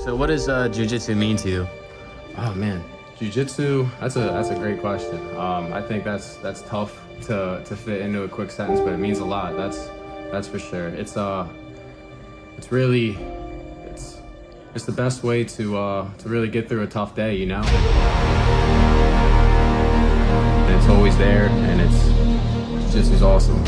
So what does jiu-jitsu mean to you? Oh man, jujitsu. That's a great question. I think that's tough to fit into a quick sentence, but it means a lot. That's for sure. It's really it's it's the best way to really get through a tough day, you know. And it's always there, and it's just as awesome.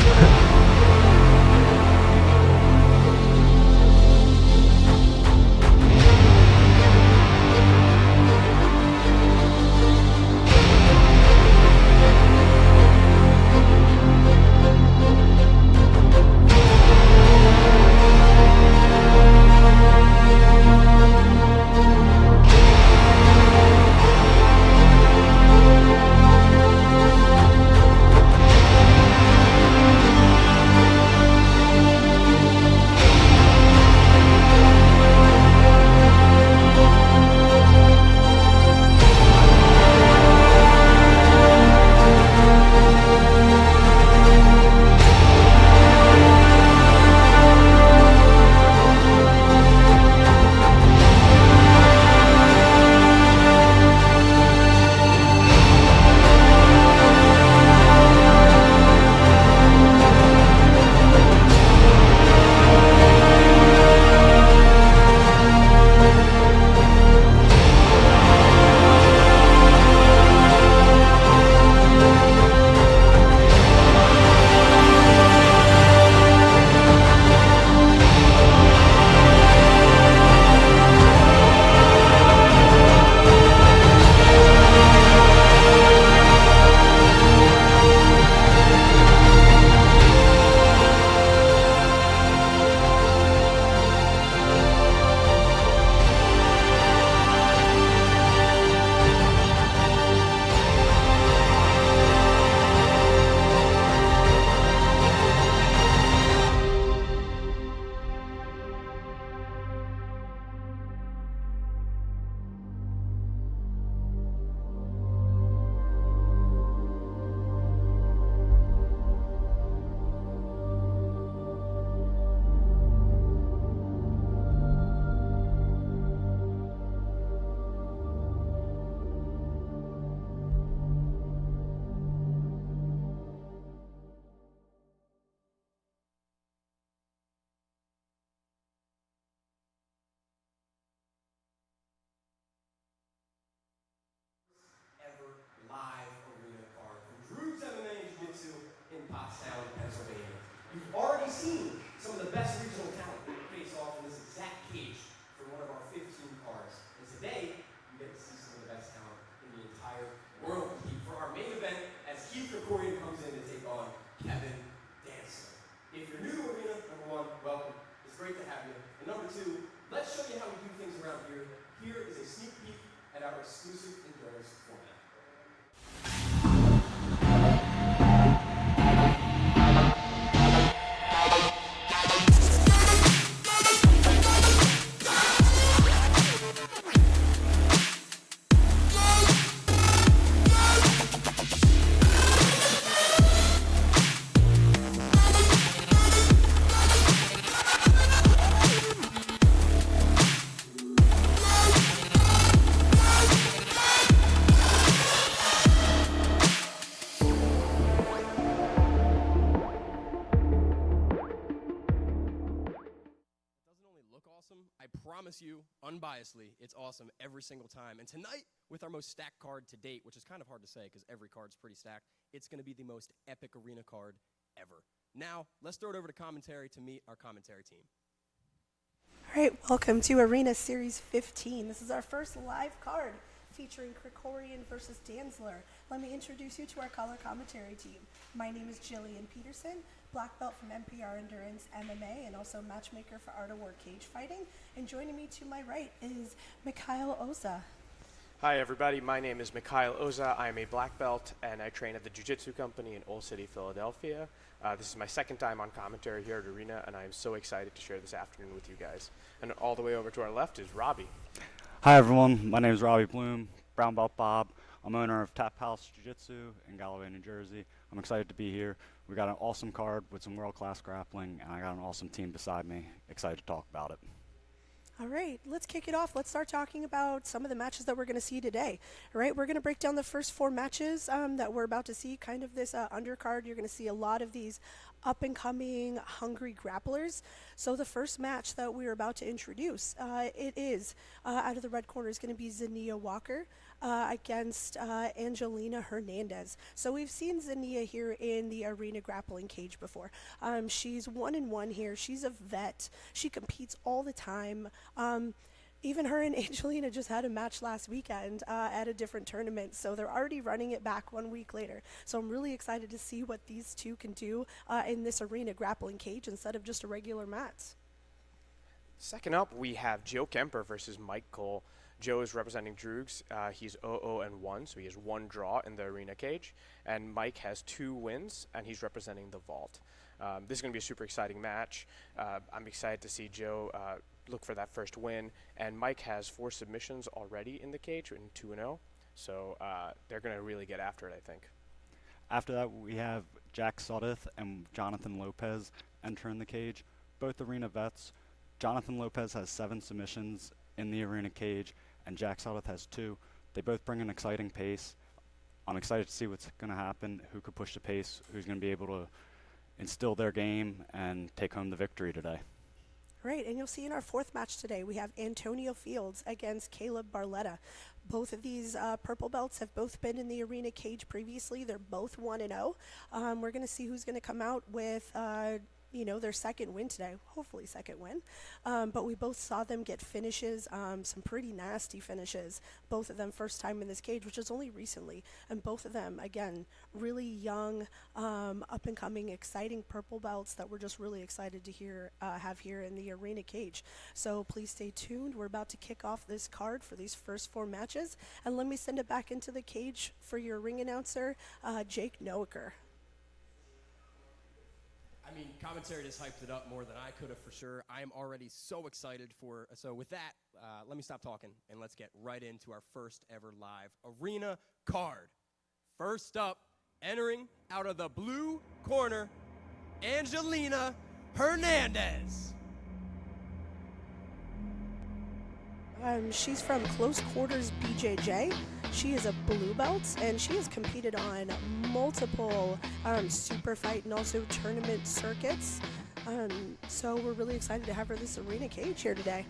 Ever live arena card from Drew's MMA and Jiu-Jitsu in Pottstown, Pennsylvania. You've already seen some of the best regional talent face off in this exact cage for one of our 15 cards. And today, you get to see some of the best talent in the entire world compete for our main event as Krikorian comes in to take on Kevin Dancer. If you're new to arena, number one, welcome. It's great to have you. And number two, let's show you how we do things around here. Here is a sneak peek at our exclusive endurance format. I promise you, unbiasedly, it's awesome every single time. And tonight, with our most stacked card to date, which is kind of hard to say because every card's pretty stacked, it's going to be the most epic arena card ever. Now, let's throw it over to commentary to meet our commentary team. All right, welcome to Arena Series 15. This is our first live card featuring Krikorian versus Danzler. Let me introduce you to our color commentary team. My name is Jillian Peterson, black belt from NPR Endurance MMA and also matchmaker for Art of War Cage Fighting. And joining me to my right is Mikhail Oza. Hi everybody, my name is Mikhail Oza. I am a black belt and I train at the Jiu-Jitsu Company in Old City, Philadelphia. This is my second time on commentary here at Arena and I am so excited to share this afternoon with you guys. And all the way over to our left is Robbie. Hi everyone, my name is Robbie Bloom, brown belt Bob. I'm owner of Tap House Jiu-Jitsu in Galloway, New Jersey. I'm excited to be here. We got an awesome card with some world-class grappling, and I got an awesome team beside me. Excited to talk about it. All right, let's kick it off. Let's start talking about some of the matches that we're going to see today. All right, we're going to break down the first four matches that we're about to see, kind of this undercard. You're going to see a lot of these up and coming, hungry grapplers. So the first match that we're about to introduce, it is out of the red corner is going to be Zania Walker against Angelina Hernandez. So we've seen Zania here in the arena grappling cage before. She's 1-1 here. She's a vet. She competes all the time. Even her and Angelina just had a match last weekend at a different tournament, so they're already running it back 1 week later. So I'm really excited to see what these two can do in this arena grappling cage instead of just a regular mat. Second up, we have Joe Kemper versus Mike Cole. Joe is representing Droogs. He's 0-1, so he has 1 draw in the arena cage. And Mike has 2 wins, and he's representing the Vault. This is going to be a super exciting match. I'm excited to see Joe look for that first win. And Mike has 4 submissions already in the cage, in 2-0. So they're going to really get after it, I think. After that, we have Jack Sudduth and Jonathan Lopez entering the cage. Both arena vets. Jonathan Lopez has 7 submissions in the arena cage, and Jack Sudduth has 2. They both bring an exciting pace. I'm excited to see what's going to happen, who could push the pace, who's going to be able to instill their game and take home the victory today. Right, and you'll see in our fourth match today, we have Antonio Fields against Caleb Barletta. Both of these purple belts have both been in the arena cage previously. They're both 1-0. We're going to see who's going to come out with their second win today, hopefully second win. But we both saw them get finishes, some pretty nasty finishes, both of them first time in this cage, which is only recently. And both of them, again, really young, up and coming, exciting purple belts that we're just really excited to have here in the arena cage. So please stay tuned. We're about to kick off this card for these first 4 matches. And let me send it back into the cage for your ring announcer, Jake Noaker. I mean, commentary just hyped it up more than I could have for sure. I am already so excited so with that, let me stop talking and let's get right into our first ever live arena card. First up, entering out of the blue corner, Angelina Hernandez. She's from Close Quarters BJJ. She is a blue belt, and she has competed on multiple super fight and also tournament circuits. So we're really excited to have her this arena cage here today.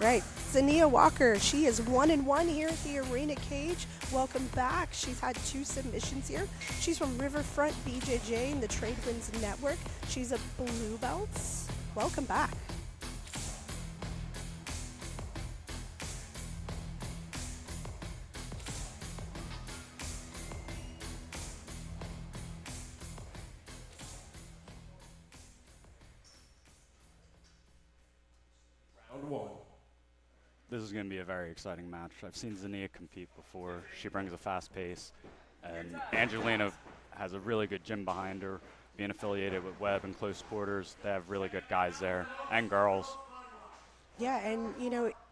Right, Zania Walker, she is 1-1 here at the arena cage. Welcome back. She's had 2 submissions here. She's from Riverfront BJJ and the Trade Winds Network. She's a blue belt. Welcome back. Round 1. This is going to be a very exciting match. I've seen Zania compete before. She brings a fast pace, and Angelina has a really good gym behind her. Being affiliated with Webb and Close Quarters, they have really good guys there, and girls. Yeah, and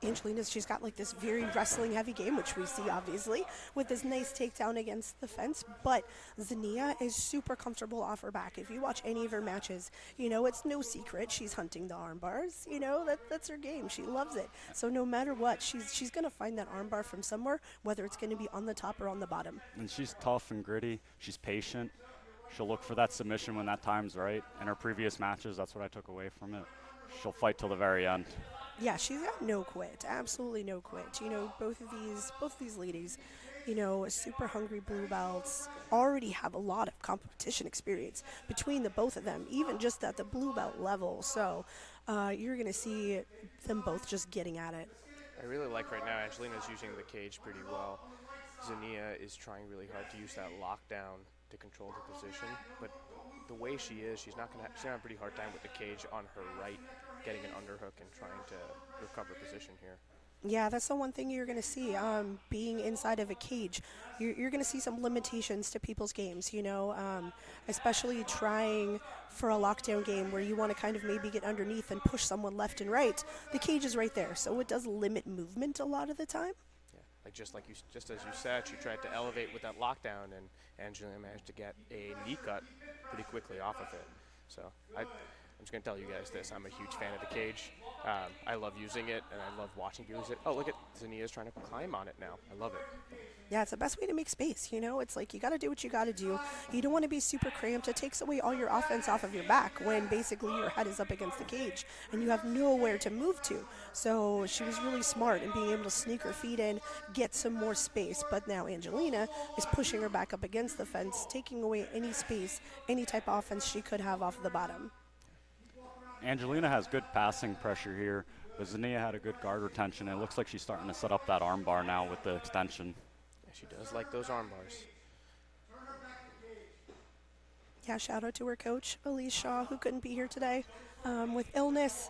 Angelina's, she's got like this very wrestling heavy game, which we see obviously with this nice takedown against the fence. But Zania is super comfortable off her back. If you watch any of her matches, it's no secret she's hunting the arm bars. That's her game. She loves it. So no matter what, she's gonna find that arm bar from somewhere, whether it's gonna be on the top or on the bottom. And she's tough and gritty. She's patient. She'll look for that submission when that time's right. In her previous matches, that's what I took away from it. She'll fight till the very end. Yeah, she's got no quit, absolutely no quit. Both of these ladies, super hungry blue belts, already have a lot of competition experience between the both of them, even just at the blue belt level. So you're going to see them both just getting at it. I really like right now Angelina's using the cage pretty well. Zania is trying really hard to use that lockdown to control the position, but the way she is, she's gonna have a pretty hard time with the cage on her right, getting an underhook and trying to recover position here. Yeah, that's the one thing you're going to see. Being inside of a cage, you're going to see some limitations to people's games, especially trying for a lockdown game where you want to kind of maybe get underneath and push someone left and right. The cage is right there, so it does limit movement a lot of the time. Yeah, just as you said, she tried to elevate with that lockdown, and Angelina managed to get a knee cut pretty quickly off of it. So I'm just gonna tell you guys this: I'm a huge fan of the cage. I love using it, and I love watching people use it. Oh, look at Zania's trying to climb on it now. I love it. Yeah, it's the best way to make space. It's like you got to do what you got to do. You don't want to be super cramped. It takes away all your offense off of your back when basically your head is up against the cage and you have nowhere to move to. So she was really smart in being able to sneak her feet in, get some more space. But now Angelina is pushing her back up against the fence, taking away any space, any type of offense she could have off the bottom. Angelina has good passing pressure here, but Zania had a good guard retention. It looks like she's starting to set up that arm bar now with the extension. Yeah, she does like those arm bars. Yeah, shout out to her coach, Elise Shaw, who couldn't be here today with illness.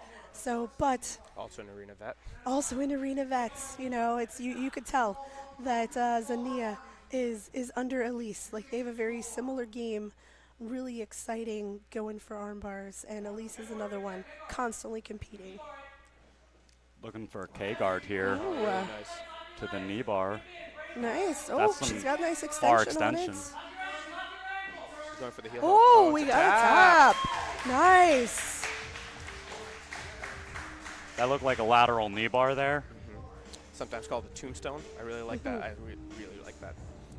But Also an arena vet. also in arena vets, it's you could tell that Zania is under Elise. Like they have a very similar game, really exciting, going for arm bars, and Elise is another one, constantly competing. Looking for a K guard here Ooh, Nice. to the knee bar. nice. Oh, That's some she's got a nice bar extension on it. extension. She's going for the heel. Oh, we it's got a tap. Nice. That looked like a lateral knee bar there. Sometimes called the tombstone. I really like that. I really like that.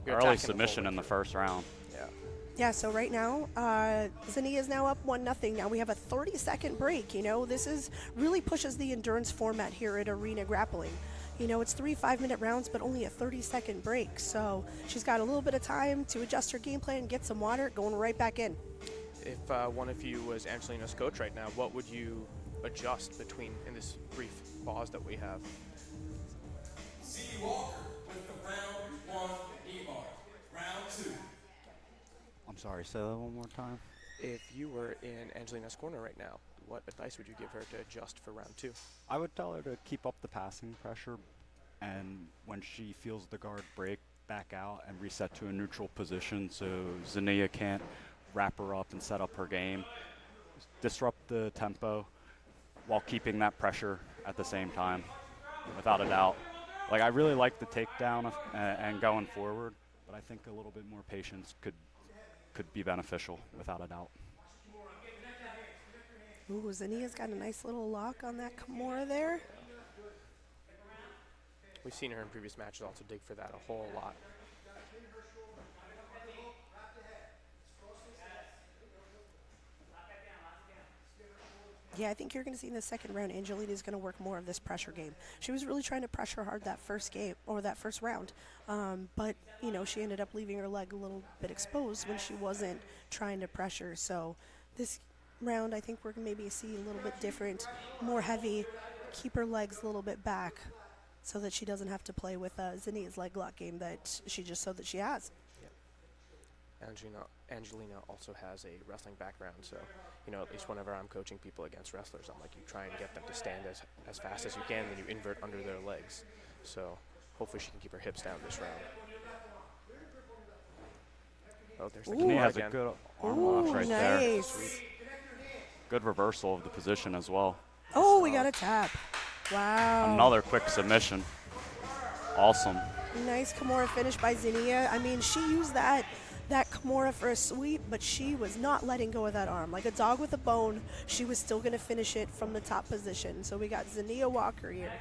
You're Early attacking the submission full in the length first round. here. Yeah. Yeah, so right now, Zania is now up 1-0. Now we have a 30-second break. This is really pushes the endurance format here at Arena Grappling. It's 3 5-minute rounds, but only a 30-second break. So she's got a little bit of time to adjust her game plan, get some water, going right back in. If one of you was Angelina's coach right now, what would you adjust between in this brief pause that we have? Z Walker with the round 1 knee bar. Round 2. I'm sorry, say that one more time. If you were in Angelina's corner right now, what advice would you give her to adjust for round 2? I would tell her to keep up the passing pressure, and when she feels the guard break, back out and reset to a neutral position so Zania can't wrap her up and set up her game. Disrupt the tempo while keeping that pressure at the same time, without a doubt. Like, I really like the takedown and going forward, but I think a little bit more patience could be beneficial, without a doubt. Ooh, Zania's got a nice little lock on that Kimura there. We've seen her in previous matches also dig for that a whole lot. Yeah, I think you're going to see in the second round, Angelina's going to work more of this pressure game. She was really trying to pressure hard that first game, or that first round. But, she ended up leaving her leg a little bit exposed when she wasn't trying to pressure. So this round, I think we're going to maybe see a little bit different, more heavy, keep her legs a little bit back so that she doesn't have to play with Zania's leg lock game that she just showed that she has. Angelina also has a wrestling background, so at least whenever I'm coaching people against wrestlers, I'm like, you try and get them to stand as fast as you can when you invert under their legs. So hopefully she can keep her hips down this round. Oh, there's the He Kimura has again. a good arm lock right there. Nice. Good reversal of the position as well. Oh, we got a tap. Wow. Another quick submission. Awesome. Nice Kimura finish by Zania. I mean, she used that Kimura for a sweep, but she was not letting go of that arm. Like a dog with a bone, she was still going to finish it from the top position. So we got Zania Walker here,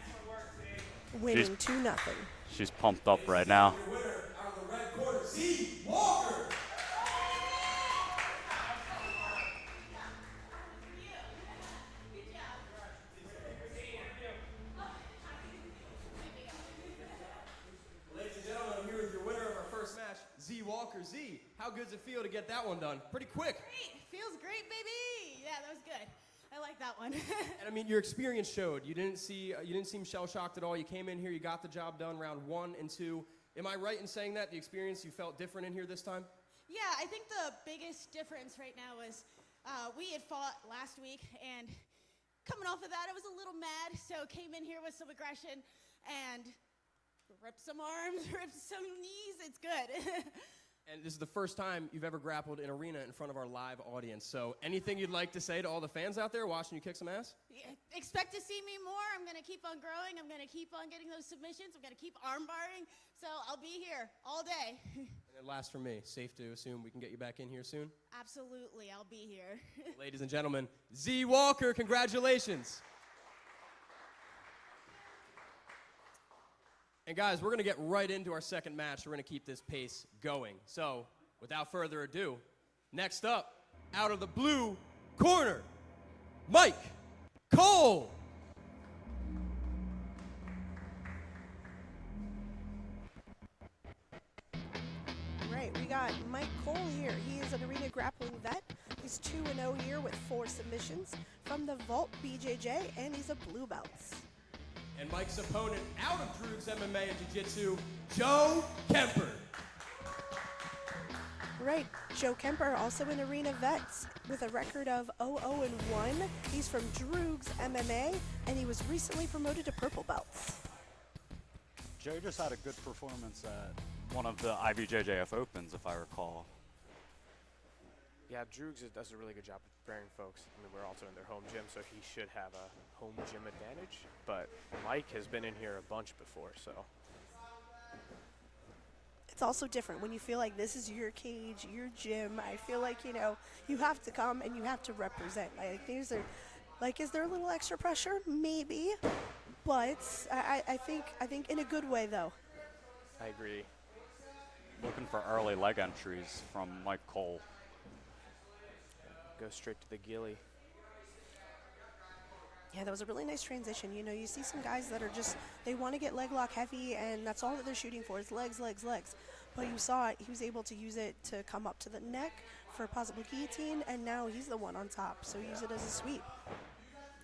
winning 2-0. She's pumped up right now. Out of the red corner, Z Walker. Ladies and gentlemen, I'm here with your winner of our first match, Z Walker. Z, how good does it feel to get that one done? Pretty quick. Great. Feels great, baby. Yeah, that was good. I like that one. And I mean, your experience showed. You didn't seem shell-shocked at all. You came in here, you got the job done round 1 and 2. Am I right in saying that the experience you felt different in here this time? Yeah, I think the biggest difference right now was we had fought last week, and coming off of that, I was a little mad, so came in here with some aggression, and rip some arms, rip some knees. It's good. And this is the first time you've ever grappled in arena in front of our live audience. So anything you'd like to say to all the fans out there watching you kick some ass? Yeah, expect to see me more. I'm going to keep on growing. I'm going to keep on getting those submissions. I'm going to keep arm barring. So I'll be here all day. And last from me, safe to assume we can get you back in here soon? Absolutely, I'll be here. Ladies and gentlemen, Z Walker, congratulations. And guys, we're going to get right into our second match. We're going to keep this pace going. So, without further ado, next up, out of the blue corner, Mike Cole. Right, we got Mike Cole here. He is an arena grappling vet. He's 2-0 here with 4 submissions from the Vault BJJ, and he's a blue belt. And Mike's opponent out of Droogs MMA and Jiu-Jitsu, Joe Kemper. Right, Joe Kemper, also an arena vet with a record of 0-0-1. He's from Droogs MMA, and he was recently promoted to purple belts. Joe just had a good performance at one of the IBJJF Opens, if I recall. Yeah, Droogs does a really good job of preparing folks. I mean, we're also in their home gym, so he should have a home gym advantage. But Mike has been in here a bunch before, so. It's also different when you feel like this is your cage, your gym. I feel like, you know, you have to come and you have to represent. Is there a little extra pressure? Maybe. But I think in a good way, though. I agree. Looking for early leg entries from Mike Cole. Go straight to the ghillie. Yeah, that was a really nice transition. You know, you see some guys that are just, they want to get leg lock heavy, and that's all that they're shooting for is legs, legs, legs. But you saw it, he was able to use it to come up to the neck for a possible guillotine, and now he's the one on top, so use it as a sweep.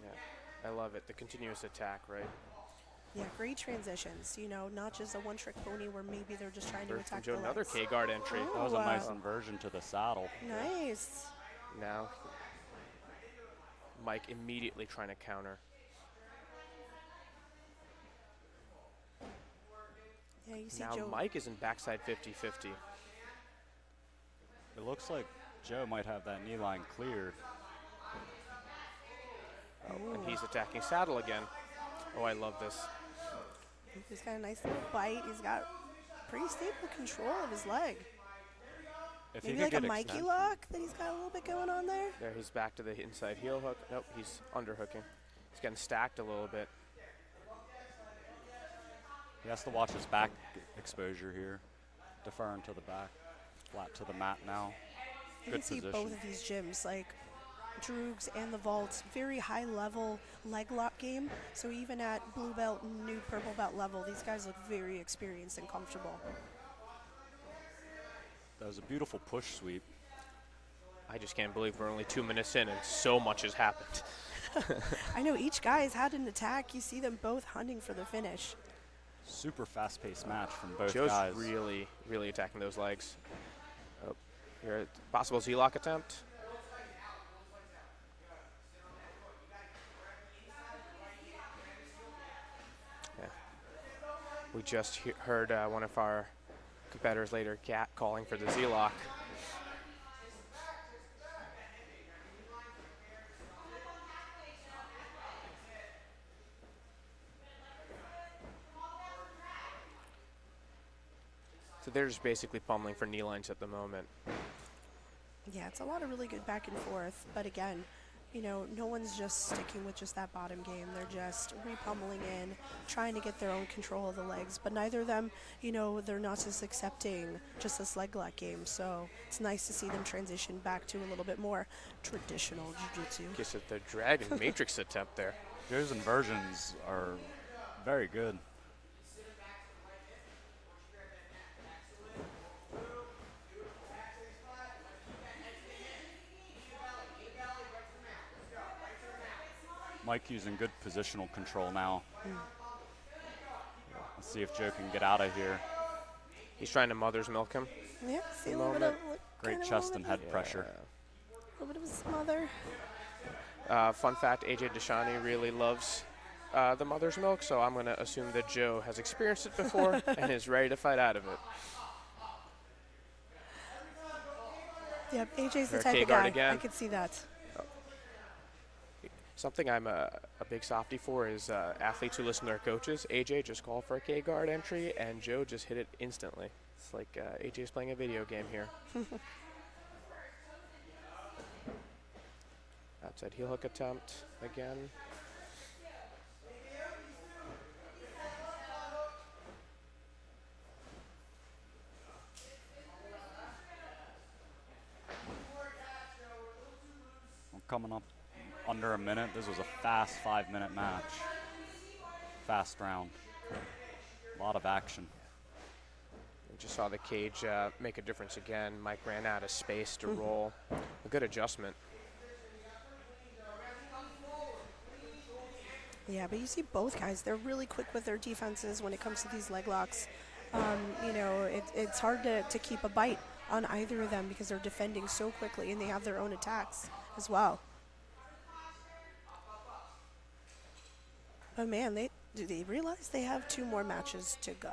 Yeah, I love it. The continuous attack, right? Yeah, great transitions. You know, not just a one-trick pony where maybe they're just trying to Birth from attack Joe, the another legs. K-guard entry. Oh, That was a nice wow. inversion to the saddle. Nice. Now, Mike immediately trying to counter. Yeah, you see Now Joe. Mike is in backside 50-50. It looks like Joe might have that knee line cleared. Oh, and he's attacking saddle again. Oh, I love this. He's got a nice little bite. He's got pretty stable control of his leg. If Maybe he like a could get Mikey extension- lock that he's got a little bit going on there. There, he's back to the inside heel hook. Nope, he's underhooking. He's getting stacked a little bit. He has to watch his back exposure here. Deferring to the back. Flat to the mat now. You Good can see position. both of these gyms, like Droogs and the Vault, very high level leg lock game. So even at blue belt and new purple belt level, these guys look very experienced and comfortable. That was a beautiful push sweep. I just can't believe we're only 2 minutes in and so much has happened. I know each guy has had an attack. You see them both hunting for the finish. Super fast-paced match from both Joe's guys. really, really attacking those legs. Oh, here, possible Z-lock attempt. Yeah. We just heard one of our competitors later, Cat, calling for the Z-lock. So they're just basically pummeling for knee lines at the moment. Yeah, it's a lot of really good back and forth. But again, you know, no one's just sticking with just that bottom game. They're just re-pummeling in, trying to get their own control of the legs. But neither of them, you know, they're not just accepting just this leg lock game. So it's nice to see them transition back to a little bit more traditional jiu-jitsu. Guess at the Dragon Matrix attempt there. Joe's inversions are very good. Mike using good positional control now. Let's see if Joe can get out of here. He's trying to mother's milk him. Yeah, see The a little bit of moment. Great kind of chest a and little head pressure. bit of a smother. Fun fact, AJ Deshani really loves the mother's milk, so I'm going to assume that Joe has experienced it before and is ready to fight out of it. Yep, AJ's the Her type of K-guard guy. again. I could see that. Something I'm a big softie for is athletes who listen to their coaches. AJ just called for a K-guard entry, and Joe just hit it instantly. It's like AJ's playing a video game here. Outside heel hook attempt again. We're coming up under a minute. This was a fast 5-minute match. Fast round. A lot of action. We just saw the cage make a difference again. Mike ran out of space to roll. A good adjustment. Yeah, but you see both guys, they're really quick with their defenses when it comes to these leg locks. It's hard to keep a bite on either of them because they're defending so quickly and they have their own attacks as well. But man, do they realize they have 2 more matches to go?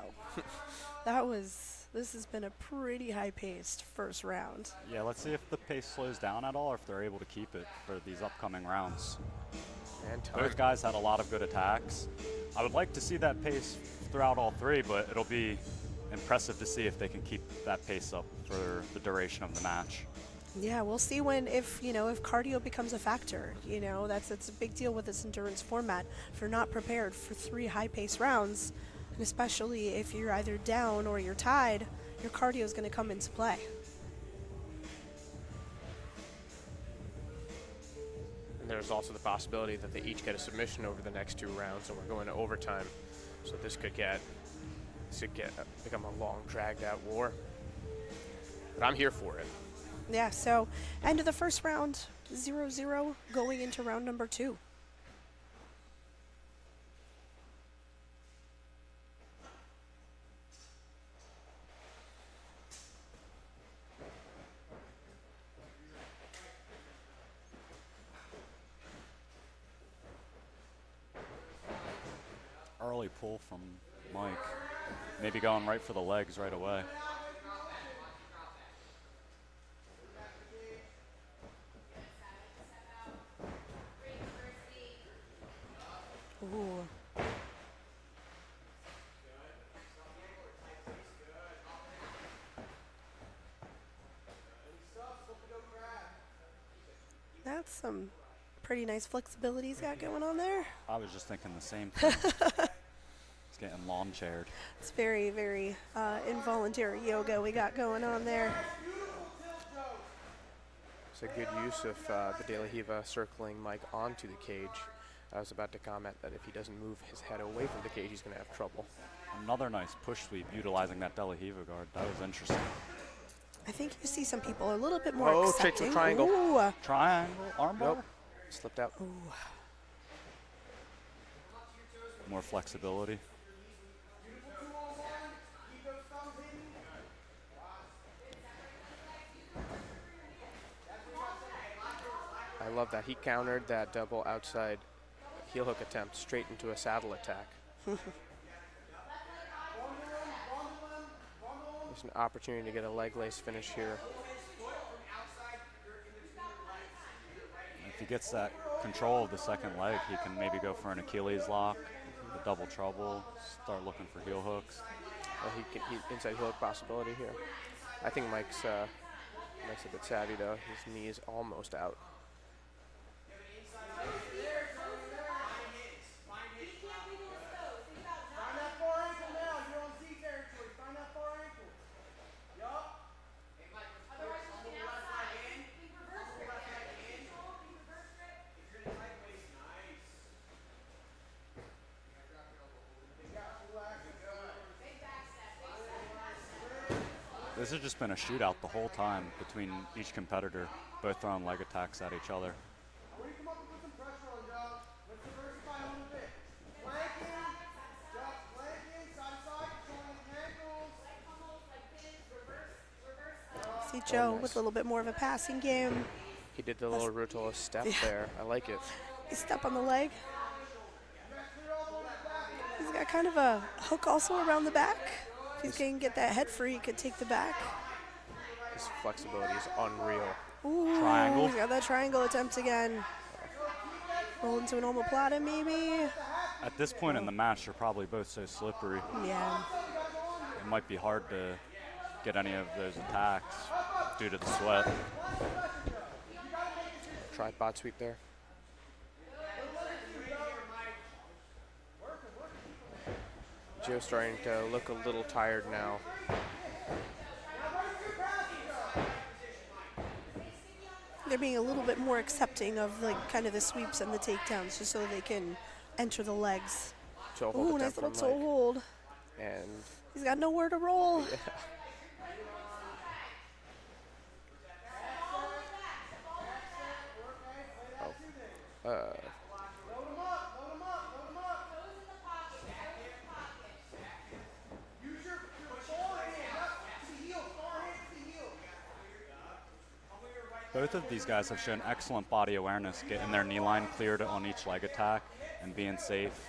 This has been a pretty high-paced first round. Yeah, let's see if the pace slows down at all or if they're able to keep it for these upcoming rounds. And Both guys had a lot of good attacks. I would like to see that pace throughout all 3, but it'll be impressive to see if they can keep that pace up for the duration of the match. Yeah, we'll see if cardio becomes a factor. That's a big deal with this endurance format. If you're not prepared for 3 high-paced rounds, and especially if you're either down or you're tied, your cardio is going to come into play. And there's also the possibility that they each get a submission over the next 2 rounds, and we're going to overtime. So this could become a long, dragged-out war. But I'm here for it. Yeah, so end of the first round, 0-0, going into round number 2. Early pull from Mike. Maybe going right for the legs right away. Ooh. That's some pretty nice flexibility he's got going on there. I was just thinking the same thing. It's getting lawn chaired. It's very, very involuntary yoga we got going on there. It's a good use of the De La Riva circling Mike onto the cage. I was about to comment that if he doesn't move his head away from the cage, he's going to have trouble. Another nice push sweep utilizing that De La Riva guard. That was interesting. I think you see some people a little bit more Oh, accepting. straight to triangle. Ooh. Triangle, armbar? Nope. Slipped out. Ooh. More flexibility. I love that. He countered that double outside heel hook attempt straight into a saddle attack. There's an opportunity to get a leg lace finish here. If he gets that control of the second leg, he can maybe go for an Achilles lock, the double trouble, start looking for heel hooks. He inside heel hook possibility here. I think Mike's a bit savvy though. His knee is almost out. This has just been a shootout the whole time between each competitor, both throwing leg attacks at each other. See Joe with a little bit more of a passing game. He did the little Rotolo step there. I like it. He step on the leg. got kind of a hook also around the back. If he's going to get that head free, he could take the back. His flexibility is unreal. Ooh, Triangle. he's got that triangle attempt again. Roll into an omoplata maybe. At this point in the match, they're probably both so slippery. Yeah. It might be hard to get any of those attacks due to the sweat. Tripod sweep there. Joe's starting to look a little tired now. They're being a little bit more accepting of like kind of the sweeps and the takedowns just so they can enter the legs. Toe hold Ooh, nice attempt little from toe Mike. hold. And He's got nowhere to roll. Both of these guys have shown excellent body awareness, getting their knee line cleared on each leg attack and being safe.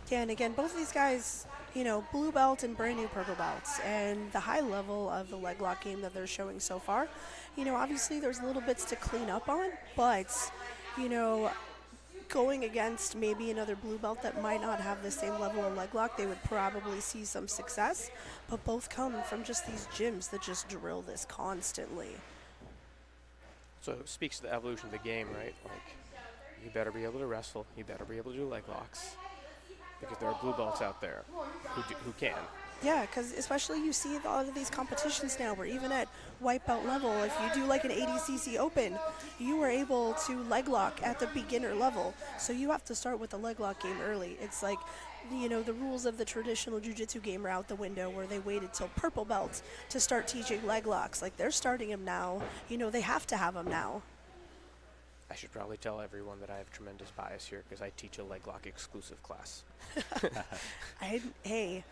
Yeah, and again, both of these guys, you know, blue belt and brand new purple belts, and the high level of the leg lock game that they're showing so far, you know, obviously there's little bits to clean up on, but, you know, going against maybe another blue belt that might not have the same level of leg lock, they would probably see some success, but both come from just these gyms that just drill this constantly. so it speaks to the evolution of the game, right? Like, you better be able to wrestle. You better be able to do leg locks. Because there are blue belts out there who can. Yeah, because especially you see a lot of these competitions now where even at white belt level, if you do like an ADCC Open, you are able to leg lock at the beginner level. So you have to start with the leg lock game early. It's like, you know, the rules of the traditional jiu-jitsu game are out the window where they waited till purple belt to start teaching leg locks. Like they're starting them now. You know, they have to have them now. I should probably tell everyone that I have tremendous bias here because I teach a leg lock exclusive class. Hey,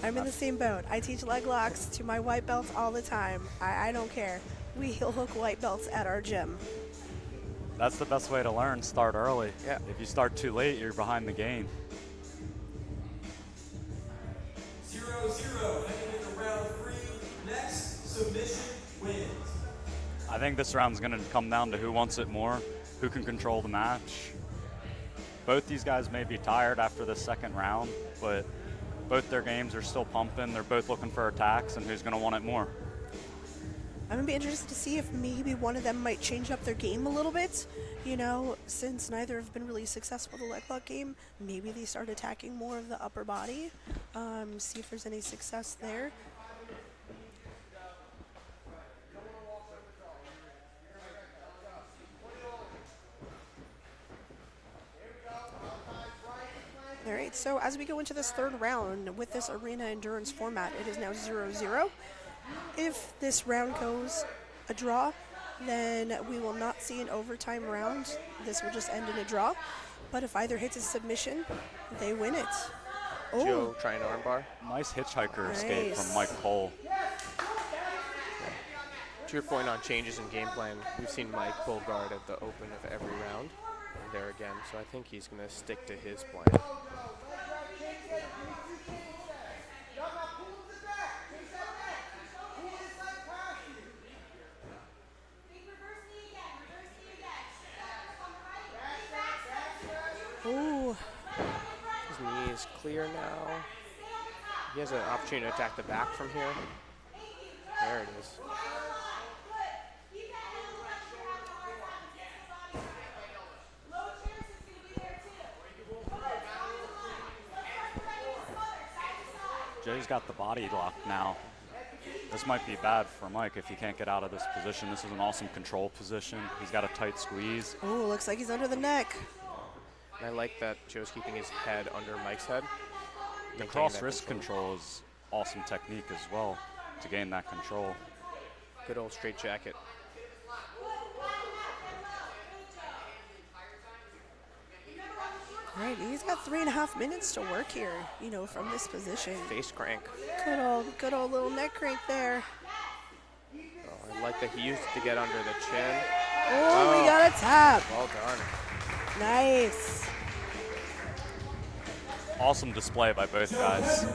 I'm in the same boat. I teach leg locks to my white belts all the time. I don't care. We heel hook white belts at our gym. That's the best way to learn, start early. Yeah. If you start too late, you're behind the game. 0-0, heading into round 3. Next, submission wins. I think this round's going to come down to who wants it more, who can control the match. Both these guys may be tired after the second round, but both their games are still pumping. They're both looking for attacks, and who's going to want it more. I'm going to be interested to see if maybe one of them might change up their game a little bit. You know, since neither have been really successful in the leg lock game, maybe they start attacking more of the upper body, see if there's any success there. All right, so as we go into this third round with this arena endurance format, it is now 0-0. If this round goes a draw, then we will not see an overtime round. This will just end in a draw. But if either hits a submission, they win it. Joe trying to armbar. Nice hitchhiker escape Nice. from Mike Cole. To your point on changes in game plan, we've seen Mike pull guard at the open of every round. And there again, so I think he's going to stick to his plan. Ooh, His knee is clear now. He has an opportunity to attack the back from here. There it is. Jay's got the body lock now. This might be bad for Mike if he can't get out of this position. This is an awesome control position. He's got a tight squeeze. ooh, looks like he's under the neck. And I like that Joe's keeping his head under Mike's head. The Maintaining cross that wrist control is awesome technique as well to gain that control. Good old straight jacket. All right, he's got 3.5 minutes to work here, you know, from this position. Face crank. Good old little neck crank there. I like that he used it to get under the chin. Oh, we got a tap. Well done. Nice. Awesome display by both guys.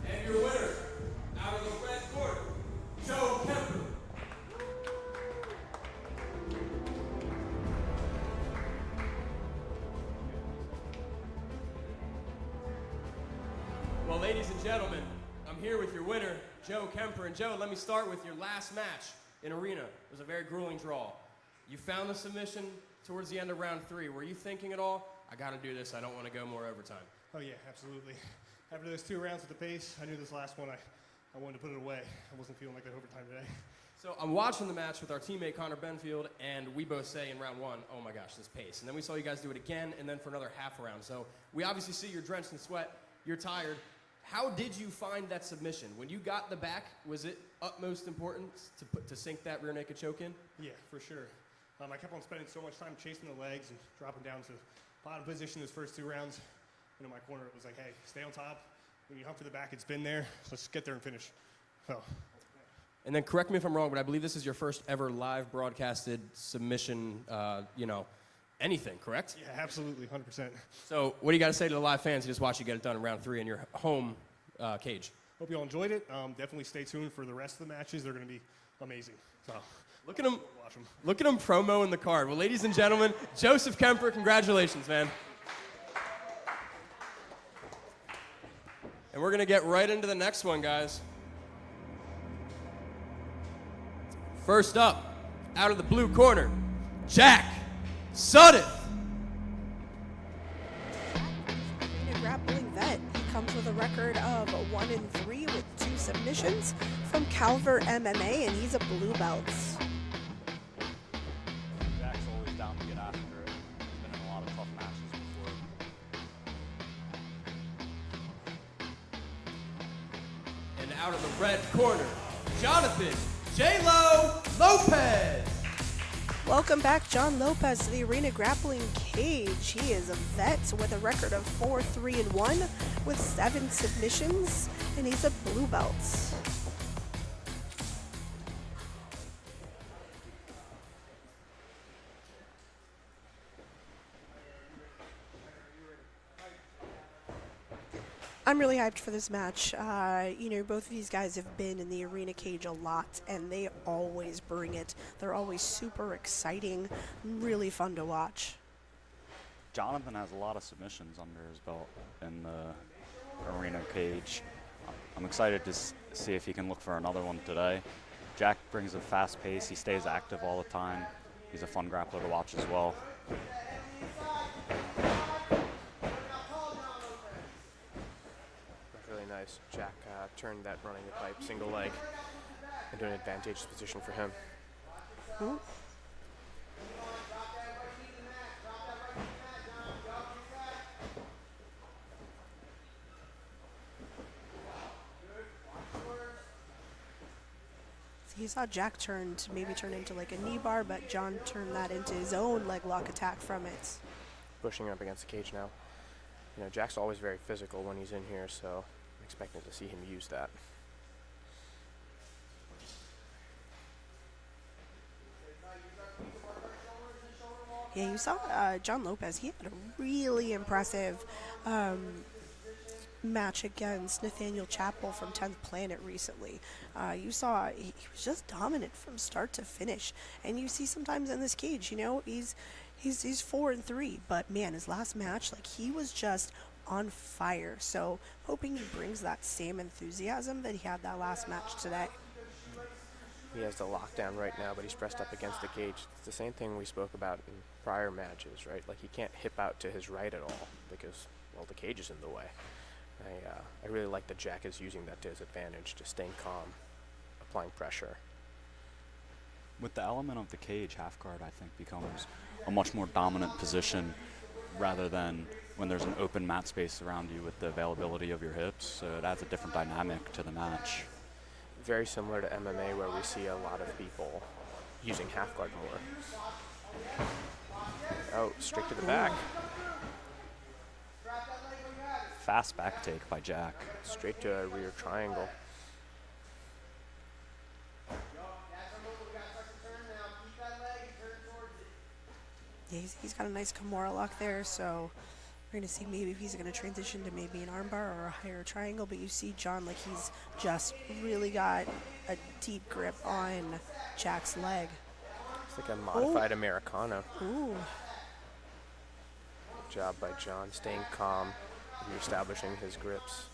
And your winner, out of the red corner, Joe Kemper. Well, ladies and gentlemen, I'm here with your winner, Joe Kemper. And Joe, let me start with your last match in Arena. It was a very grueling draw. You found the submission towards the end of round 3. Were you thinking at all, I got to do this, I don't want to go more overtime? Oh yeah, absolutely. After those 2 rounds at the pace, I knew this last one, I wanted to put it away. I wasn't feeling like that overtime today. So I'm watching the match with our teammate Connor Benfield, and we both say in round 1, oh my gosh, this pace. And then we saw you guys do it again, and then for another half round. So we obviously see you're drenched in sweat, you're tired. How did you find that submission? When you got the back, was it utmost importance to sink that rear naked choke in? Yeah, for sure. I kept on spending so much time chasing the legs and dropping down to bottom position those first 2 rounds. And in my corner, it was like, hey, stay on top. When you hump to the back, it's been there. Let's get there and finish. So. And then correct me if I'm wrong, but I believe this is your first ever live broadcasted submission, anything, correct? Yeah, absolutely, 100%. So what do you got to say to the live fans who just watch you get it done in round 3 in your home cage? Hope you all enjoyed it. Definitely stay tuned for the rest of the matches. They're going to be amazing. So Look at him. watch them. Look at him promo in the card. Well, ladies and gentlemen, Joseph Kemper, congratulations, man. And we're going to get right into the next one, guys. First up, out of the blue corner, Jack Sudeth. A grappling vet. He comes with a record of 1-3 with 2 submissions from Calvert MMA, and he's a blue belt. Jack's always down to get after it. He's been in a lot of tough matches before. And out of the red corner, Jonathan J-Lo Lopez. Welcome back, John Lopez, to the Arena Grappling Cage. He is a vet with a record of 4-3-1 with 7 submissions, and he's a blue belt. I'm really hyped for this match. Both of these guys have been in the Arena Cage a lot, and they always bring it. They're always super exciting, really fun to watch. Jonathan has a lot of submissions under his belt in the Arena Cage. I'm excited to see if he can look for another one today. Jack brings a fast pace. He stays active all the time. He's a fun grappler to watch as well. Really nice. Jack turned that running the pipe single leg into an advantageous position for him. Ooh. So you saw Jack maybe turn into like a knee bar, but John turned that into his own leg lock attack from it. Pushing up against the cage now. Jack's always very physical when he's in here, so I'm expecting to see him use that. Yeah, you saw John Lopez. He had a really impressive match against Nathaniel Chappell from 10th Planet recently. You saw he was just dominant from start to finish. And you see sometimes in this cage, he's 4-3, but man, his last match, he was just on fire. So hoping he brings that same enthusiasm that he had that last match today. He has the lockdown right now, but he's pressed up against the cage. It's the same thing we spoke about in prior matches, right? He can't hip out to his right at all because, well, the cage is in the way. I really like that Jack is using that to his advantage, just staying calm, applying pressure. With the element of the cage, half guard I think becomes a much more dominant position rather than when there's an open mat space around you with the availability of your hips. So it adds a different dynamic to the match. very similar to MMA where we see a lot of people using half guard more. Oh, straight to the back. Fast back take by Jack. Straight to a rear triangle. Yeah, he's got a nice Kimura lock there, so we're going to see maybe if he's going to transition to maybe an armbar or a higher triangle, but you see John, like, he's just really got a deep grip on Jack's leg. It's like a modified Americano. Ooh. Good job by John, staying calm, reestablishing his grips.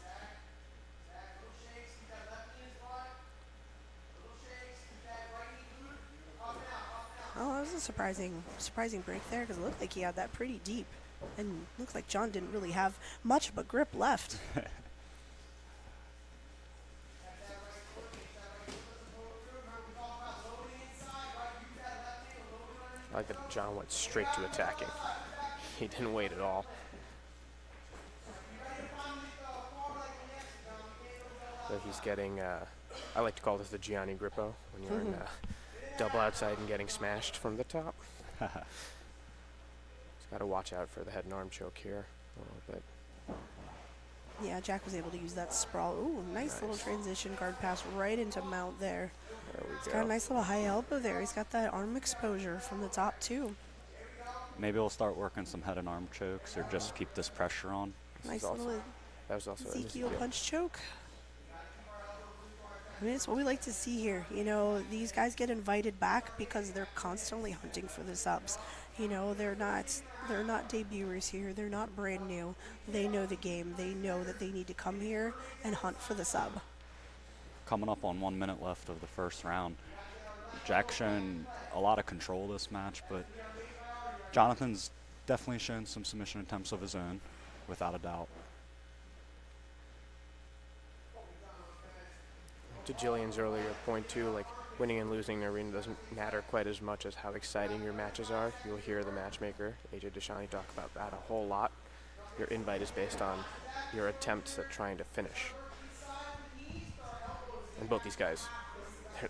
Oh, that was a surprising break there because it looked like he had that pretty deep. And looks like John didn't really have much but grip left. I like that John went straight to attacking. He didn't wait at all. So he's getting, I like to call this the Gianni Grippo, when you're in double outside and getting smashed from the top. He's got to watch out for the head and arm choke here a little bit. Yeah, Jack was able to use that sprawl. Ooh, nice little transition guard pass right into mount there. There we He's go. got a nice little high elbow there. He's got that arm exposure from the top too. Maybe we'll start working some head and arm chokes or just keep this pressure on. Nice also- little That was also Ezekiel punch choke. I mean, it's what we like to see here. You know, these guys get invited back because they're constantly hunting for the subs. You know, they're not debuters here. They're not brand new. They know the game. They know that they need to come here and hunt for the sub. Coming up on 1 minute left of the first round. Jack's shown a lot of control this match, but Jonathan's definitely shown some submission attempts of his own, without a doubt. To Jillian's earlier point too, like winning and losing the arena doesn't matter quite as much as how exciting your matches are. You'll hear the matchmaker, AJ Deshani, talk about that a whole lot. Your invite is based on your attempts at trying to finish. And both these guys,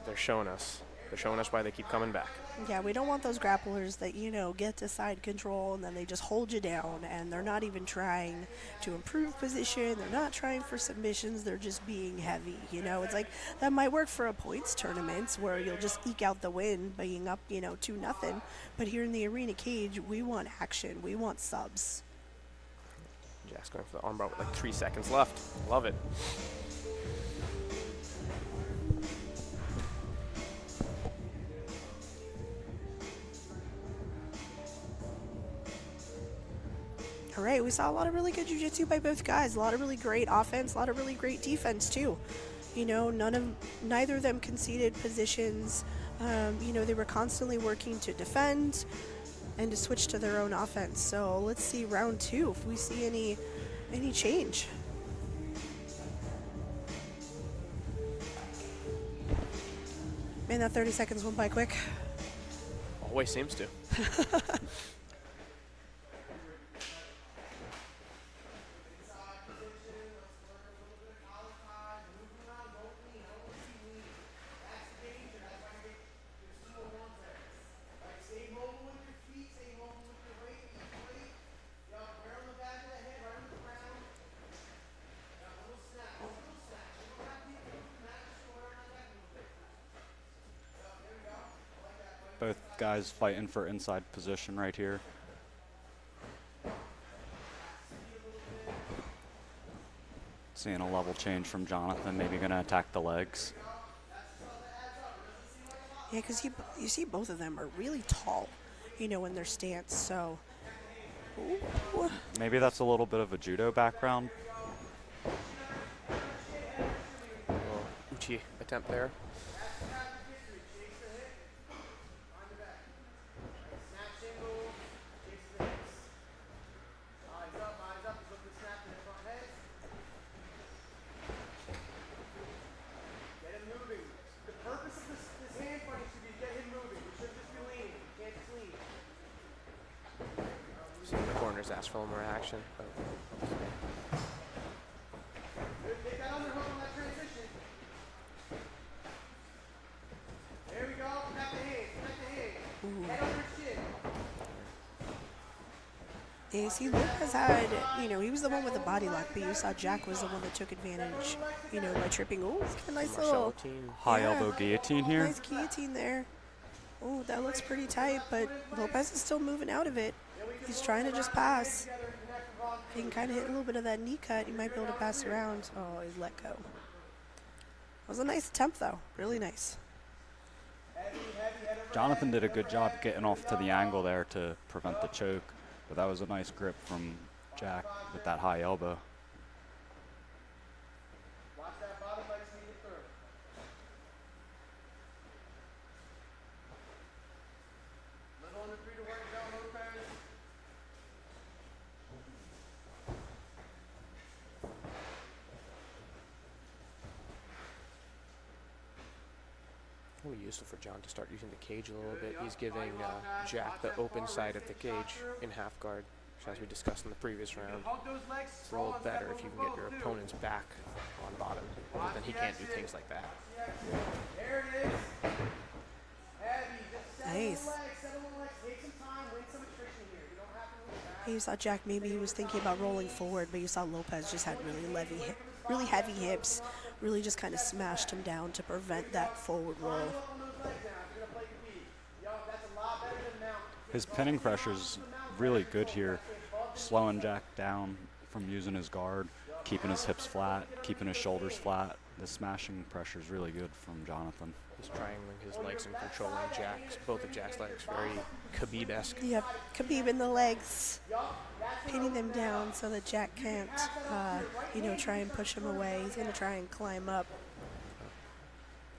they're showing us why they keep coming back. Yeah, we don't want those grapplers that, you know, get to side control and then they just hold you down and they're not even trying to improve position. They're not trying for submissions. They're just being heavy. You know, it's like that might work for a points tournament where you'll just eke out the win being up, you know, 2-0. But here in the arena cage, we want action. We want subs. Jack's going for the armbar with like 3 seconds left. Love it. All right, we saw a lot of really good jiu-jitsu by both guys. A lot of really great offense, a lot of really great defense too. You know, neither of them conceded positions. You know, they were constantly working to defend and to switch to their own offense. So let's see round 2 if we see any change. Man, that 30 seconds went by quick. Always seems to. Both guys fighting for inside position right here. Seeing a level change from Jonathan, maybe gonna attack the legs. Yeah, because you see both of them are really tall, you know, in their stance, so. Ooh. Maybe that's a little bit of a judo background. Little uchi attempt there. Some of the corners ask for more action. Yeah, see, Lopez had, he was the one with the body lock, but you saw Jack was the one that took advantage, by tripping. Oh, a nice little High elbow guillotine here. nice guillotine there. Oh, that looks pretty tight, but Lopez is still moving out of it. He's trying to just pass. If he can kind of hit a little bit of that knee cut, he might be able to pass around. Oh, he's let go. It was a nice attempt, though. Really nice. Jonathan did a good job getting off to the angle there to prevent the choke, but that was a nice grip from Jack with that high elbow. It'll be useful for John to start using the cage a little bit. He's giving Jack the open side of the cage in half guard, which, as we discussed in the previous round, it's a little better if you can get your opponent's back on bottom, but then he can't do things like that. Nice. You saw Jack, maybe he was thinking about rolling forward, but you saw Lopez just had really heavy hips, really just kind of smashed him down to prevent that forward roll. His pinning pressure is really good here, slowing Jack down from using his guard, keeping his hips flat, keeping his shoulders flat. The smashing pressure is really good from Jonathan. He's triangling his legs and controlling both of Jack's legs, very Khabib-esque. Yep, Khabib in the legs, pinning them down so that Jack can't, try and push him away. He's going to try and climb up.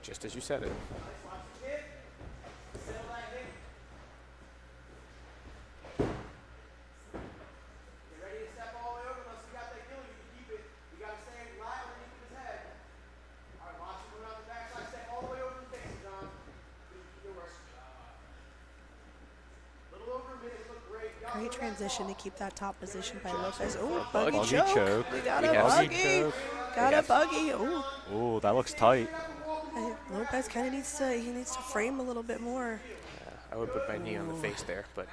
Just as you said it. Great transition to keep that top position by Lopez. Oh, Buggy buggy choke. choke. We got We a have buggy. choke. Got a buggy. Oh, Oh, that looks tight. Lopez kind of needs to frame a little bit more. I would put my knee on the face there, but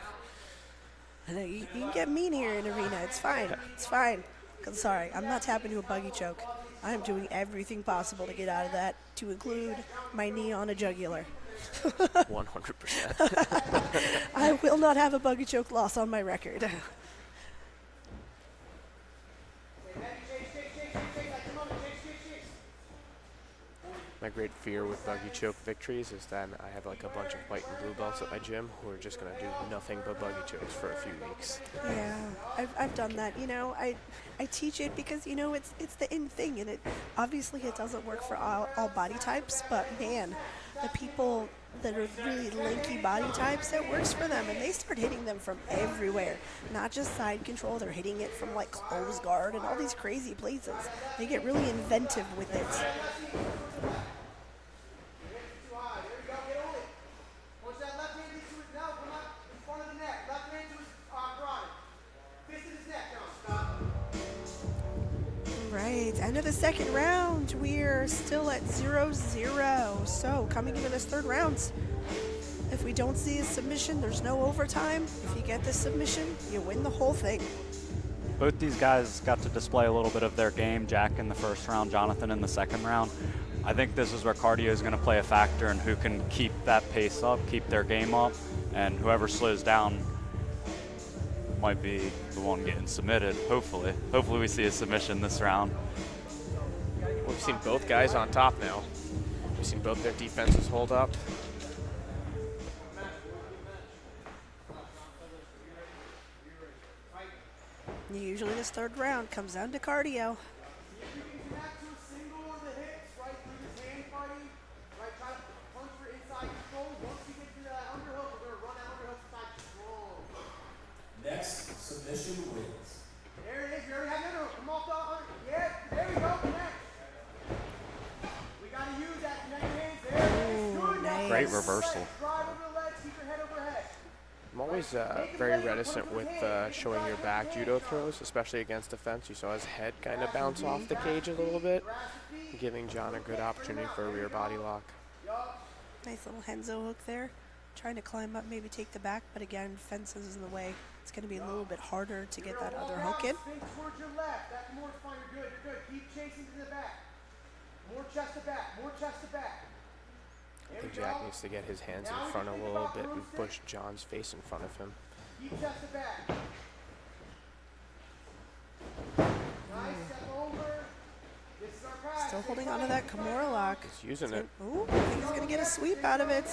You can get mean here in arena. It's fine. It's fine. Sorry, I'm not tapping to a buggy choke. I'm doing everything possible to get out of that, to include my knee on a jugular. 100%. I will not have a buggy choke loss on my record. My great fear with buggy choke victories is that I have like a bunch of white and blue belts at my gym who are just going to do nothing but buggy chokes for a few weeks. Yeah, I've done that. I teach it because it's the in thing, and it doesn't work for all body types. But man, the people that are really lanky body types, it works for them, and they start hitting them from everywhere. Not just side control; they're hitting it from like close guard and all these crazy places. They get really inventive with it. Right, end of the second round. We're still at 0-0. So coming into this third round, if we don't see a submission, there's no overtime. If you get the submission, you win the whole thing. Both these guys got to display a little bit of their game. Jack in the first round, Jonathan in the second round. I think this is where cardio is going to play a factor in who can keep that pace up, keep their game up, and whoever slows down might be the one getting submitted, hopefully. Hopefully we see a submission this round. We've seen both guys on top now. We've seen both their defenses hold up. Usually this third round comes down to cardio. Next submission wins. There it is. You already have the underhook. Come off the under. Yeah, there we go. Connect. We got to use that. Connect your hands. There it is. Good. Nice. Great reversal. Drive over the legs. Keep your head overhead. I'm always very reticent with showing your back judo throws, especially against defense. You saw his head kind of bounce off the cage a little bit, giving John a good opportunity for a rear body lock. Nice little Henzo hook there. Trying to climb up, maybe take the back, but again, fences in the way. It's going to be a little bit harder to get that other hook in. Spin towards your left. That's more fine. You're good. You're good. Keep chasing to the back. More chest to back. More chest to back. I think Jack needs to get his hands in front a little bit and push John's face in front of him. Keep chest to back. Nice. Step over. This is our practice. Still holding onto that Kimura lock. He's using it. Ooh, I think he's going to get a sweep out of it.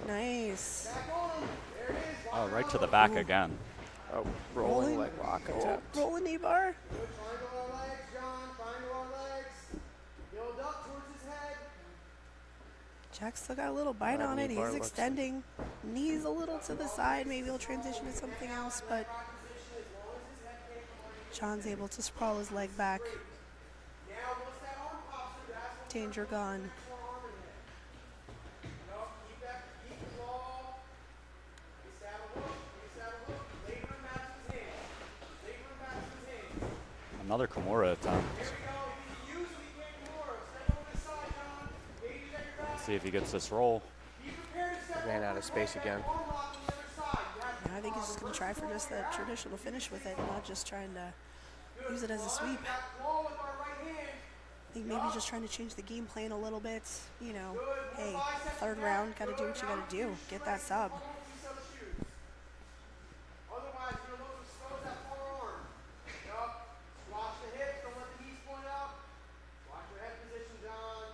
Nice. Back on him. There it is. Oh, right to the back again. Oh, rolling leg lock attempt. Rolling knee bar. Good. Find our legs, John. Find our legs. Build up towards his head. Jack's still got a little bite on it. knee bar He's looks- extending. Knees a little to the side. Maybe he'll transition to something else, but John's able to sprawl his leg back. Now, once that arm pops through, that's when Danger gone. your arm in there. No, keep the ball. Get saddle hook. Labor him back to his hands. Another Kimura attempt. There we go. If you use him, he can't more. Step over this side, John. Gauge at your back. See if he gets this roll. Be prepared to step Ran over out of and space hold again. that arm lock on the other side. You have Yeah, I think he's just going to try for just the traditional finish with it, not just trying to use it as a sweep. that claw with our right hand. I think maybe just trying to change the game plan a little bit. You know, hey, third round, got to do what you got to do. Get that sub. Almost these other shoes. Otherwise, you're going to expose that forearm. Yup. Watch the hips. Don't let the knees point up. Watch your head position, John.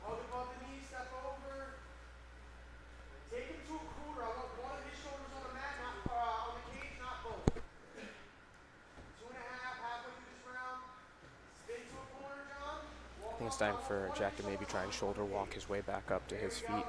Hold above the knee. Step over. Take him to a cooler. I want one of his shoulders on the mat, not on the cage, not both. 2.5, halfway through this round. Spin to a corner, John. I think it's time for Jack to maybe try and shoulder walk his way back up to his feet.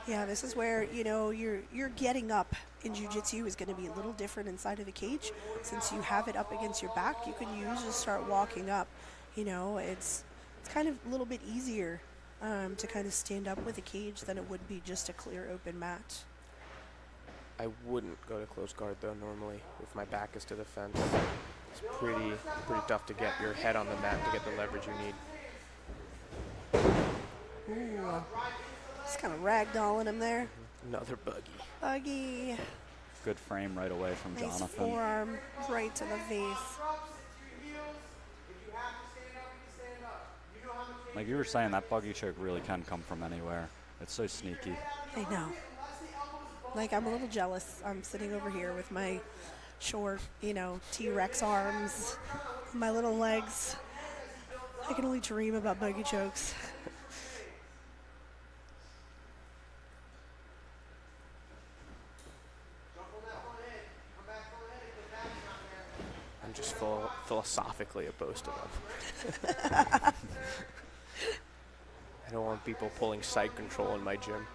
Yeah, this is where, you know, you're getting up in jiu-jitsu is going to be a little different inside of the cage. Since you have it up against your back, you can usually start walking up. You know, it's kind of a little bit easier to kind of stand up with a cage than it would be just a clear open mat. I wouldn't go to close guard though normally if my back is to the fence. It's pretty tough to get your head on the mat to get the leverage you need. Ooh, just kind of ragdolling him there. Another buggy. Buggy. Good frame right away from Nice Jonathan. forearm right to the face. Like you were saying, that buggy choke really can come from anywhere. It's so sneaky. I know. Like, I'm a little jealous. I'm sitting over here with my short, you know, T-Rex arms, my little legs. I can only dream about buggy chokes. I'm just philosophically opposed to them. I don't want people pulling side control in my gym.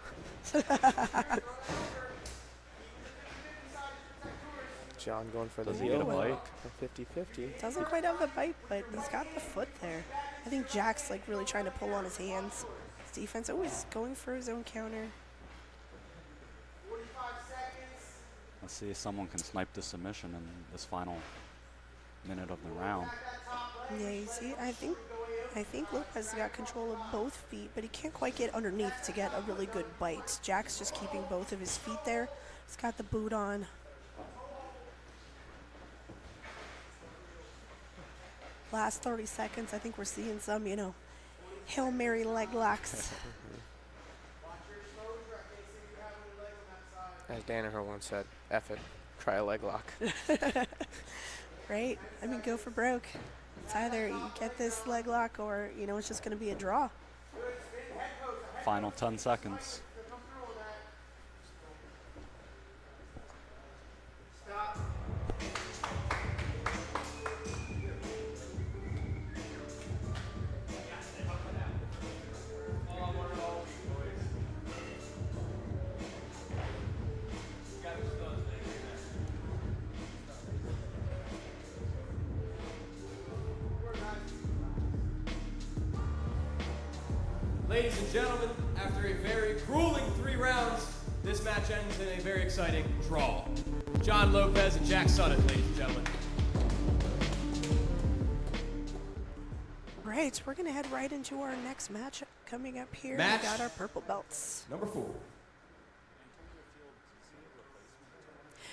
John going for the Does he get a heel bite? hook, a 50-50. Doesn't quite have the bite, but he's got the foot there. I think Jack's like really trying to pull on his hands. His defense always going for his own counter. 45 seconds. Let's see if someone can snipe the submission in this final minute of the round. Yeah, you see, I think Lopez got control of both feet, but he can't quite get underneath to get a really good bite. Jack's just keeping both of his feet there. He's got the boot on. Last 30 seconds, I think we're seeing some, you know, Hail Mary leg locks. As Danaher once said, F it, try a leg lock. Right? I mean, go for broke. It's either you get this leg lock or, you know, it's just going to be a draw. Final 10 seconds. Ladies and gentlemen, after a very grueling 3 rounds, this match ends in a very exciting draw. John Lopez and Jack Sudden, ladies and gentlemen. right, we're going to head right into our next match coming up here. Match We got our purple belts. number 4.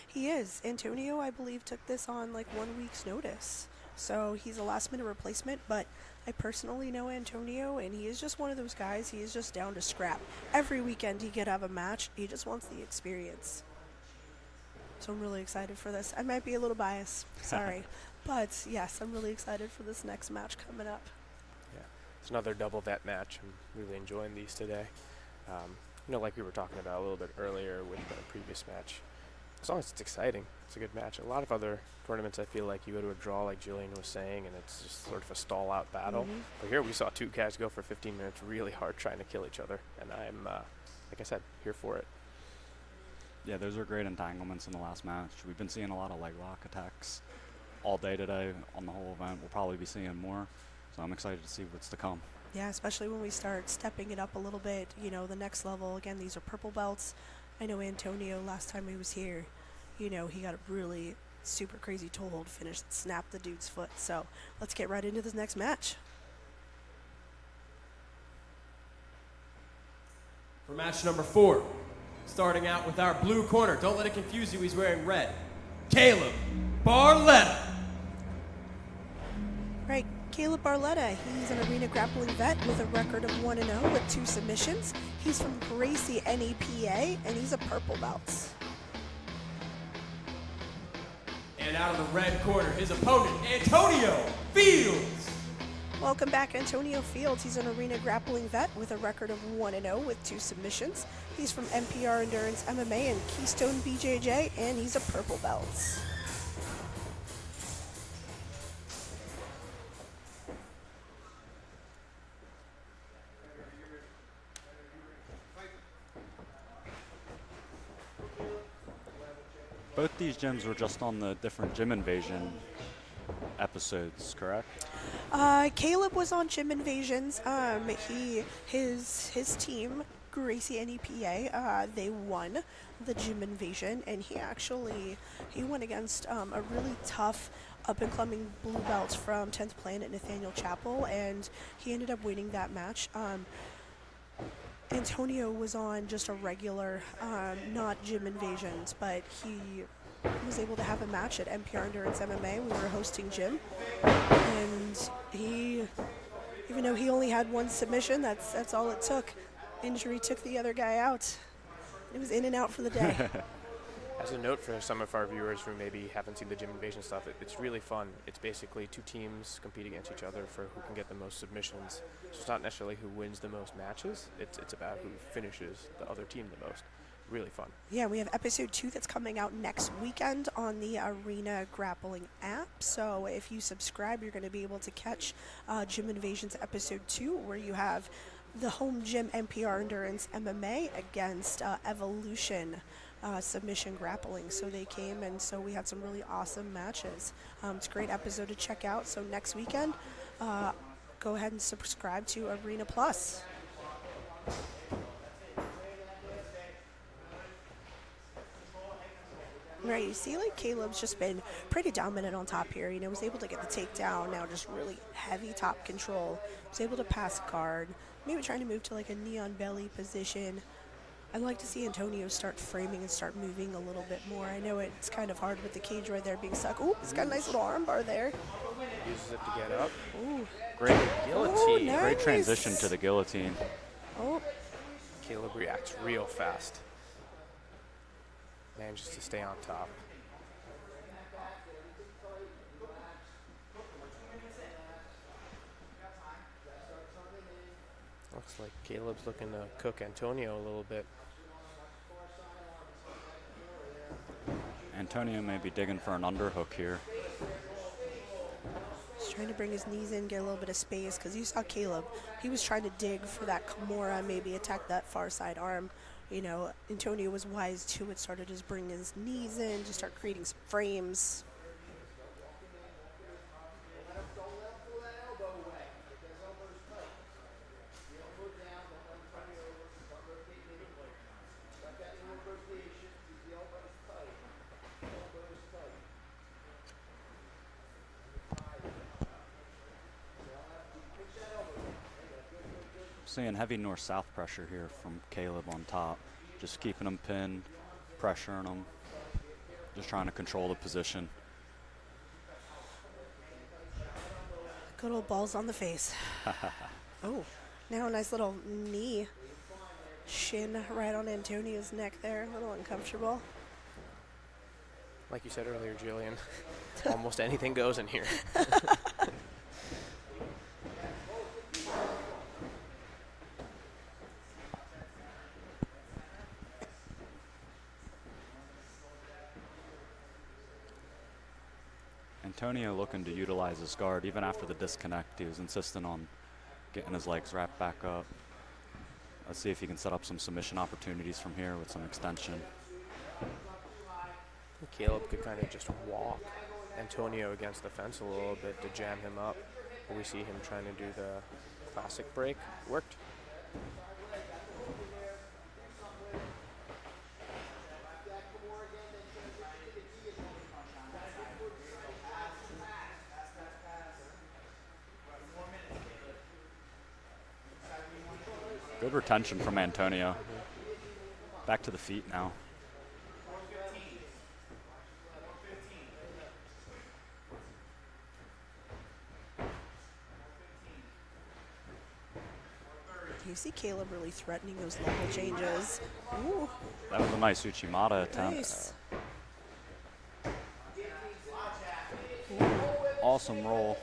He is. Antonio, I believe, took this on like 1 week's notice. So he's a last minute replacement, but I personally know Antonio, and he is just one of those guys. He is just down to scrap. Every weekend he could have a match. He just wants the experience. So I'm really excited for this. I might be a little biased, sorry. But yes, I'm really excited for this next match coming up. Yeah, it's another double vet match. I'm really enjoying these today. Like we were talking about a little bit earlier with the previous match, as long as it's exciting, it's a good match. A lot of other tournaments, I feel like you go to a draw, like Jillian was saying, and it's just sort of a stall-out battle. But here we saw 2 guys go for 15 minutes really hard trying to kill each other, and I'm, like I said, here for it. Yeah, those are great entanglements in the last match. We've been seeing a lot of leg lock attacks all day today on the whole event. We'll probably be seeing more, so I'm excited to see what's to come. Yeah, especially when we start stepping it up a little bit, the next level. Again, these are purple belts. I know Antonio, last time he was here, he got a really super crazy toe hold finish that snapped the dude's foot. So let's get right into this next match. For match number 4, starting out with our blue corner. Don't let it confuse you, he's wearing red. Caleb Barletta. Right, Caleb Barletta, he's an arena grappling vet with a record of 1-0 with 2 submissions. He's from Gracie NEPA, and he's a purple belt. And out of the red corner, his opponent, Antonio Fields. Welcome back, Antonio Fields. He's an arena grappling vet with a record of 1-0 with 2 submissions. He's from NPR Endurance MMA and Keystone BJJ, and he's a purple belt. Both these gyms were just on the different Gym Invasion episodes, correct? Caleb was on Gym Invasions. His team, Gracie NEPA, they won the Gym Invasion, and he went against a really tough up-and-coming blue belt from 10th Planet, Nathaniel Chappell, and he ended up winning that match. Antonio was on just a regular, not Gym Invasions, but he was able to have a match at NPR Endurance MMA. We were hosting Jim, and even though he only had 1 submission, that's all it took. Injury took the other guy out. It was in and out for the day. As a note for some of our viewers who maybe haven't seen the Gym Invasion stuff, it's really fun. It's basically 2 teams compete against each other for who can get the most submissions. So it's not necessarily who wins the most matches. It's about who finishes the other team the most. Really fun. Yeah, we have episode 2 that's coming out next weekend on the Arena Grappling app. So if you subscribe, you're going to be able to catch Gym Invasions episode 2, where you have the home gym NPR Endurance MMA against Evolution submission grappling. So they came, and so we had some really awesome matches. It's a great episode to check out. So next weekend, go ahead and subscribe to Arena Plus. Right, you see, like, Caleb's just been pretty dominant on top here. Was able to get the takedown, now just really heavy top control. Was able to pass guard, maybe trying to move to like a neon belly position. I'd like to see Antonio start framing and start moving a little bit more. I know it's kind of hard with the cage right there being stuck. Ooh, he's got a nice little arm bar there. Uses it to get up. Ooh. Great guillotine. Nice. Great transition to the guillotine. Oh. Caleb reacts real fast. Manages to stay on top. Looks like Caleb's looking to cook Antonio a little bit. Antonio may be digging for an underhook here. He's trying to bring his knees in, get a little bit of space, because you saw Caleb. He was trying to dig for that Kimura, maybe attack that far side arm. Antonio was wise to it, started just bringing his knees in, just start creating some frames. seeing heavy north-south pressure here from Caleb on top. Just keeping him pinned, pressuring him, just trying to control the position. Good old balls on the face. Oh, now a nice little knee shin right on Antonio's neck there. A little uncomfortable. Like you said earlier, Jillian, almost anything goes in here. Antonio looking to utilize his guard even after the disconnect. He was insistent on getting his legs wrapped back up. Let's see if he can set up some submission opportunities from here with some extension. Caleb could kind of just walk Antonio against the fence a little bit to jam him up. We see him trying to do the classic break. Worked. Good retention from Antonio. Back to the feet now. You see Caleb really threatening those level changes. Ooh, That was a nice Uchimata attempt. nice. Awesome roll.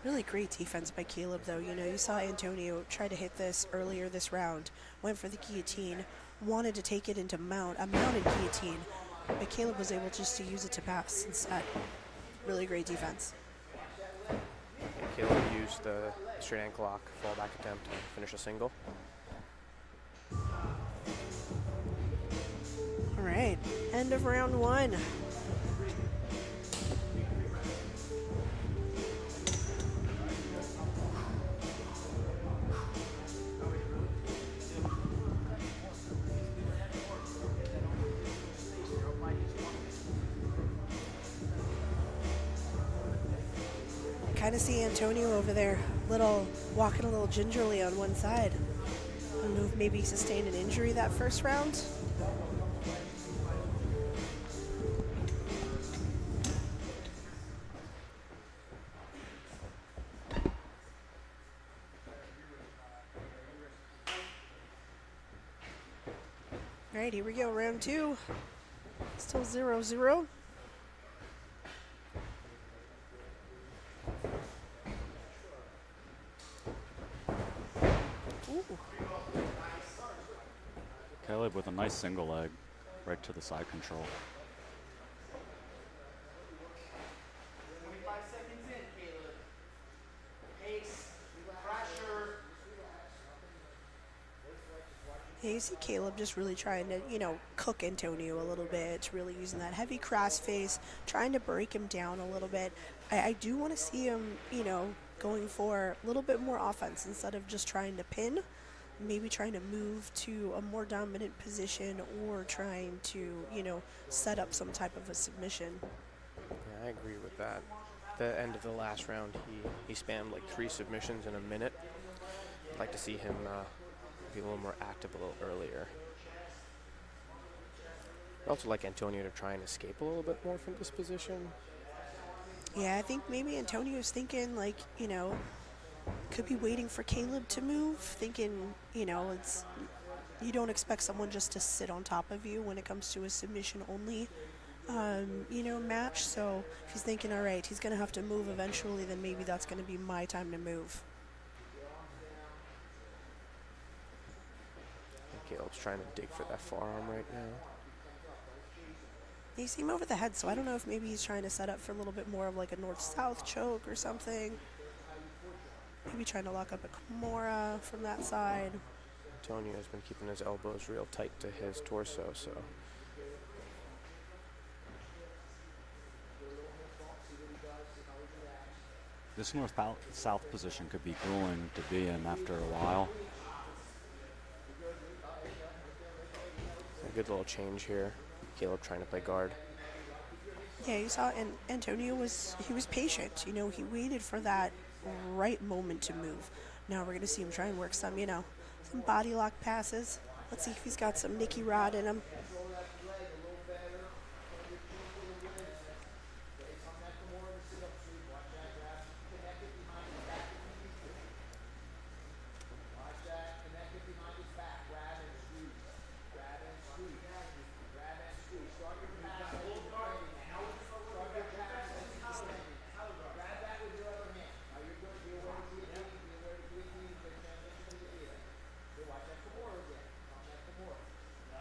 Really great defense by Caleb, though. You know, you saw Antonio try to hit this earlier this round, went for the guillotine, wanted to take it into a mounted guillotine, but Caleb was able just to use it to pass instead. Really great defense. Caleb used the straight ankle lock fallback attempt to finish a single. All right, end of round one. Kind of see Antonio over there, walking a little gingerly on one side. I don't know if maybe he sustained an injury that first round. All right, here we go, round two. Still 0-0. Caleb with a nice single leg right to the side control. 25 seconds in, Caleb. Pace, pressure. Yeah, you see Caleb just really trying to, cook Antonio a little bit, really using that heavy cross face, trying to break him down a little bit. I do want to see him, going for a little bit more offense instead of just trying to pin. Maybe trying to move to a more dominant position or trying to, set up some type of a submission. Yeah, I agree with that. The end of the last round, he spammed like 3 submissions in a minute. I'd like to see him be a little more active a little earlier. I'd also like Antonio to try and escape a little bit more from this position. Yeah, I think maybe Antonio's thinking could be waiting for Caleb to move, thinking, it's you don't expect someone just to sit on top of you when it comes to a submission only, match. So if he's thinking, all right, he's going to have to move eventually, then maybe that's going to be my time to move. Caleb's trying to dig for that forearm right now. You see him over the head, so I don't know if maybe he's trying to set up for a little bit more of like a north-south choke or something. Maybe trying to lock up a Kimura from that side. Antonio's been keeping his elbows real tight to his torso, so. This north-south position could be grueling to be in after a while. A good little change here. Caleb trying to play guard. Yeah, you saw, and Antonio was patient. He waited for that right moment to move. Now we're going to see him try and work some, some body lock passes. Let's see if he's got some Nicky Rod in him. Control that leg a little better. Turn your chin to the wind. Okay, come back to more in the sit-up sweep. Watch that, grab. Connect it behind his back if you need to. Watch that. Connect it behind his back. Grab and squeeze. Grab and squeeze. Grab and squeeze. Start your pass as you're defending now. Start your pass as you're defending. Grab that with your other hand. Now you're good. Be aware of guillotine. Be aware of guillotine. Good transition to the guillotine. Okay, watch that Kimura again. Watch that Kimura.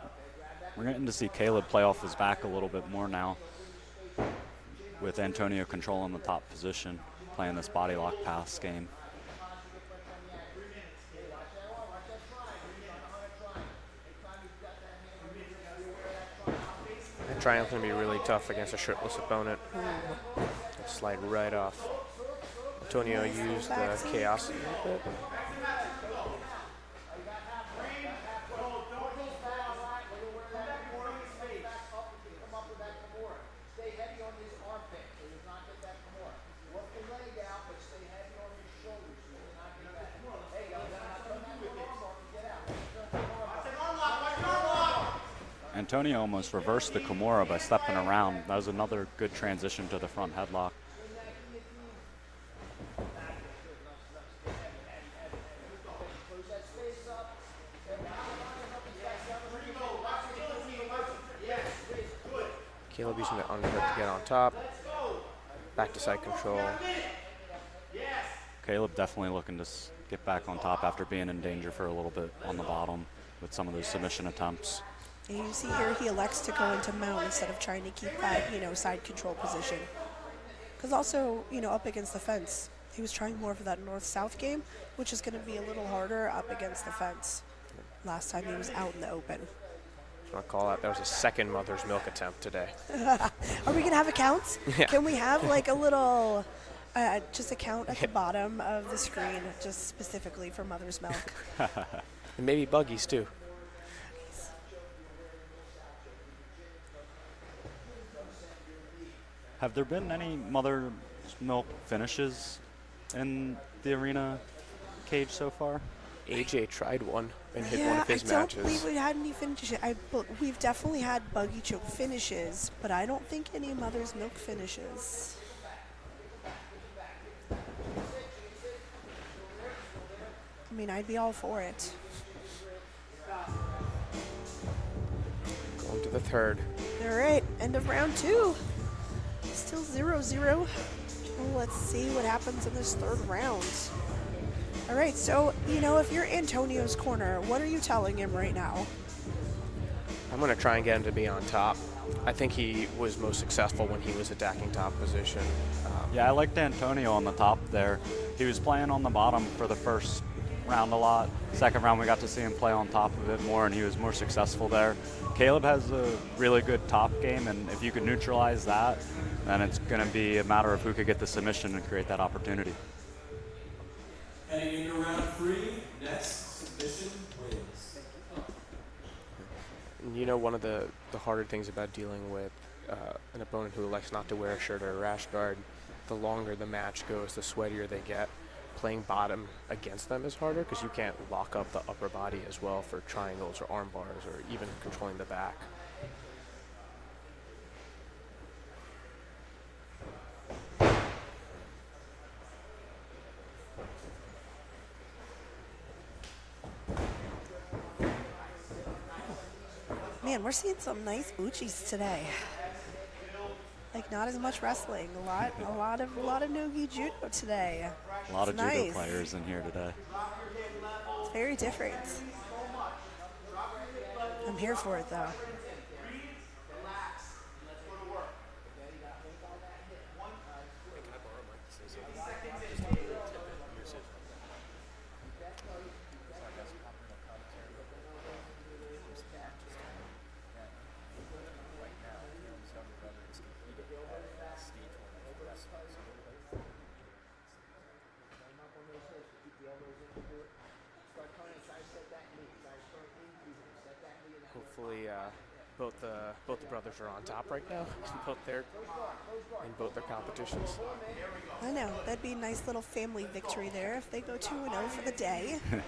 Okay, grab that. We're getting to see Caleb play off his back a little bit more now, with Antonio controlling the top position, playing this body lock pass game. That triangle's going to be really tough against a shirtless opponent. Slide right off. Antonio used the chaos a little bit. Stay heavy on his armpit so he does not get that Kimura. Work the leg out, but stay heavy on his shoulders so he does not get that. Hey, you gotta not turn that arm off and get out. Antonio almost reversed the Kimura by stepping around. That was another good transition to the front headlock. Close that space up. Caleb using the underhook to get on top. Back to side control. Caleb definitely looking to get back on top after being in danger for a little bit on the bottom with some of those submission attempts. And you see here he elects to go into mount instead of trying to keep that, side control position. Because also, up against the fence, he was trying more for that north-south game, which is going to be a little harder up against the fence. Last time he was out in the open. Just want to call out that was his second mother's milk attempt today. Are we going to have accounts? Yeah. Can we have like a little, just a count at the bottom of the screen, just specifically for mother's milk? And maybe buggies too. Have there been any mother's milk finishes in the arena cage so far? AJ tried one and hit one of his I don't matches. believe we had any finishes. We've definitely had buggy choke finishes, but I don't think any mother's milk finishes. I mean, I'd be all for it. Going to the third. All right, end of round 2. Still 0-0. Well, let's see what happens in this third round. All right, so, if you're Antonio's corner, what are you telling him right now? I'm going to try and get him to be on top. I think he was most successful when he was attacking top position. Yeah, I liked Antonio on the top there. He was playing on the bottom for the first round a lot. Second round, we got to see him play on top of it more, and he was more successful there. Caleb has a really good top game, and if you could neutralize that, then it's going to be a matter of who could get the submission and create that opportunity. Heading into round 3, next submission wins. And one of the harder things about dealing with an opponent who elects not to wear a shirt or a rash guard, the longer the match goes, the sweatier they get. Playing bottom against them is harder because you can't lock up the upper body as well for triangles or arm bars or even controlling the back. Man, we're seeing some nice Uchis today. Like not as much wrestling, a lot of no-gi judo today. A lot of nice. judo players in here today. It's very different. I'm here for it though. Hopefully both the brothers are on top right now in both their competitions. I know. That'd be a nice little family victory there if they go 2-0 for the day. I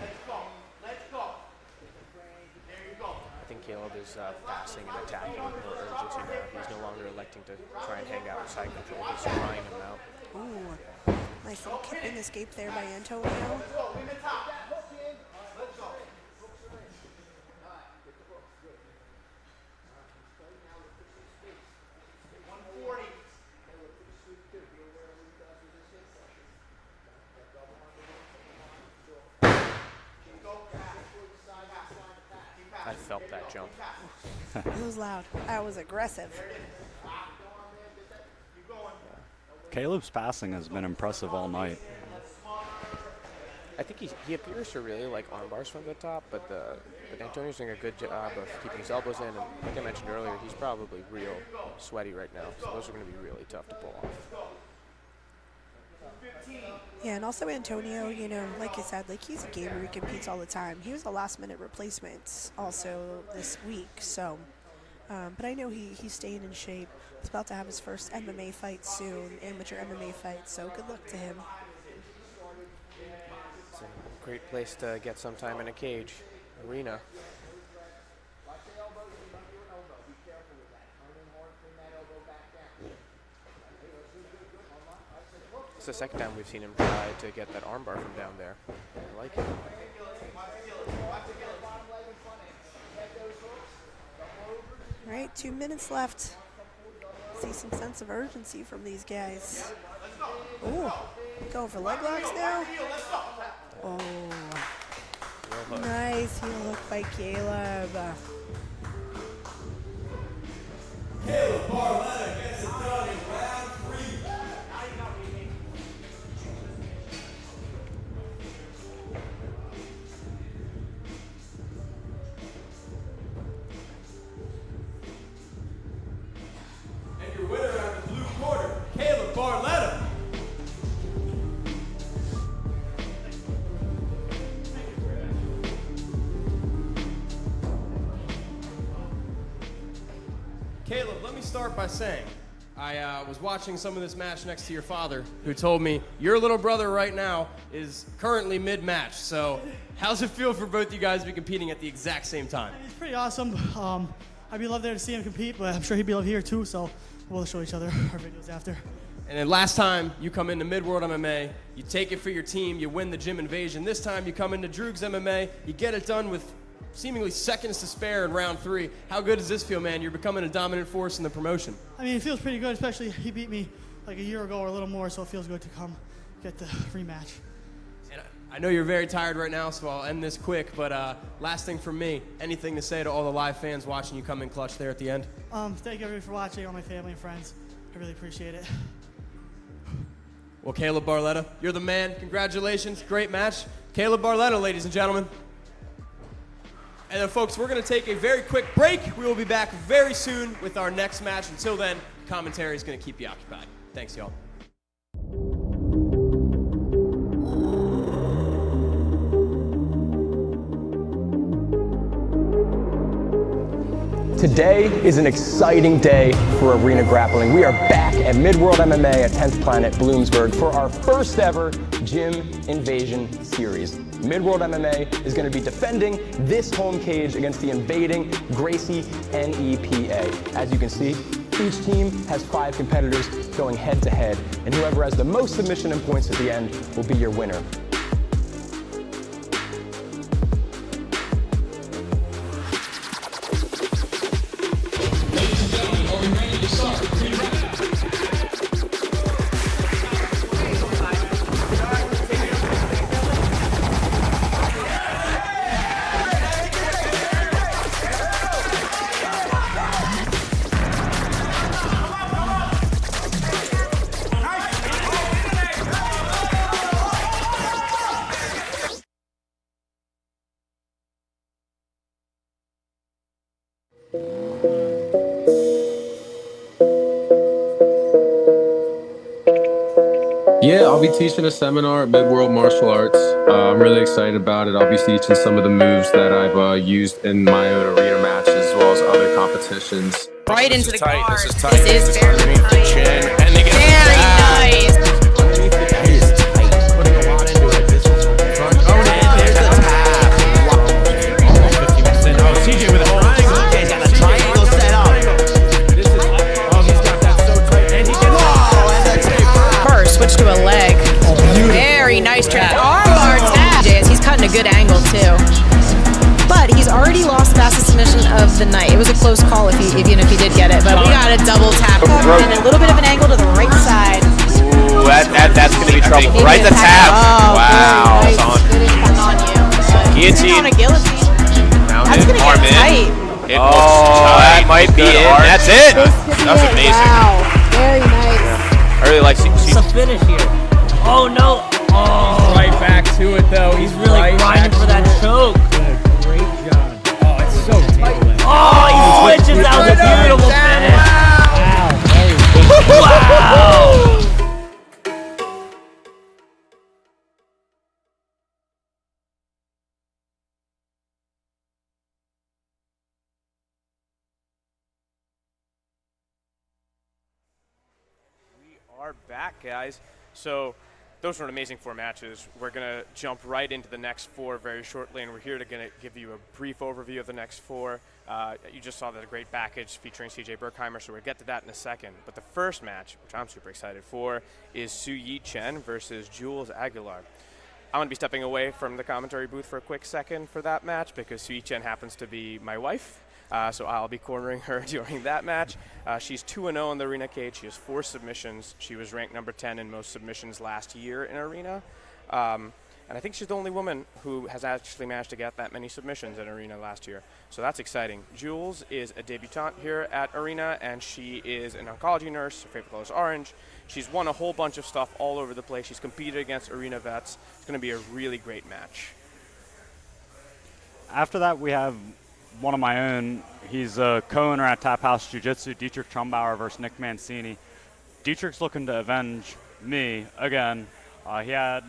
think Caleb is passing and attacking with more urgency now. He's no longer electing to try and hang out with side control. He's trying him out. Ooh, nice little kipping escape there by Antonio. I felt that jump. It was loud. That was aggressive. Caleb's passing has been impressive all night. I think he appears to really like arm bars from the top, but Antonio's doing a good job of keeping his elbows in. And like I mentioned earlier, he's probably real sweaty right now, so those are going to be really tough to pull off. Yeah, and also Antonio, you know, like you said, like he's a gamer. He competes all the time. He was a last-minute replacement also this week, so. But I know he's staying in shape. He's about to have his first MMA fight soon, amateur MMA fight, so good luck to him. It's a great place to get some time in a cage, arena. It's the second time we've seen him try to get that armbar from down there. I like it. All right, 2 minutes left. See some sense of urgency from these guys. Ooh, going for leg locks now. Oh, nice heel hook by Caleb. Caleb Barletta gets it done in round 3. And your winner out of the blue corner, Caleb Barletta. Caleb, let me start by saying, I was watching some of this match next to your father, who told me your little brother right now is currently mid-match. So how's it feel for both you guys to be competing at the exact same time? It's pretty awesome. I'd be love there to see him compete, but I'm sure he'd be love here too, so we'll show each other our videos after. And then last time you come into Mid-World MMA, you take it for your team, you win the gym invasion. This time you come into Droogs MMA, you get it done with seemingly seconds to spare in round 3. How good does this feel, man? You're becoming a dominant force in the promotion. I mean, it feels pretty good, especially he beat me like a year ago or a little more, so it feels good to come get the rematch. And I know you're very tired right now, so I'll end this quick, but last thing from me, anything to say to all the live fans watching you come in clutch there at the end? Thank you everybody for watching, all my family and friends. I really appreciate it. Well, Caleb Barletta, you're the man. Congratulations, great match. Caleb Barletta, ladies and gentlemen. And then, folks, we're going to take a very quick break. We will be back very soon with our next match. Until then, commentary is going to keep you occupied. Thanks, y'all. Today is an exciting day for arena grappling. We are back at Mid-World MMA at 10th Planet Bloomsburg for our first ever Gym Invasion series. Mid-World MMA is going to be defending this home cage against the invading Gracie NEPA. As you can see, each team has 5 competitors going head to head, and whoever has the most submission and points at the end will be your winner. Yeah, I'll be teaching a seminar at Mid-World Martial Arts. I'm really excited about it. I'll be teaching some of the moves that I've used in my own arena matches, as well as other competitions. Right into the guard. This is tight. This is fairly underneath the chin. And they get very nice. Underneath the chin. That is tight. Putting a lot into it. This was front. Oh, and there's the tap. Wow. Almost 50%. Oh, CJ with a triangle. He's got a triangle set up. This is, oh, he's got that so tight. And he gets And the taper. First, switch to a leg. Very nice trap. Armbar tap. He's cutting a good angle too. But he's already lost fastest submission of the night. It was a close call even if he did get it. But we got a double tap and a little bit of an angle to the right side. Ooh, that's going to be trouble. Right the tap. Oh, Wow. nice. Good impact on you. Guillotine. On a guillotine. Down That's in, going to arm get in. tight. It that might be it. That's it. That's amazing. Wow. Very nice. I really like It's a finish here. Oh no. Oh. Right back to it though. He's really grinding for that choke. Great job. Oh, it's so tight. Oh, he switches. That was a beautiful finish. Wow. Are back, guys. So those were amazing 4 matches. We're gonna jump right into the next 4 very shortly, and we're here to gonna give you a brief overview of the next 4. You just saw that great package featuring CJ Berkheimer, so we'll get to that in a second. But the first match, which I'm super excited for, is Su-Yi Chen versus Jules Aguilar. I'm gonna be stepping away from the commentary booth for a quick second for that match because Su-Yi Chen happens to be my wife. So I'll be cornering her during that match. She's 2-0 in the arena cage. She has 4 submissions. She was ranked number 10 in most submissions last year in arena. And I think she's the only woman who has actually managed to get that many submissions in arena last year. So that's exciting. Jules is a debutante here at arena, and she is an oncology nurse. Her favorite color is orange. She's won a whole bunch of stuff all over the place. She's competed against arena vets. It's going to be a really great match. After that, we have one of my own. He's a co-owner at Tap House Jiu-Jitsu, Dietrich Trumbauer versus Nick Mancini. Dietrich's looking to avenge me again. He had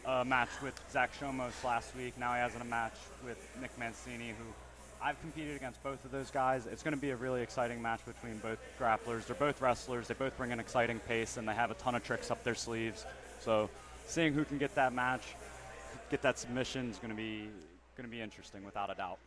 a match with Zach Shomos last week. Now he has a match with Nick Mancini, who I've competed against both of those guys. It's going to be a really exciting match between both grapplers. They're both wrestlers. They both bring an exciting pace, and they have a ton of tricks up their sleeves. So seeing who can get that match, get that submission is going to be interesting without a doubt.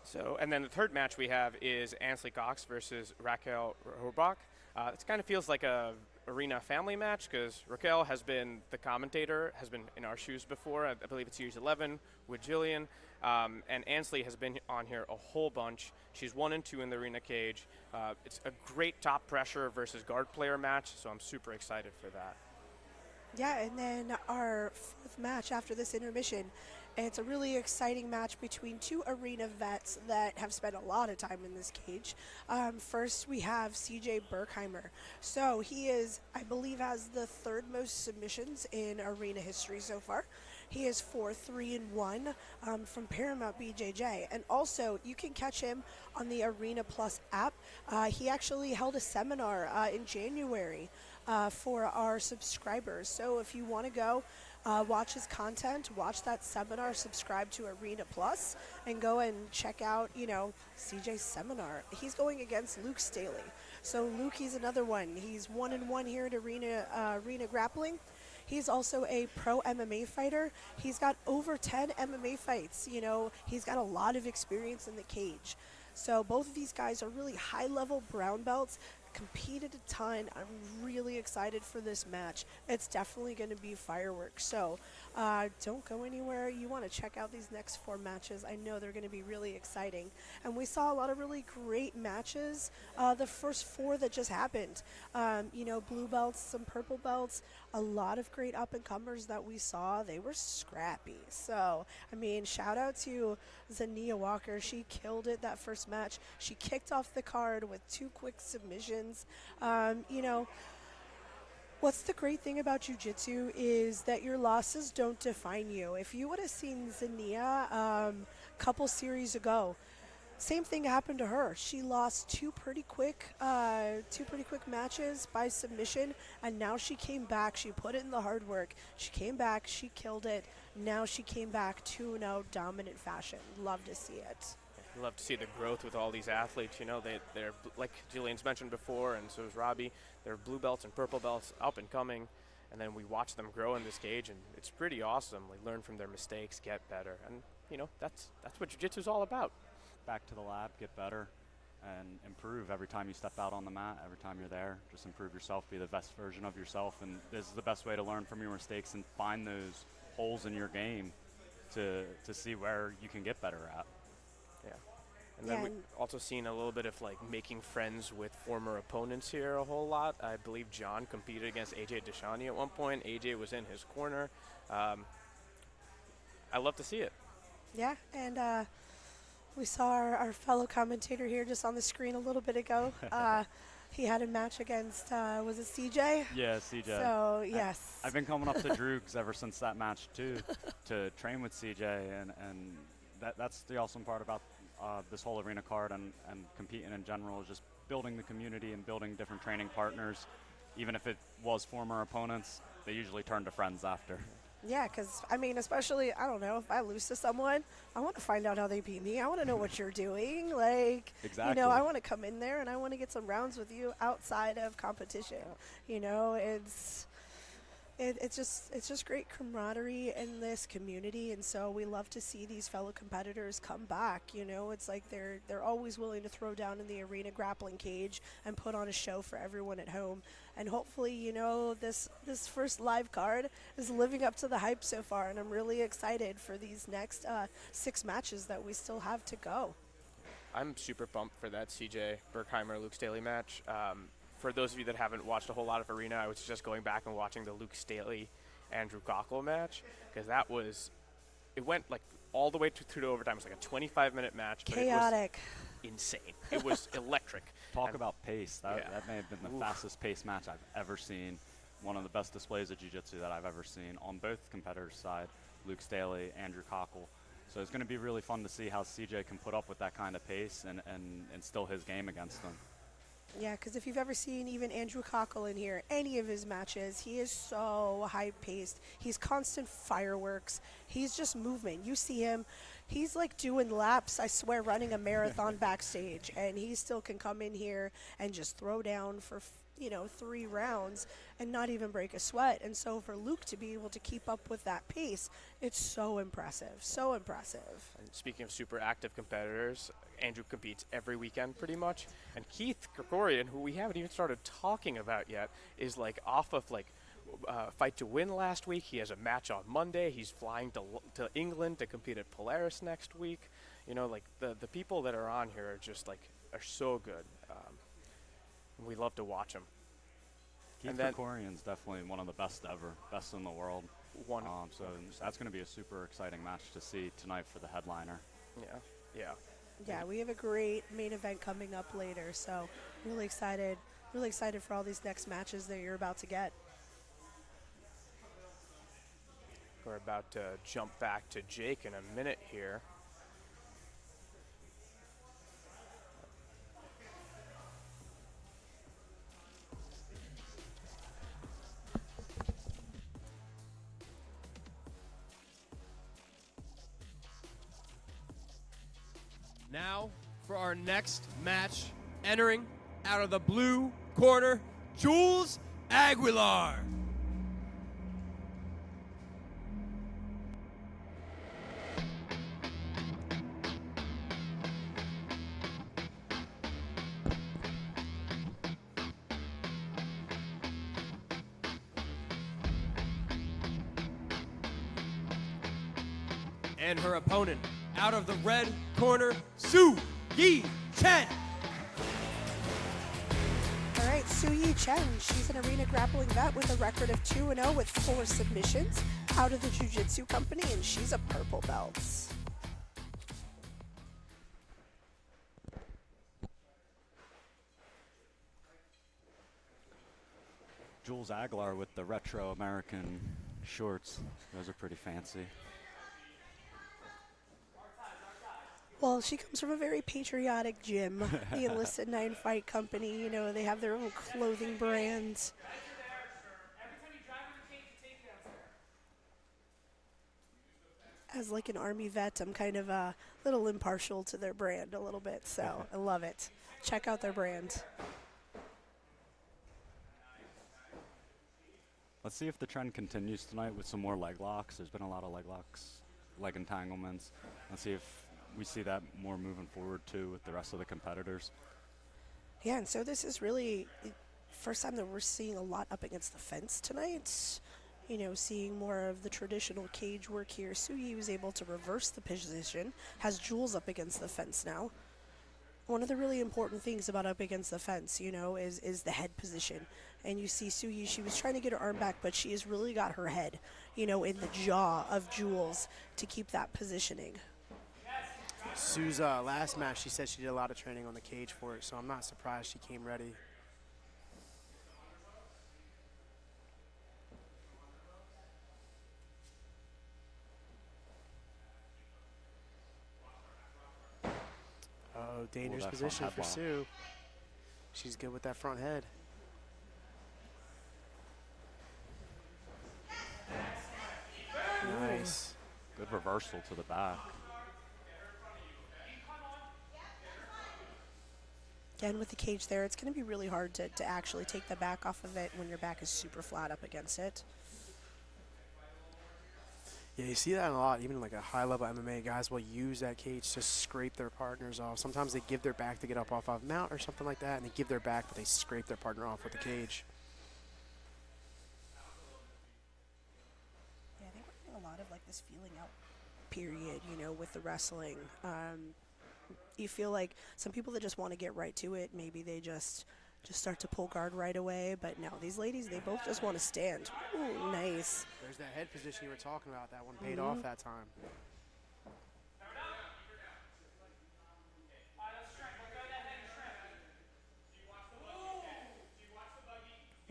So, and then the third match we have is Ansley Cox versus Raquel Robach. It kind of feels like a arena family match because Raquel has been the commentator, has been in our shoes before. I believe it's Series 11 with Jillian. And Ansley has been on here a whole bunch. She's 1 and 2 in the arena cage. It's a great top pressure versus guard player match, so I'm super excited for that. Yeah, and then our 4th match after this intermission, it's a really exciting match between 2 arena vets that have spent a lot of time in this cage. First, we have CJ Berkheimer. So he is, I believe, has the 3rd most submissions in arena history so far. He is 4-3-1 from Paramount BJJ. And also, you can catch him on the Arena Plus app. He actually held a seminar in January for our subscribers. So if you want to go watch his content, watch that seminar, subscribe to Arena Plus, and go and check out, CJ's seminar. He's going against Luke Staley. So Luke, he's another one. He's 1-1 here at Arena Grappling. He's also a pro MMA fighter. He's got over 10 MMA fights. He's got a lot of experience in the cage. So both of these guys are really high-level brown belts, competed a ton. I'm really excited for this match. It's definitely going to be fireworks. So don't go anywhere. You want to check out these next 4 matches. I know they're going to be really exciting. And we saw a lot of really great matches. The first 4 that just happened, blue belts, some purple belts, a lot of great up-and-comers that we saw. They were scrappy. So, shout out to Zania Walker. She killed it that first match. She kicked off the card with 2 quick submissions. What's the great thing about jiu-jitsu is that your losses don't define you. If you would have seen Zania a couple series ago, same thing happened to her. She lost 2 pretty quick matches by submission, and now she came back. She put in the hard work. She came back. She killed it. Now she came back 2-0 dominant fashion. Love to see it. You love to see the growth with all these athletes. You know, they're like Jillian's mentioned before, and so is Robbie. They're blue belts and purple belts, up and coming, and then we watch them grow in this cage, and it's pretty awesome. We learn from their mistakes, get better, and you know that's what jiu-jitsu's all about. Back to the lab, get better, and improve every time you step out on the mat. Every time you're there, just improve yourself, be the best version of yourself, and this is the best way to learn from your mistakes and find those holes in your game to see where you can get better at. Yeah. And then we also seen a little bit of like making friends with former opponents here a whole lot. I believe John competed against AJ Deshani at one point. AJ was in his corner. I love to see it. Yeah, and we saw our fellow commentator here just on the screen a little bit ago. He had a match against, was it CJ? Yeah, CJ. So, yes. I've been coming up to Droogs ever since that match, too, to train with CJ, and that's the awesome part about this whole arena card and competing in general is just building the community and building different training partners. Even if it was former opponents, they usually turn to friends after. Yeah, because, I mean, especially, I don't know, if I lose to someone, I want to find out how they beat me. I want to know what you're doing. Like, exactly. You know, I want to come in there and I want to get some rounds with you outside of competition. You know, it's just great camaraderie in this community, and so we love to see these fellow competitors come back. You know, it's like they're always willing to throw down in the arena grappling cage and put on a show for everyone at home. And hopefully, you know, this first live card is living up to the hype so far, and I'm really excited for these next 6 matches that we still have to go. I'm super pumped for that CJ Berkheimer-Luke Staley match. For those of you that haven't watched a whole lot of Arena, I was just going back and watching the Luke Staley-Andrew Cockle match, because it went like all the way through to overtime. It was like a 25-minute match. Chaotic. But it was insane. It was electric. Talk about pace. That may have been the fastest pace match I've ever seen. One of the best displays of jiu-jitsu that I've ever seen on both competitors' side, Luke Staley, Andrew Cockle. So it's going to be really fun to see how CJ can put up with that kind of pace and instill his game against them. Yeah, because if you've ever seen even Andrew Cockle in here, any of his matches, he is so high-paced. He's constant fireworks. He's just movement. You see him, he's like doing laps, I swear, running a marathon backstage, and he still can come in here and just throw down for 3 rounds and not even break a sweat. And so for Luke to be able to keep up with that pace, it's so impressive, so impressive. And speaking of super active competitors, Andrew competes every weekend pretty much. And Keith Krikorian, who we haven't even started talking about yet, is like off of like Fight to Win last week. He has a match on Monday. He's flying to England to compete at Polaris next week. You know, like the people that are on here are just like are so good. We love to watch him. Keith Krikorian's definitely one of the best ever, best in the world. So that's going to be a super exciting match to see tonight for the headliner. Yeah, we have a great main event coming up later, so really excited for all these next matches that you're about to get. We're about to jump back to Jake in a minute here. Now for our next match, entering out of the blue corner, Jules Aguilar. And her opponent, out of the red corner, Su Yi Chen. All right, Su Yi Chen, she's an arena grappling vet with a record of 2-0 with 4 submissions out of the Jiu-Jitsu company, and she's a purple belt. Jules Aguilar with the retro American shorts. Those are pretty fancy. Well, she comes from a very patriotic gym, the Enlisted 9 Fight Company. You know, they have their own clothing brands. As like an Army vet, I'm kind of a little impartial to their brand a little bit, so I love it. Check out their brand. Let's see if the trend continues tonight with some more leg locks. There's been a lot of leg locks, leg entanglements. Let's see if we see that more moving forward too with the rest of the competitors. Yeah, and so this is really first time that we're seeing a lot up against the fence tonight. You know, seeing more of the traditional cage work here. Suyi was able to reverse the position, has Jules up against the fence now. One of the really important things about up against the fence, you know, is the head position. And you see Suyi, she was trying to get her arm back, but she has really got her head, you know, in the jaw of Jules to keep that positioning. Sue's last match, she said she did a lot of training on the cage for it, so I'm not surprised she came ready. Oh, dangerous position for Sue. She's good with that front head. Nice. Good reversal to the back. Again, with the cage there, it's going to be really hard to actually take the back off of it when your back is super flat up against it. Yeah, you see that a lot, even like a high-level MMA, guys will use that cage to scrape their partners off. Sometimes they give their back to get up off of a mount or something like that, and they give their back, but they scrape their partner off with the cage. Yeah, I think we're getting a lot of like this feeling out period, you know, with the wrestling. You feel like some people that just want to get right to it, maybe they just start to pull guard right away, but no, these ladies, they both just want to stand. Ooh, nice. There's that head position you were talking about. That one paid off that time.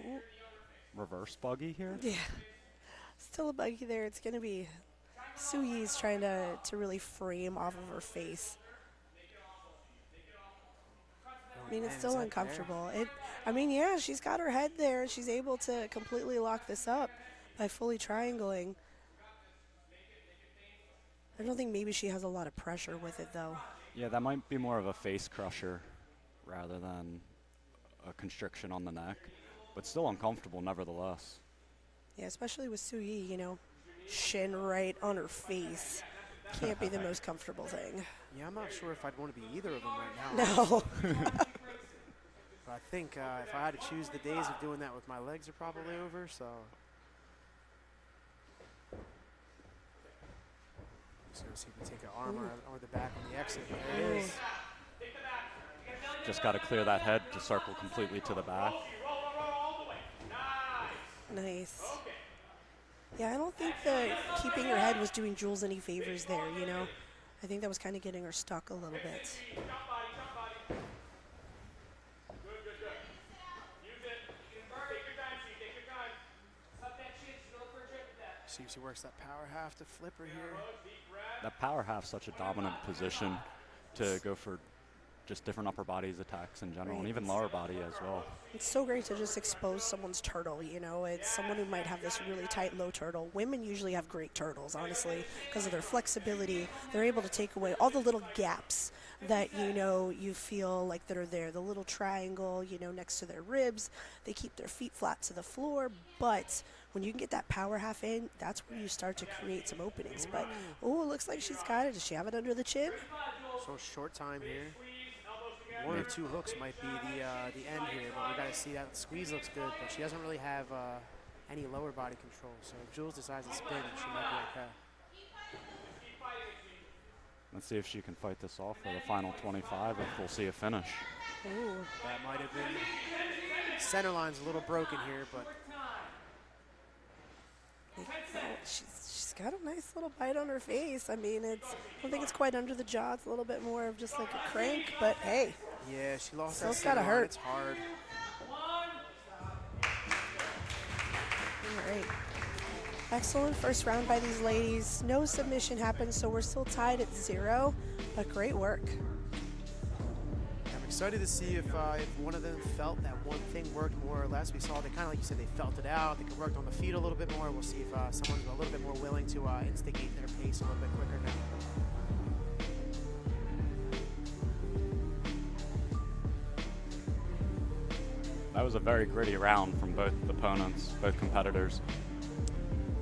Ooh. Reverse buggy here? Yeah. Still a buggy there. It's going to be Suyi's trying to really frame off of her face. I mean, it's still uncomfortable. I mean, yeah, she's got her head there. She's able to completely lock this up by fully triangling. I don't think maybe she has a lot of pressure with it, though. Yeah, that might be more of a face crusher rather than a constriction on the neck, but still uncomfortable nevertheless. Yeah, especially with Suyi, you know, shin right on her face. Can't be the most comfortable thing. Yeah, I'm not sure if I'd want to be either of them right now. No. But I think if I had to choose, the days of doing that with my legs are probably over, so. Just gonna see if we take an arm or the back on the exit. There it is. Just got to clear that head to circle completely to the back. Nice. Yeah, I don't think that keeping her head was doing Jules any favors there, you know. I think that was kind of getting her stuck a little bit. See if she works that power half to flip her here. That power half's such a dominant position to go for just different upper bodies attacks in general, and even lower body as well. It's so great to just expose someone's turtle, you know. It's someone who might have this really tight low turtle. Women usually have great turtles, honestly, because of their flexibility. They're able to take away all the little gaps that, you know, you feel like that are there. The little triangle, you know, next to their ribs. They keep their feet flat to the floor, but when you can get that power half in, that's where you start to create some openings. But, oh, it looks like she's got it. Does she have it under the chin? So short time here. One or two hooks might be the end here, but we got to see that squeeze looks good, but she doesn't really have any lower body control. So if Jules decides to spin, she might be okay. Let's see if she can fight this off for the final 25, if we'll see a finish. Ooh. That might have been. Center line's a little broken here, but. She's got a nice little bite on her face. I mean, I don't think it's quite under the jaw. It's a little bit more of just like a crank, but hey. Yeah, she lost Still's that center gotta line. hurt. It's hard. All right. Excellent first round by these ladies. No submission happened, so we're still tied at 0, but great work. Number excited to see if one of them felt that one thing worked more or less. We saw they kind of, like you said, they felt it out. They worked on the feet a little bit more. We'll see if someone's a little bit more willing to instigate their pace a little bit quicker now. That was a very gritty round from both opponents, both competitors.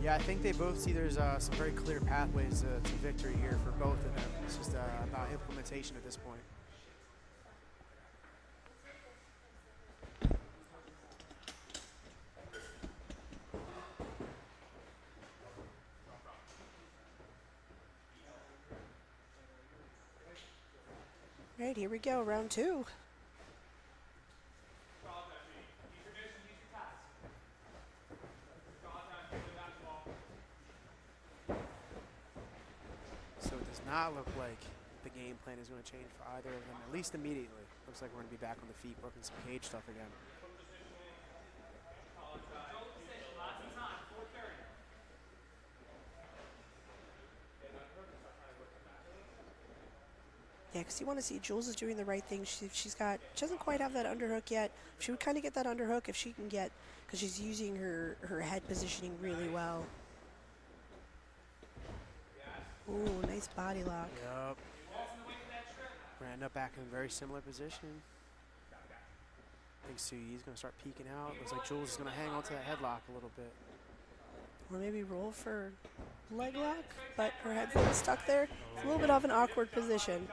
Yeah, I think they both see there's some very clear pathways to victory here for both of them. It's just about implementation at this point. All right, here we go, round 2. So it does not look like the game plan is going to change for either of them, at least immediately. Looks like we're going to be back on the feet, working some cage stuff again. Yeah, because you want to see Jules is doing the right thing. She doesn't quite have that underhook yet. She would kind of get that underhook if she can get, because she's using her head positioning really well. Ooh, nice body lock. Yep. We're going to end up back in a very similar position. I think Suyi's going to start peeking out. Looks like Jules is going to hang onto that headlock a little bit. Or maybe roll for leg lock, but her head's a little stuck there. It's a little bit of an awkward position.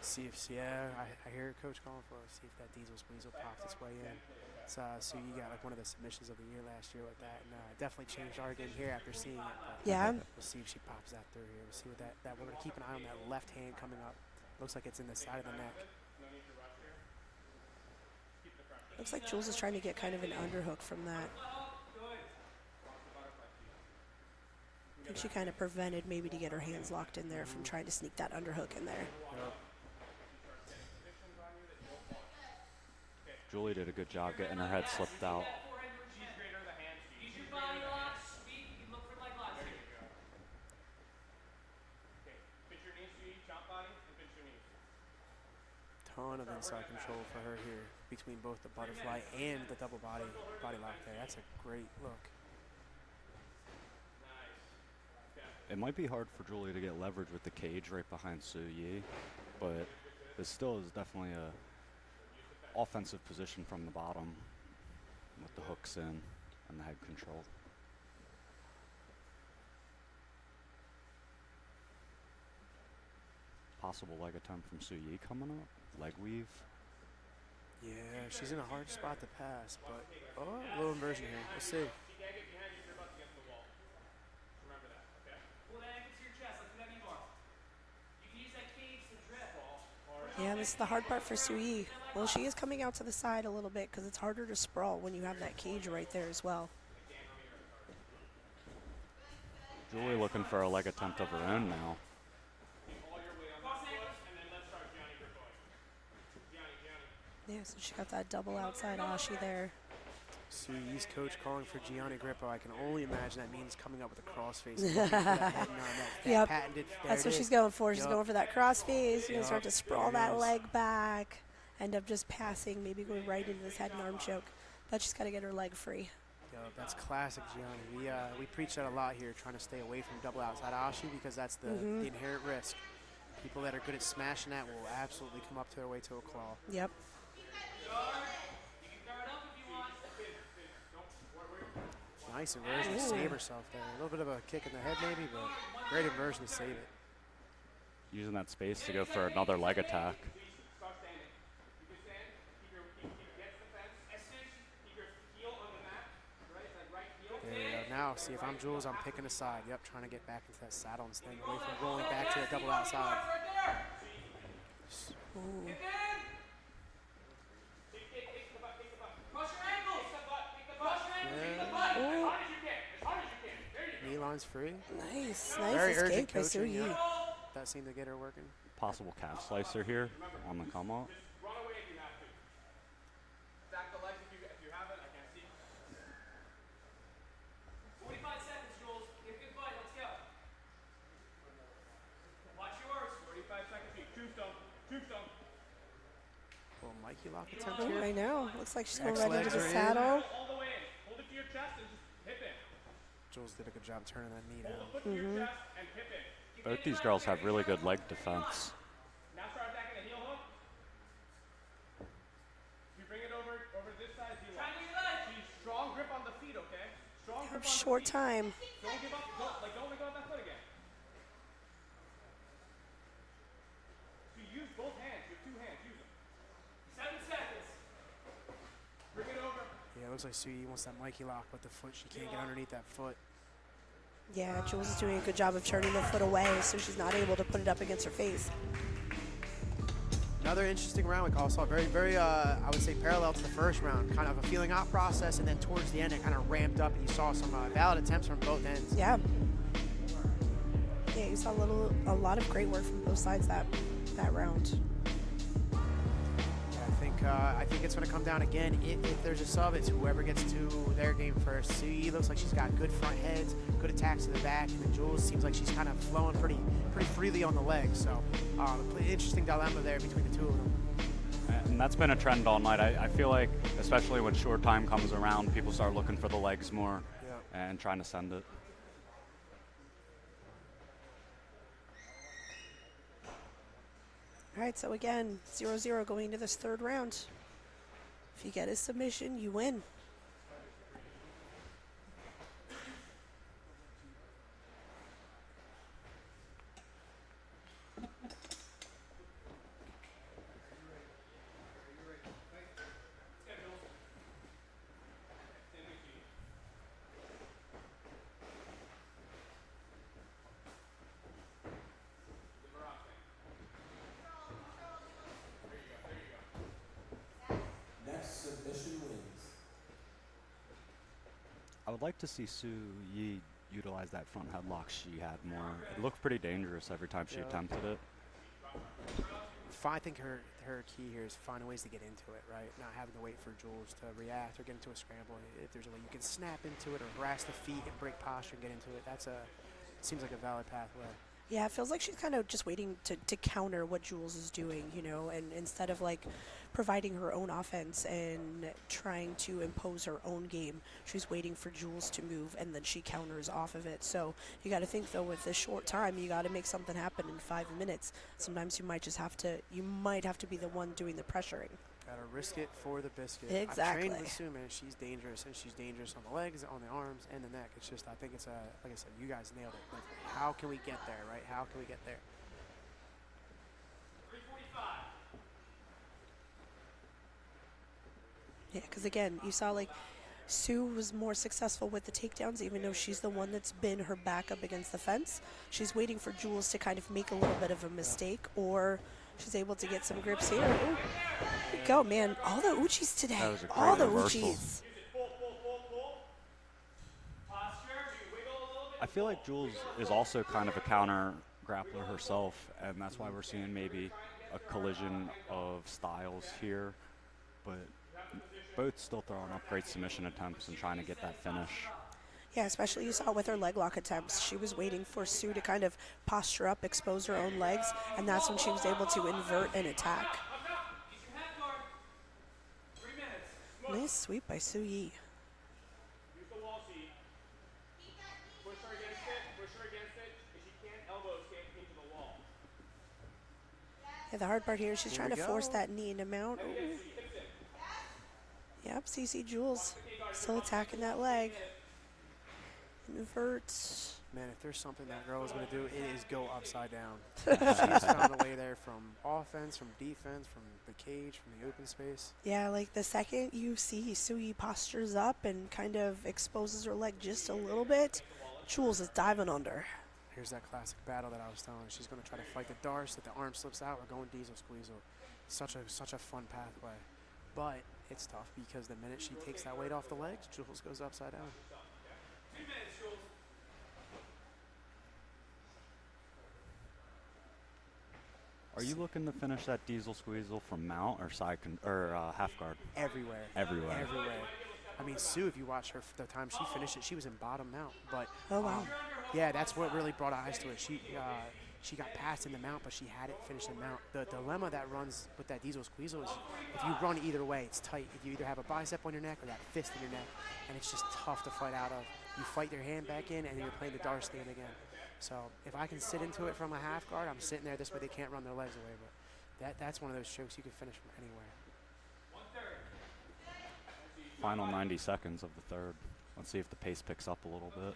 See if, yeah, I hear Coach calling for it. See if that Diesel Squeezel pops its way in. So you got like one of the submissions of the year last year with that, and definitely changed our game here after seeing it. Yeah. We'll see if she pops that through here. We'll see what that we're gonna keep an eye on that left hand coming up. Looks like it's in the side of the neck. Looks like Jules is trying to get kind of an underhook from that. I think she kind of prevented maybe to get her hands locked in there from trying to sneak that underhook in there. Yep. Julie did a good job getting her head slipped out. Ton of inside control for her here between both the butterfly and the double body lock there. That's a great look. It might be hard for Julie to get leverage with the cage right behind Su Yi, but this still is definitely a offensive position from the bottom with the hooks in and the head control. Possible leg attempt from Su Yi coming up. Leg weave. Yeah, she's in a hard spot to pass, but a little inversion here. We'll see. Yeah, this is the hard part for Sui. Well, she is coming out to the side a little bit because it's harder to sprawl when you have that cage right there as well. Julie looking for a leg attempt of her own now. Yeah, so she got that double outside Ashi there. Suyi's coach calling for Gianni Grippo. I can only imagine that means coming up with a crossface. Yep, that's what she's going for. She's going for that crossface. She's going to start to sprawl that leg back, end up just passing, maybe going right into this head and arm choke. But she's got to get her leg free. That's classic Gianni. We preach that a lot here, trying to stay away from double outside Ashi because that's the inherent risk. People that are good at smashing that will absolutely come up to their way to a claw. Yep. Nice inversion to save herself there. A little bit of a kick in the head maybe, but great inversion to save it. Using that space to go for another leg attack. There we go. Now, see if I'm Jules, I'm picking a side. Yep, trying to get back into that saddle and staying away from rolling back to the double outside. Ooh. Knee line's free. Nice, Very escape urgent by coaching. Sui. Yeah. That seemed to get her working. Possible calf slicer here on the come up. Stack the legs if you have it. I can't see. 45 seconds, Jules. Give a good fight. Let's go. Little Mikey lock attempt Oh, here. I know. Looks like she's going X right legs into the are in. saddle. All the way in. Hold it to your chest and just hip in. Jules did a good job turning that knee down. Hold the foot to your chest and hip in. Both these girls have really good leg defense. Now start attacking the heel hook. You bring it over this side. Heel hook. See, strong grip on the feet, okay? Strong grip on the Short feet. time. Don't give up. Don't let go of that foot again. So use both hands. You have two hands. Use them. 7 seconds. Bring it over. Yeah, it looks like Sui wants that Mikey lock, but the foot, she can't get underneath that foot. Yeah, Jules is doing a good job of turning the foot away, so she's not able to put it up against her face. Another interesting round we saw very, I would say parallel to the first round, kind of a feeling out process, and then towards the end it kind of ramped up, and you saw some valid attempts from both ends. Yeah. Yeah, you saw a lot of great work from both sides that round. I think it's going to come down again. If there's a sub, it's whoever gets to their game first. Sui looks like she's got good front heads, good attacks to the back, and then Jules seems like she's kind of flowing pretty freely on the legs. So, interesting dilemma there between the two of them. And that's been a trend all night. I feel like, especially when short time comes around, people start looking for the legs more and trying to send it. All right, so again, 0-0 going into this third round. If you get a submission, you win. I would like to see Su Yi utilize that front headlock she had more. It looked pretty dangerous every time she attempted it. I think her key here is finding ways to get into it, right? Not having to wait for Jules to react or get into a scramble. If there's a way you can snap into it or harass the feet and break posture and get into it, seems like a valid pathway. Yeah, it feels like she's kind of just waiting to counter what Jules is doing, you know, and instead of like providing her own offense and trying to impose her own game, she's waiting for Jules to move and then she counters off of it. So you got to think though, with this short time, you got to make something happen in 5 minutes. Sometimes you might have to be the one doing the pressuring. Gotta risk it for the biscuit. Exactly. I've trained with Sue, man. She's dangerous, and she's dangerous on the legs, on the arms, and the neck. It's just, I think it's like I said, you guys nailed it. Like, how can we get there, right? How can we get there? 345. Yeah, because again, you saw like Sue was more successful with the takedowns, even though she's the one that's been her backup against the fence. She's waiting for Jules to kind of make a little bit of a mistake, or she's able to get some grips here. Ooh. There you go, man. All the Uchis today. That was a great All the reversal. Uchis. I feel like Jules is also kind of a counter grappler herself, and that's why we're seeing maybe a collision of styles here. But both still throwing up great submission attempts and trying to get that finish. Yeah, especially you saw with her leg lock attempts. She was waiting for Sue to kind of posture up, expose her own legs, and that's when she was able to invert and attack. Nice sweep by Sue Yi. Use the wall seat. Push her against it. Push her against it. If she can't, elbow escape into the wall. Yeah, the hard part here is she's Here trying we to force go. that knee into mount. Ooh. Yep, CC Jules still attacking that leg. Inverts. Man, if there's something that girl is going to do, it is go upside down. She's found a way there from offense, from defense, from the cage, from the open space. Yeah, like the second you see Sui postures up and kind of exposes her leg just a little bit, Jules is diving under. Here's that classic battle that I was telling her. She's going to try to fight the darce, that the arm slips out. We're going diesel squeezle. Such a fun pathway. But it's tough because the minute she takes that weight off the legs, Jules goes upside down. 2 minutes, Jules. Are you looking to finish that diesel squeezle from mount or half guard? Everywhere. Everywhere. Everywhere. I mean, Sue, if you watch her, the time she finished it, she was in bottom mount. But oh wow, yeah, that's what really brought eyes to it. she got passed in the mount, but she hadn't finished the mount. The dilemma that runs with that diesel squeezle is if you run either way, it's tight. If you either have a bicep on your neck or that fist in your neck, and it's just tough to fight out of. You fight your hand back in, and then you're playing the Dar stand again. So if I can sit into it from a half guard, I'm sitting there. This way they can't run their legs away. But that's one of those chokes you can finish from anywhere. Final 90 seconds of the third. Let's see if the pace picks up a little bit.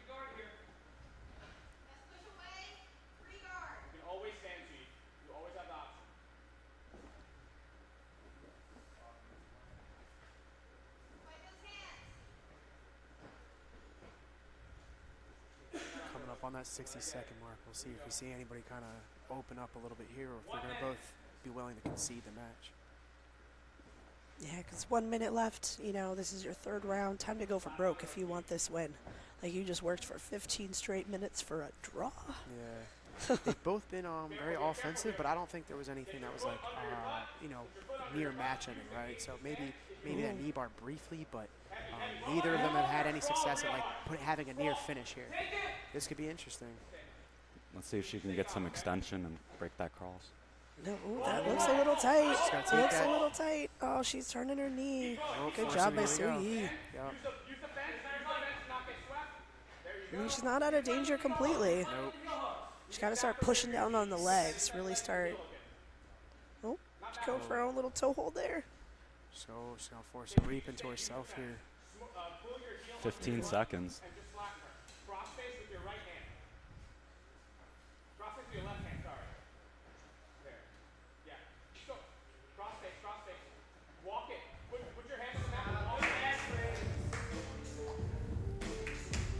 Coming up on that 60-second mark, we'll see if we see anybody kind of open up a little bit here, or if we're going to both be willing to concede the match. Yeah, because 1 minute left. You know, this is your third round. Time to go for broke if you want this win. Like, you just worked for 15 straight minutes for a draw. Yeah. They've both been very offensive, but I don't think there was anything that was like, near match ending, right? So maybe that knee bar briefly, but neither of them have had any success at having a near finish here. This could be interesting. Let's see if she can get some extension and break that cross. No, that looks a little tight. She's gotta take Looks that. a little tight. Oh, she's turning her knee. Oh, Good forcing job by it, here we go. Sui. Yep. I mean, she's not out of danger completely. Nope. She's got to start pushing down on the legs. Really start. Oh, she's going for her own little toe hold there. So she's going to force a reap into herself here. 15 seconds.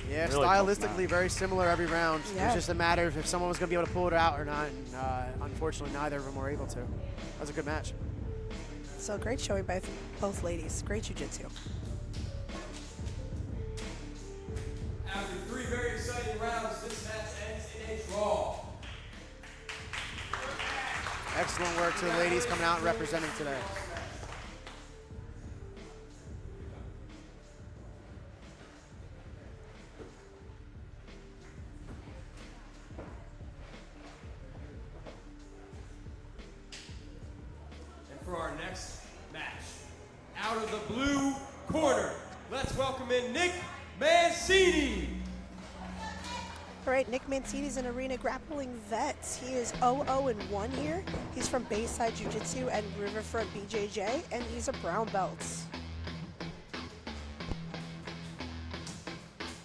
Yeah, Really stylistically very similar every round. Yeah. It's just a matter of if someone was going to be able to pull it out or not, and unfortunately neither of them were able to. That was a good match. So great showing by both ladies. Great jiu-jitsu. After 3 very exciting rounds, this match ends in a draw. Excellent work to the ladies coming out and representing today. And for our next match, out of the blue corner, let's welcome in Nick Mancini. All right, Nick Mancini's an arena grappling vet. He is 0-0-1 here. He's from Bayside Jiu-Jitsu and Riverfront BJJ, and he's a brown belt.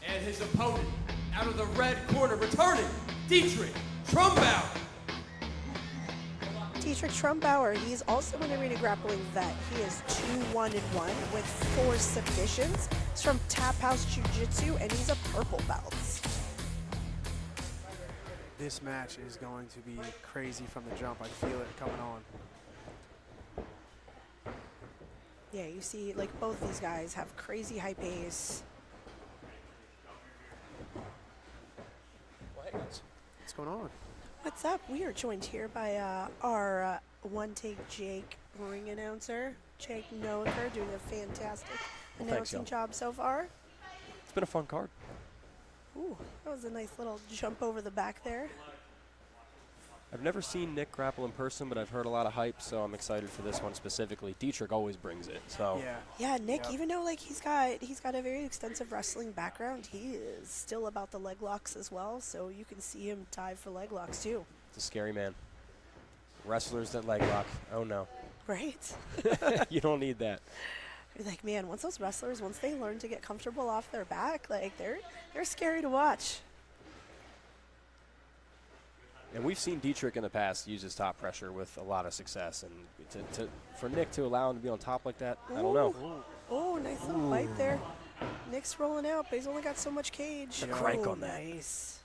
And his opponent, out of the red corner, returning, Dietrich Trumbauer. Dietrich Trumbauer, he's also an arena grappling vet. He is 2-1-1 with 4 submissions. He's from Tap House Jiu-Jitsu, and he's a purple belt. This match is going to be crazy from the jump. I feel it coming on. Yeah, you see, like, both these guys have crazy high pace. What's going on? What's up? We are joined here by our One Take Jake ring announcer, Jake Noaker, doing a fantastic announcing job so far. It's been a fun card. Ooh, that was a nice little jump over the back there. I've never seen Nick grapple in person, but I've heard a lot of hype, so I'm excited for this one specifically. Dietrich always brings it, so. Yeah, Nick, even though like he's got a very extensive wrestling background, he is still about the leg locks as well, so you can see him dive for leg locks too. It's a scary man. Wrestlers that leg lock, oh no. Right. You don't need that. You're like, man, once those wrestlers, once they learn to get comfortable off their back, like they're scary to watch. And we've seen Dietrich in the past use his top pressure with a lot of success, and for Nick to allow him to be on top like that, I don't know. Oh, nice little bite there. Nick's rolling out, but he's only got so much cage. The crank on that. Nice.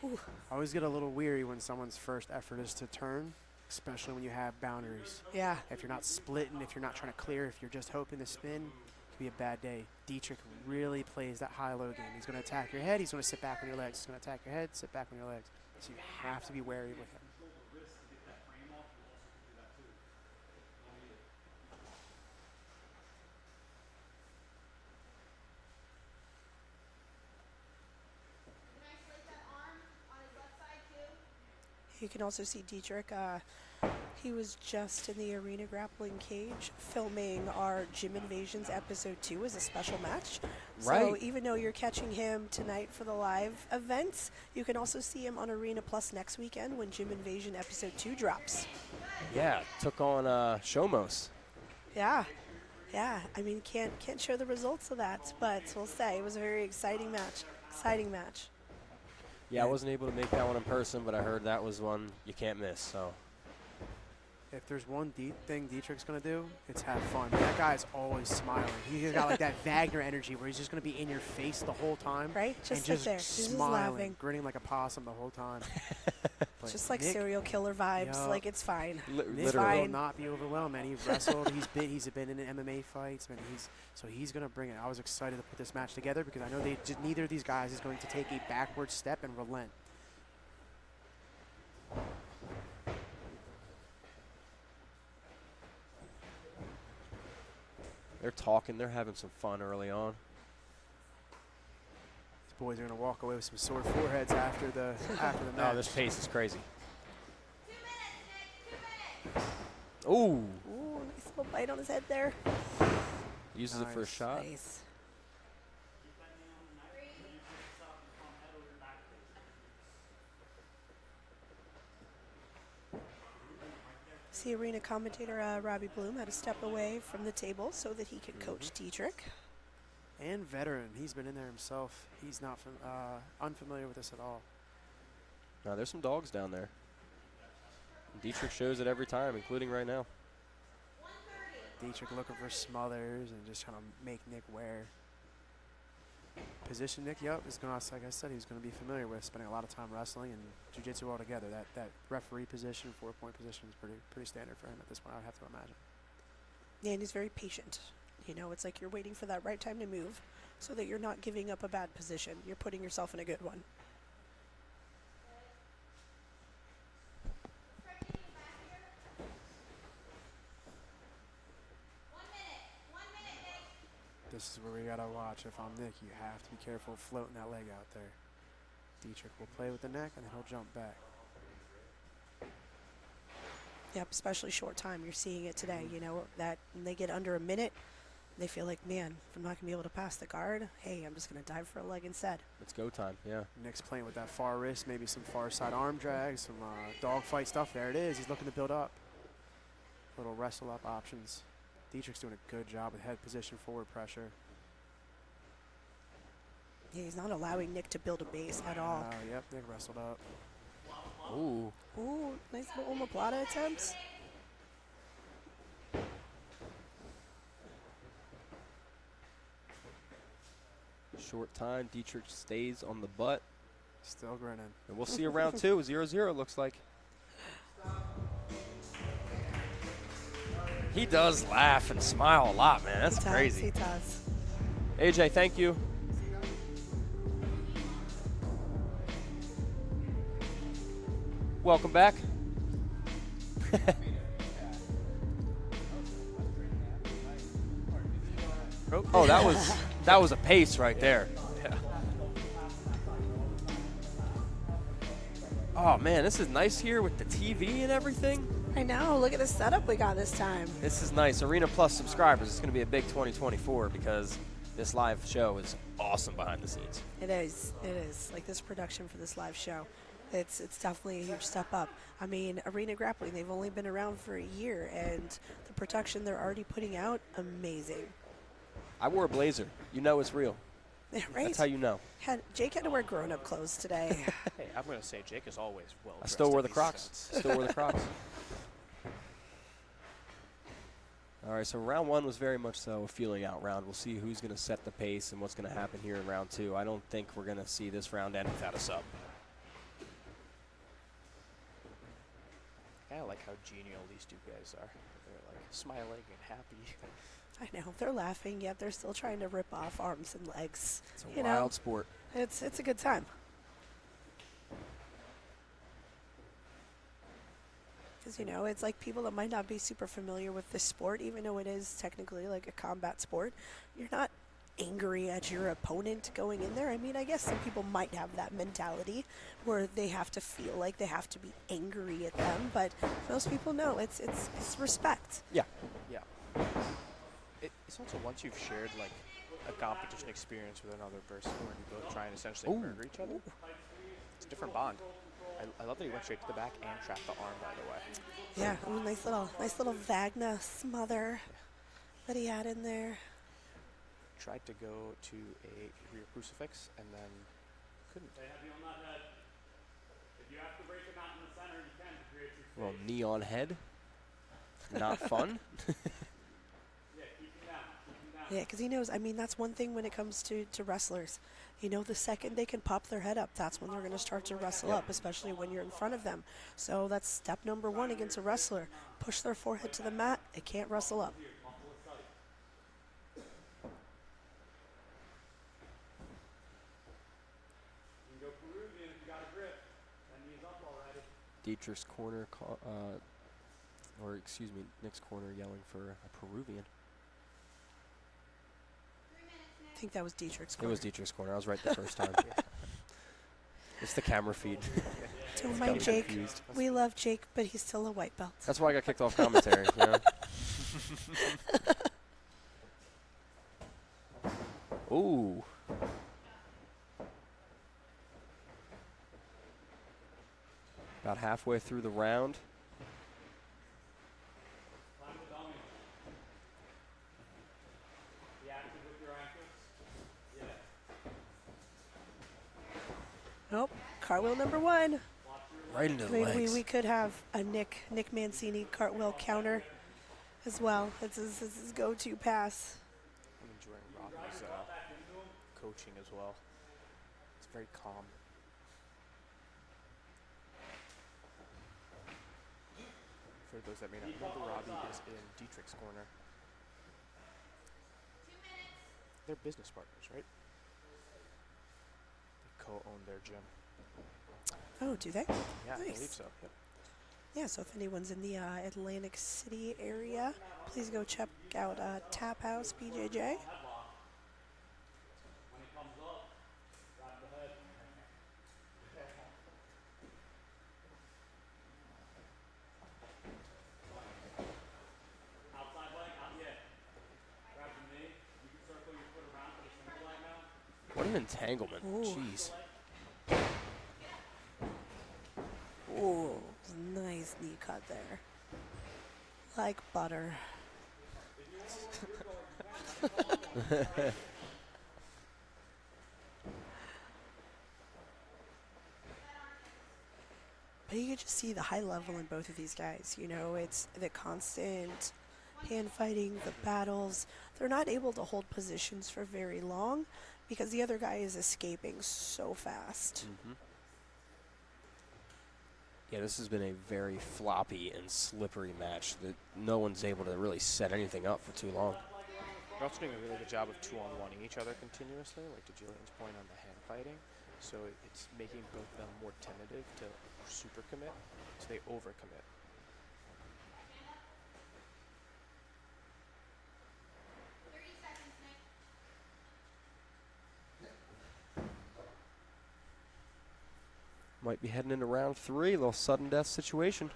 I always get a little weary when someone's first effort is to turn, especially when you have boundaries. Yeah. If you're not splitting, if you're not trying to clear, if you're just hoping to spin, it could be a bad day. Dietrich really plays that high-low game. He's going to attack your head. He's going to sit back on your legs. He's going to attack your head, sit back on your legs. So you have to be wary with him. You can also see Dietrich. He was just in the Arena Grappling Cage filming our Gym Invasions Episode 2 as a special match. So Right. even though you're catching him tonight for the live events, you can also see him on Arena Plus next weekend when Gym Invasion Episode 2 drops. Yeah, took on Shomos. Yeah. Yeah, I mean, can't show the results of that, but we'll say it was a very exciting match. Exciting match. Yeah, I wasn't able to make that one in person, but I heard that was one you can't miss. So If there's one thing Dietrich's going to do, it's have fun. That guy's always smiling. He's got like that Wagner energy where he's just going to be in your face the whole time. Right? Just and sit just there. Just smiling, laughing. grinning like a possum the whole time. But Just like Nick, serial killer vibes. Yo. Like, it's fine. Nick It's will fine. not be overwhelmed, man. He wrestled. He's been in MMA fights, man. He's going to bring it. I was excited to put this match together because I know neither of these guys is going to take a backward step and relent. they're talking. They're having some fun early on. These boys are going to walk away with some sore foreheads after the match. Oh, this pace is crazy. Ooh. Ooh, nice little bite on his head there. Uses it for a shot. Nice. See, arena commentator Robbie Bloom had to step away from the table so that he could coach Dietrich. And veteran. He's been in there himself. He's not unfamiliar with this at all. No, there's some dogs down there. Dietrich shows it every time, including right now. Dietrich looking for smothers and just trying to make Nick wear. Position Nick, yep, is going to, like I said, he's going to be familiar with, spending a lot of time wrestling and jiu-jitsu altogether. That referee position, 4-point position is pretty standard for him at this point, I would have to imagine. Yeah, and he's very patient. You know, it's like you're waiting for that right time to move so that you're not giving up a bad position. You're putting yourself in a good one. This is where we got to watch. If I'm Nick, you have to be careful floating that leg out there. Dietrich will play with the neck, and then he'll jump back. Yep, especially short time. You're seeing it today, you know, that when they get under a minute, they feel like, man, if I'm not going to be able to pass the guard, hey, I'm just going to dive for a leg instead. It's go time, yeah. Nick's playing with that far wrist, maybe some far side arm drag, some dog fight stuff. There it is. He's looking to build up. Little wrestle up options. Dietrich's doing a good job with head position, forward pressure. Yeah, he's not allowing Nick to build a base at all. Yep, Nick wrestled up. Ooh. Ooh, nice little omoplata attempts. Short time. Dietrich stays on the butt. Still grinning. And we'll see a round two. 0-0 looks like. He does laugh and smile a lot, man. That's crazy. He does. AJ, thank you. Welcome back. Oh, that was a pace right there. Yeah. Oh man, this is nice here with the TV and everything. I know. Look at the setup we got this time. This is nice. Arena Plus subscribers. It's going to be a big 2024 because this live show is awesome behind the scenes. It is. It is. Like this production for this live show. It's definitely a huge step up. I mean, Arena Grappling, they've only been around for a year, and the production they're already putting out, amazing. I wore a blazer. You know it's real. Yeah, right? That's how you know. Jake had to wear grown-up clothes today. Hey, I'm going to say Jake is always well I still wear the Crocs. Still wear the Crocs. All right, so round one was very much so a feeling out round. We'll see who's going to set the pace and what's going to happen here in round two. I don't think we're going to see this round end without a sub. I like how genial these two guys are. They're like smiling and happy. I know. They're laughing, yet they're still trying to rip off arms and legs. It's a wild sport. It's a good time. Because, you know, it's like people that might not be super familiar with this sport, even though it is technically like a combat sport, you're not angry at your opponent going in there. I mean, I guess some people might have that mentality where they have to feel like they have to be angry at them, but most people know it's respect. Yeah. Yeah. It's also once you've shared like a competition experience with another person where you both try and essentially murder each other, it's a different bond. I love that he went straight to the back and trapped the arm, by the way. Yeah, nice little Wagner smother that he had in there. Tried to go to a rear crucifix and then couldn't. Well, neon head. Not fun. Yeah, because he knows, I mean, that's one thing when it comes to wrestlers. You know, the second they can pop their head up, that's when they're going to start to wrestle up, especially when you're in front of them. So that's step number one against a wrestler. Push their forehead to the mat. They can't wrestle up. Dietrich's corner, or excuse me, Nick's corner yelling for a Peruvian. I think that was Dietrich's corner. It was Dietrich's corner. I was right the first time. It's the camera feed. Don't mind Jake. Confused. We love Jake, but he's still a white belt. That's why I got kicked off commentary, you know? Ooh. About halfway through the round. Nope. Cartwheel number one. Right into the legs. legs. We could have a Nick Mancini cartwheel counter as well. It's his go-to pass. I'm enjoying Robbie's coaching as well. It's very calm. For those that may not remember, Robbie is in Dietrich's corner. They're business partners, right? They co-own their gym. Oh, do they? Yeah, nice. I believe so. Yep. Yeah, so if anyone's in the Atlantic City area, please go check out Tap House BJJ. What an entanglement. Ooh. Jeez. Ooh, nice knee cut there. Like butter. But you can just see the high level in both of these guys. You know, it's the constant hand fighting, the battles. They're not able to hold positions for very long because the other guy is escaping so fast. Mm-hmm. Yeah, this has been a very floppy and slippery match that no one's able to really set anything up for too long. They're also doing a really good job of two-on-oneing each other continuously, like to Julian's point on the hand fighting. So it's making both of them more tentative to super commit, so they overcommit. Might be heading into round 3, a little sudden death situation.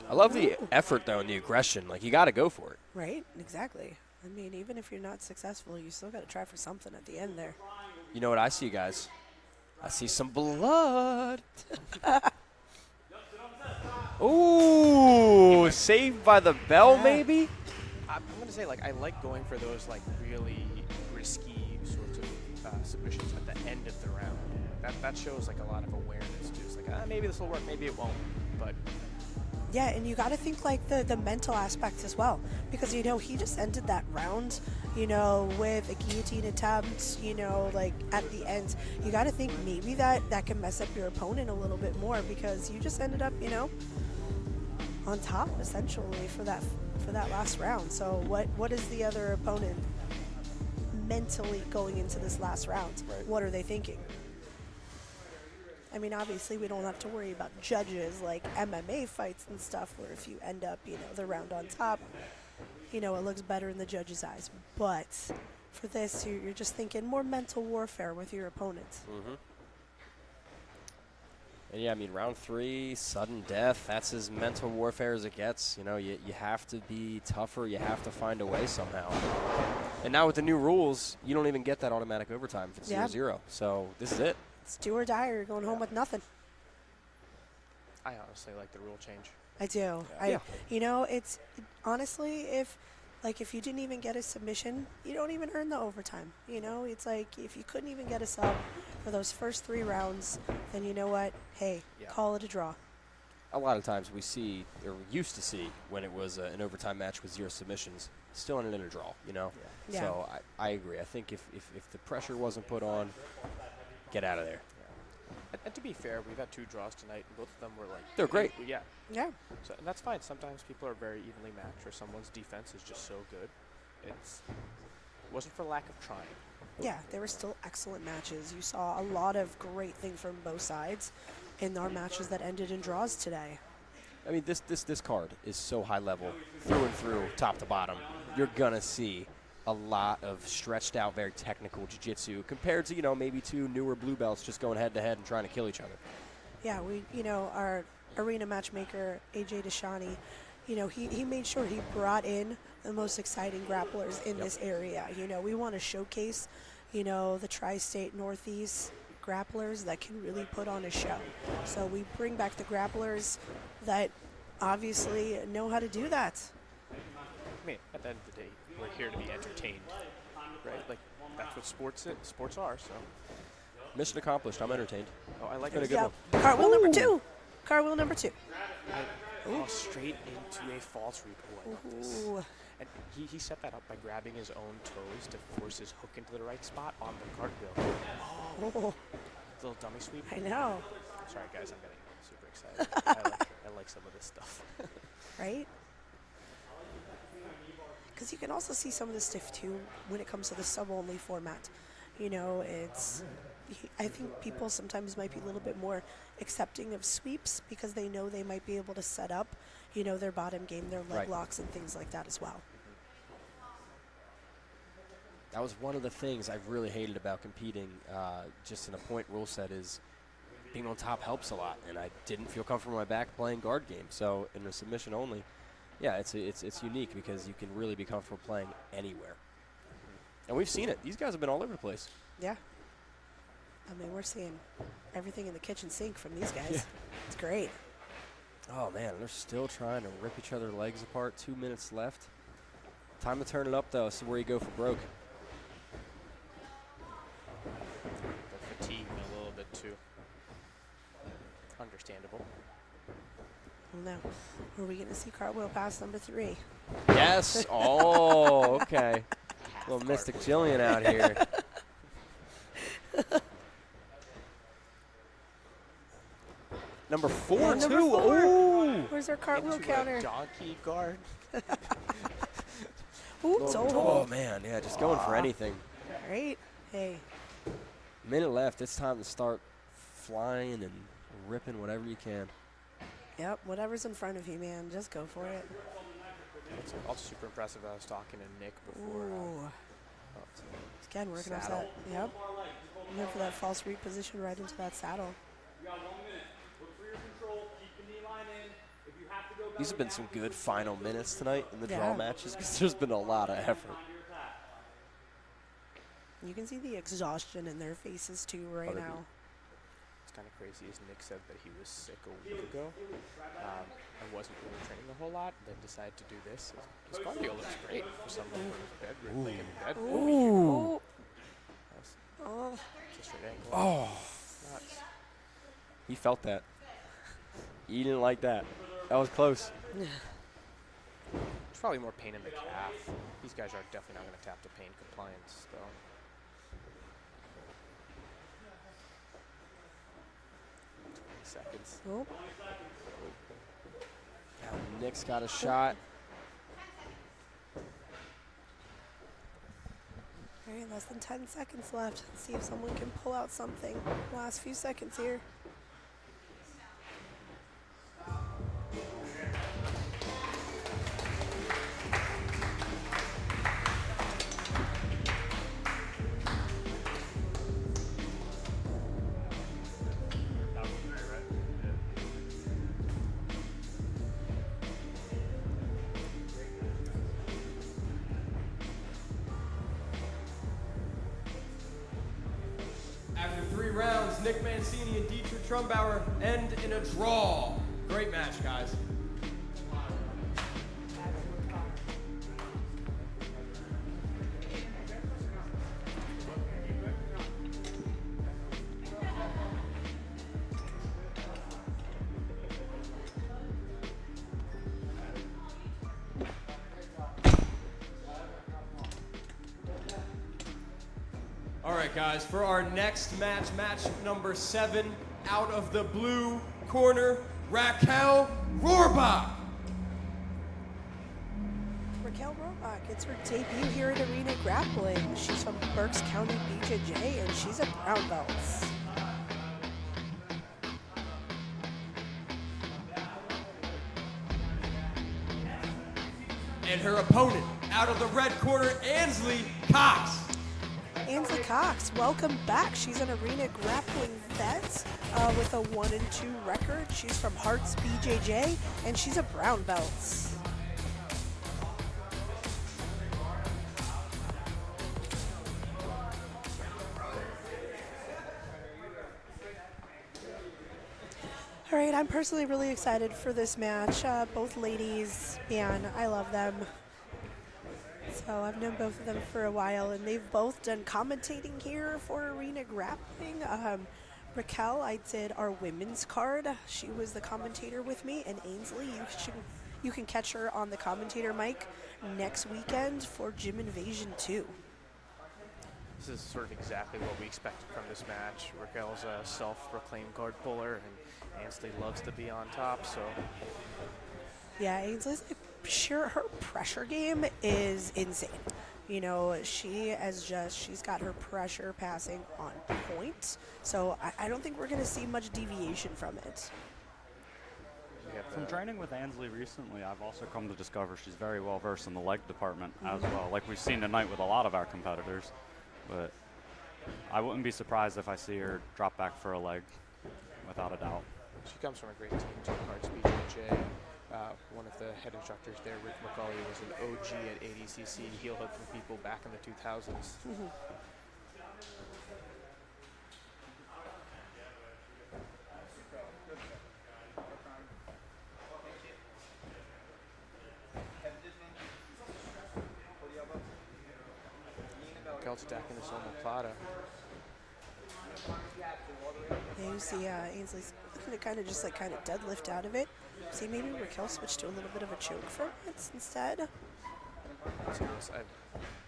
I love the effort, though, and the aggression. Like, you got to go for it. Right, exactly. I mean, even if you're not successful, you still got to try for something at the end there. You know what I see, guys? I see some blood. Ooh, saved by the bell, maybe? I'm going to say, like, I like going for those, like, really risky sorts of submissions at the end of the round. That shows, like, a lot of awareness, too. It's like, maybe this will work, maybe it won't. But yeah, and you got to think, like, the mental aspect as well. Because, you know, he just ended that round, you know, with a guillotine attempt, you know, like, at the end. You got to think maybe that can mess up your opponent a little bit more because you just ended up, you know, on top, essentially, for that last round. So what is the other opponent mentally going into this last round? Right. What are they thinking? I mean, obviously, we don't have to worry about judges like MMA fights and stuff, where if you end up, the round on top, it looks better in the judge's eyes. But for this, you're just thinking more mental warfare with your opponents. Mm-hmm. And yeah, I mean, round 3, sudden death, that's as mental warfare as it gets. You have to be tougher. You have to find a way somehow. And now with the new rules, you don't even get that automatic overtime if it's 0-0. So this is it. It's do or die, or you're going home with nothing. I honestly like the rule change. I do. It's honestly, if you didn't even get a submission, you don't even earn the overtime. It's like if you couldn't even get a sub for those first 3 rounds, then you know what? Hey, call it a draw. A lot of times we see, or used to see, when it was an overtime match with 0 submissions, still ended in a draw, Yeah. So I agree. I think if the pressure wasn't put on, get out of there. And to be fair, we've had 2 draws tonight, and both of them were They're great. Yeah. Yeah. So, and that's fine. Sometimes people are very evenly matched, or someone's defense is just so good. It wasn't for lack of trying. Yeah, there were still excellent matches. You saw a lot of great things from both sides in our matches that ended in draws today. I mean, this card is so high level, through and through, top to bottom. You're gonna see a lot of stretched out, very technical jiu-jitsu compared to, maybe 2 newer blue belts just going head to head and trying to kill each other. Yeah, our arena matchmaker, AJ Deshani, he made sure he brought in the most exciting grapplers in this area. We want to showcase, the tri-state Northeast grapplers that can really put on a show. So we bring back the grapplers that obviously know how to do that. I mean, at the end of the day, we're here to be entertained, right? Like, that's what sports are, so. Mission accomplished. I'm entertained. Oh, I like it. it. Yeah. Cartwheel number 2. Cartwheel number 2. Straight into a false reap. I love this. And he set that up by grabbing his own toes to force his hook into the right spot on the cartwheel. Oh. Little dummy sweep. I know. Sorry, guys, I'm getting super excited. I like some of this stuff. Right? Because you can also see some of the stuff too when it comes to the sub-only format. I think people sometimes might be a little bit more accepting of sweeps because they know they might be able to set up, their bottom game, their leg locks and things like that as well. That was one of the things I've really hated about competing just in a point rule set is being on top helps a lot, and I didn't feel comfortable on my back playing guard game. So in a submission only, yeah, it's unique because you can really be comfortable playing anywhere. And we've seen it. These guys have been all over the place. Yeah. I mean, we're seeing everything in the kitchen sink from these guys. Yeah. It's great. Oh, man, they're still trying to rip each other's legs apart. 2 minutes left. Time to turn it up, though. This is where you go for broke. They're fatigued a little bit, too. Understandable. Well, now, are we going to see cartwheel pass number 3? Yes. Oh, okay. Little Mystic Jillian out here. Number 4, too. Number 4. Ooh. Where's our cartwheel Into counter? A donkey guard. Oh, man. Yeah, just going for anything. Right? Hey. Minute left. It's time to start flying and ripping whatever you can. Yep, whatever's in front of you, man, just go for it. It's also super impressive. I was talking to Nick before. Again, working off saddle. that. Yep. Going for that false reposition right into that saddle. These have been some good final minutes tonight in the draw matches because there's been a lot of effort. You can see the exhaustion in their faces too right now. It's kind of crazy, as Nick said that he was sick a week ago and wasn't really training a whole lot, then decided to do this. His cardio looks great for someone who's in bed. Ooh. Oh. Just right angle. Oh. Nuts. He felt that. He didn't like that. That was close. There's probably more pain in the calf. These guys are definitely not going to tap to pain compliance, though. Seconds. Oh. Now Nick's got a shot. All right, less than 10 seconds left. Let's see if someone can pull out something. Last few seconds here. Nick Mancini and Dietrich Trumbauer end in a draw. Great match, guys. All right, guys, for our next match, match number 7, out of the blue corner, Raquel Rohrbach. Raquel Rohrbach, it's her debut here at Arena Grappling. She's from Berks County BJJ, and she's a brown belt. And her opponent, out of the red corner, Ansley Cox. Ansley Cox, welcome back. She's an Arena Grappling vet with a 1-2 record. She's from Hearts BJJ, and she's a brown belt. All right, I'm personally really excited for this match. Both ladies, man, I love them. So I've known both of them for a while, and they've both done commentating here for Arena Grappling. Raquel, I did our women's card. She was the commentator with me, and Ainsley, you can catch her on the commentator mic next weekend for Gym Invasion 2. This is sort of exactly what we expected from this match. Raquel's a self-proclaimed card puller, and Ainsley loves to be on top, so. Yeah, Ainsley's her pressure game is insane. You know, she's got her pressure passing on point. So I don't think we're going to see much deviation from it. From training with Ansley recently, I've also come to discover she's very well versed in the leg department as well, like we've seen tonight with a lot of our competitors. But I wouldn't be surprised if I see her drop back for a leg, without a doubt. She comes from a great team, too, Hearts BJJ. One of the head instructors there, Rick McCauley, was an OG at ADCC, heel hook for people back in the 2000s. Raquel's attacking this omoplata. Yeah, you see Ainsley's looking to kind of deadlift out of it. See, maybe Raquel switched to a little bit of a choke from it instead. I've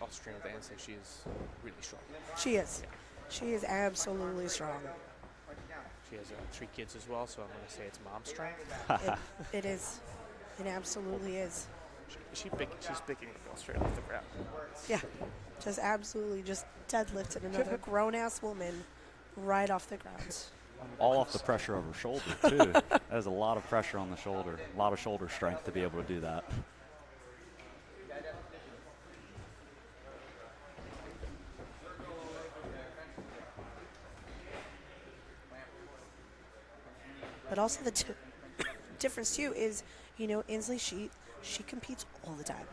also trained with Ainsley. She is really strong. She is. Yeah. She is absolutely strong. She has 3 kids as well, so I'm going to say it's mom strength. It is. It absolutely is. She's picking Raquel straight off the ground. Yeah, just absolutely just deadlifted another grown-ass woman right off the ground. All off the pressure of her shoulder, too. There's a lot of pressure on the shoulder, a lot of shoulder strength to be able to do that. But also the difference, too, is, you know, Ainsley, she competes all the time.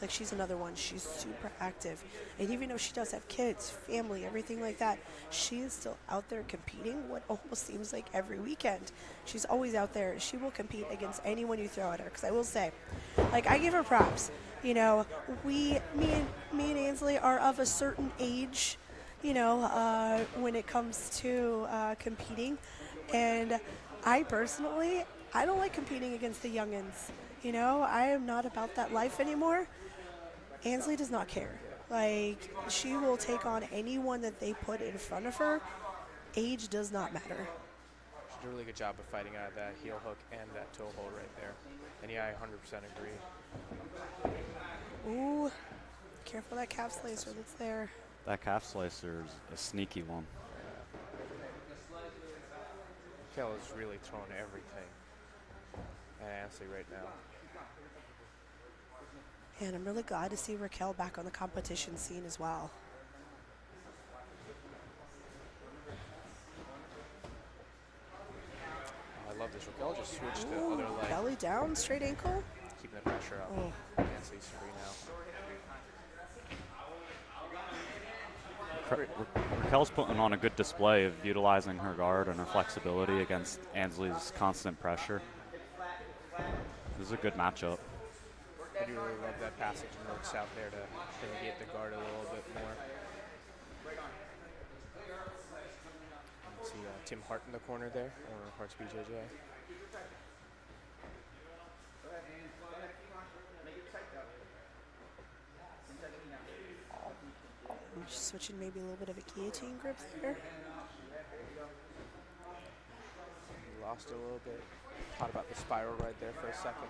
Like, she's another one. She's super active. And even though she does have kids, family, everything like that, she is still out there competing what almost seems like every weekend. She's always out there. She will compete against anyone you throw at her. Because I will say, like, I give her props. You know, me and Ainsley are of a certain age, you know, when it comes to competing. And I personally, I don't like competing against the youngins. You know, I am not about that life anymore. Ainsley does not care. Like, she will take on anyone that they put in front of her. Age does not matter. She did a really good job of fighting out of that heel hook and that toe hold right there. And yeah, I 100% agree. Ooh, careful that calf slicer that's there. That calf slicer is a sneaky one. Raquel is really throwing everything at Ainsley right now. And I'm really glad to see Raquel back on the competition scene as well. Oh, I love this. Raquel just switched to other leg. Belly down, straight ankle. Keeping the pressure up. Ainsley's free now. Raquel's putting on a good display of utilizing her guard and her flexibility against Ansley's constant pressure. This is a good matchup. I do really love that passage north-south there to mitigate the guard a little bit more. See Tim Hart in the corner there, or Hart's BJJ. Just switching maybe a little bit of a guillotine grip there. He lost a little bit. Thought about the spiral right there for a second.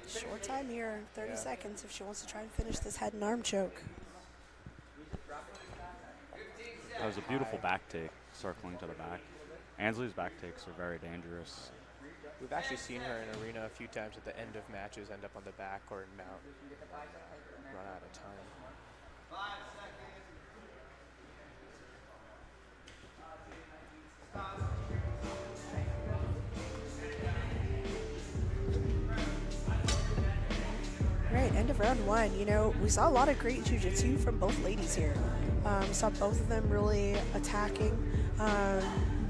Short time here, 30 seconds if she wants to try and finish this head and arm choke. That was a beautiful back take, circling to the back. Ansley's back takes are very dangerous. We've actually seen her in arena a few times at the end of matches end up on the back or in mount. Run out of time. 5 seconds. Right, end of round 1. You know, we saw a lot of great jiu-jitsu from both ladies here. We saw both of them really attacking.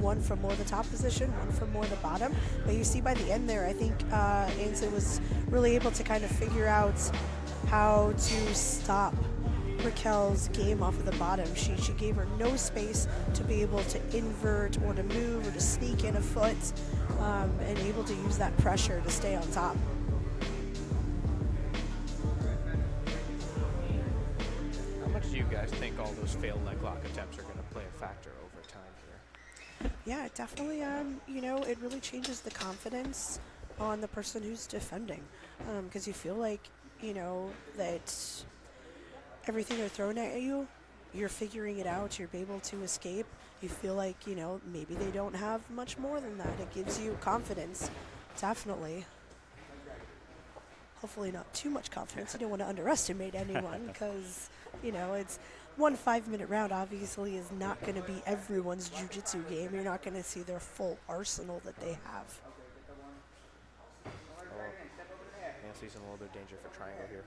One from more the top position, one from more the bottom. But you see by the end there, I think Ansley was really able to kind of figure out how to stop Raquel's game off of the bottom. She gave her no space to be able to invert or to move or to sneak in a foot, and able to use that pressure to stay on top. How much do you guys think all those failed leg lock attempts are going to play a factor over time here? Yeah, it definitely, you know, it really changes the confidence on the person who's defending, because you feel like, you know, that everything they're throwing at you, you're figuring it out, you're able to escape. You feel like, you know, maybe they don't have much more than that. It gives you confidence, definitely. Hopefully not too much confidence. You don't want to underestimate anyone because, you know, it's 1 5-minute round obviously is not going to be everyone's jiu-jitsu game. You're not going to see their full arsenal that they have. Nancy's in a little bit of danger for triangle here.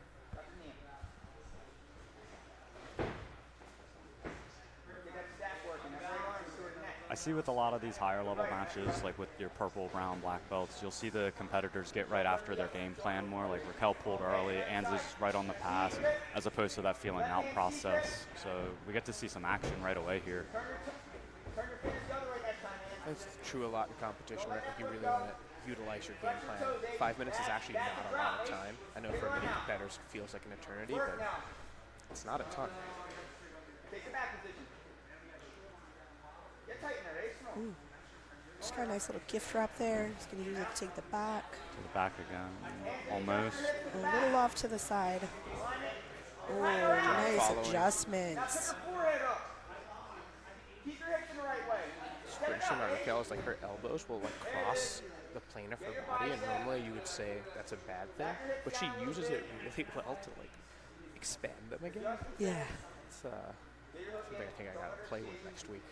I see with a lot of these higher level matches, like with your purple, brown, black belts, you'll see the competitors get right after their game plan more. Like Raquel pulled early, Ansley's right on the pass, as opposed to that feeling out process. So we get to see some action right away here. It's true a lot in competition, right? Like you really want to utilize your game plan. 5 minutes is actually not a lot of time. I know for many competitors it feels like an eternity, but it's not a ton. Ooh. Just got a nice little gift wrap there. Just going to use it to take the back. To the back again, almost. A little off to the side. Oh, nice adjustments. Interesting about Raquel is like her elbows will like cross the plane of her body, and normally you would say that's a bad thing, but she uses it really well to like expand them again. Yeah. It's something I think I gotta play with next week.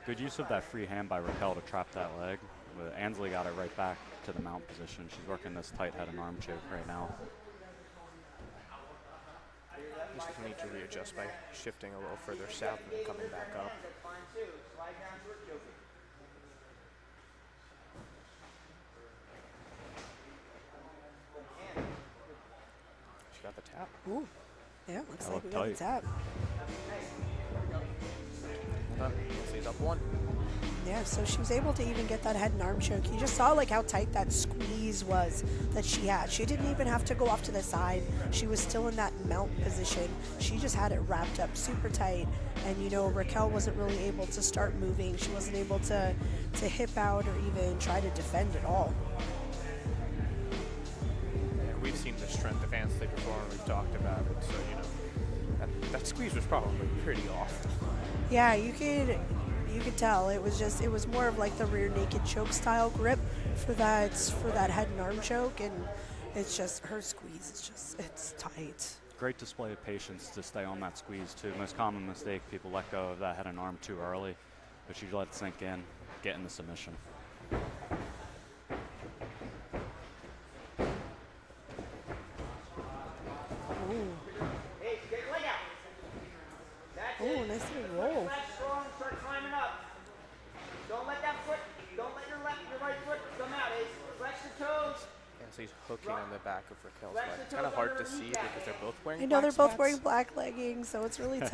Good use of that free hand by Raquel to trap that leg. But Ansley got it right back to the mount position. She's working this tight head and arm choke right now. Just need to readjust by shifting a little further south and coming back up. She got the tap. Ooh. Yeah, looks like we got the tap. She's up 1. Yeah, so she was able to even get that head and arm choke. You just saw like how tight that squeeze was that she had. She didn't even have to go off to the side. She was still in that mount position. She just had it wrapped up super tight. And you know, Raquel wasn't really able to start moving. She wasn't able to hip out or even try to defend at all. Yeah, we've seen the strength of Ansley before and we've talked about it. So, you know, that squeeze was probably pretty off. Yeah, you could tell it was more of like the rear naked choke style grip for that head and arm choke, and It's just her squeeze. It's tight. Great display of patience to stay on that squeeze too. Most common mistake, people let go of that head and arm too early, but you let it sink in, get in the submission. Hey, get your leg out. That's Oh, it. nice little Get roll. your leg strong and start climbing up. Don't let that foot, don't let your right foot come out, Ace. Flex your toes. Yeah, so he's hooking on the back of Raquel's leg. It's kind of hard to see because they're both wearing I know they're black both wearing spats. black leggings, so it's really it's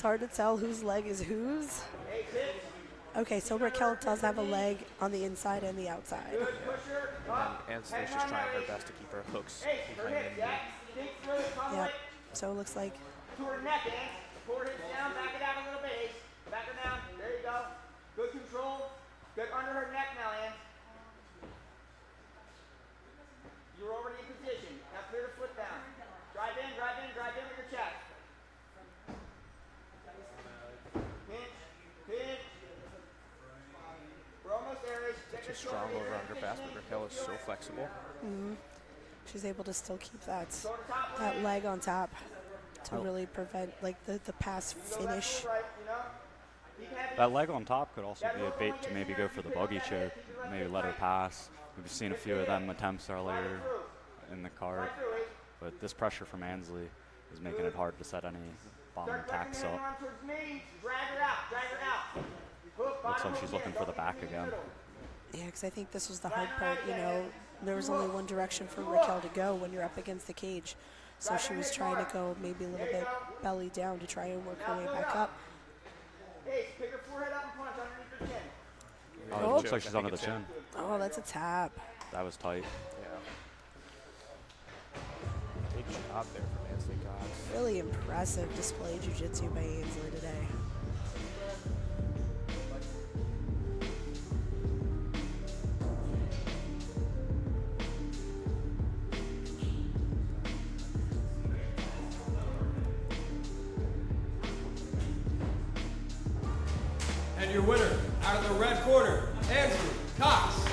hard to tell whose leg is whose. Okay, so Raquel does have a leg on the inside and the outside. And Ansley's just trying her best to keep her hooks behind the knee. Yep. So it looks like To her neck, Ace. Pull her hips down, back it out a little bit, Ace. Back her down. There you go. Good control. Get under her neck now, Ace. You're already in position. Now clear the foot down. Drive in with your chest. Pinch. We're almost there, Ace. Such a strong over-under pass, but Raquel is so flexible. she's able to still keep that leg on top to really prevent like the pass finish. That leg on top could also be a bait to maybe go for the buggy choke, maybe let her pass. We've seen a few of them attempts earlier in the card, but this pressure from Ansley is making it hard to set any bomb attacks up. Looks like she's looking for the back again. Yeah, because I think this was the hard part, you know, there was only one direction for Raquel to go when you're up against the cage. So she was trying to go maybe a little bit belly down to try and work her way back up. Pick her forehead up and punch underneath her chin. Oh, it looks like she's under the chin. Oh, that's a tap. That was tight. Yeah. Big job there from Ansley Cox. Really impressive display jiu-jitsu by Ansley today. And your winner, out of the red corner, Andrew Cox.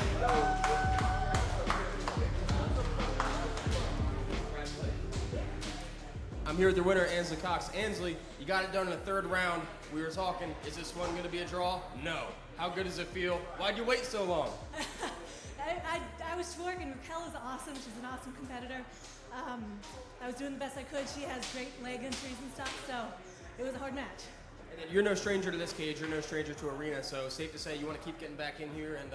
I'm here with your winner, Ansley Cox. Ansley, you got it done in the third round. We were talking, is this one gonna be a draw? No. How good does it feel? Why'd you wait so long? I was working. Raquel is awesome. She's an awesome competitor. I was doing the best I could. She has great leg entries and stuff, so it was a hard match. And then you're no stranger to this cage, you're no stranger to arena, so safe to say you want to keep getting back in here and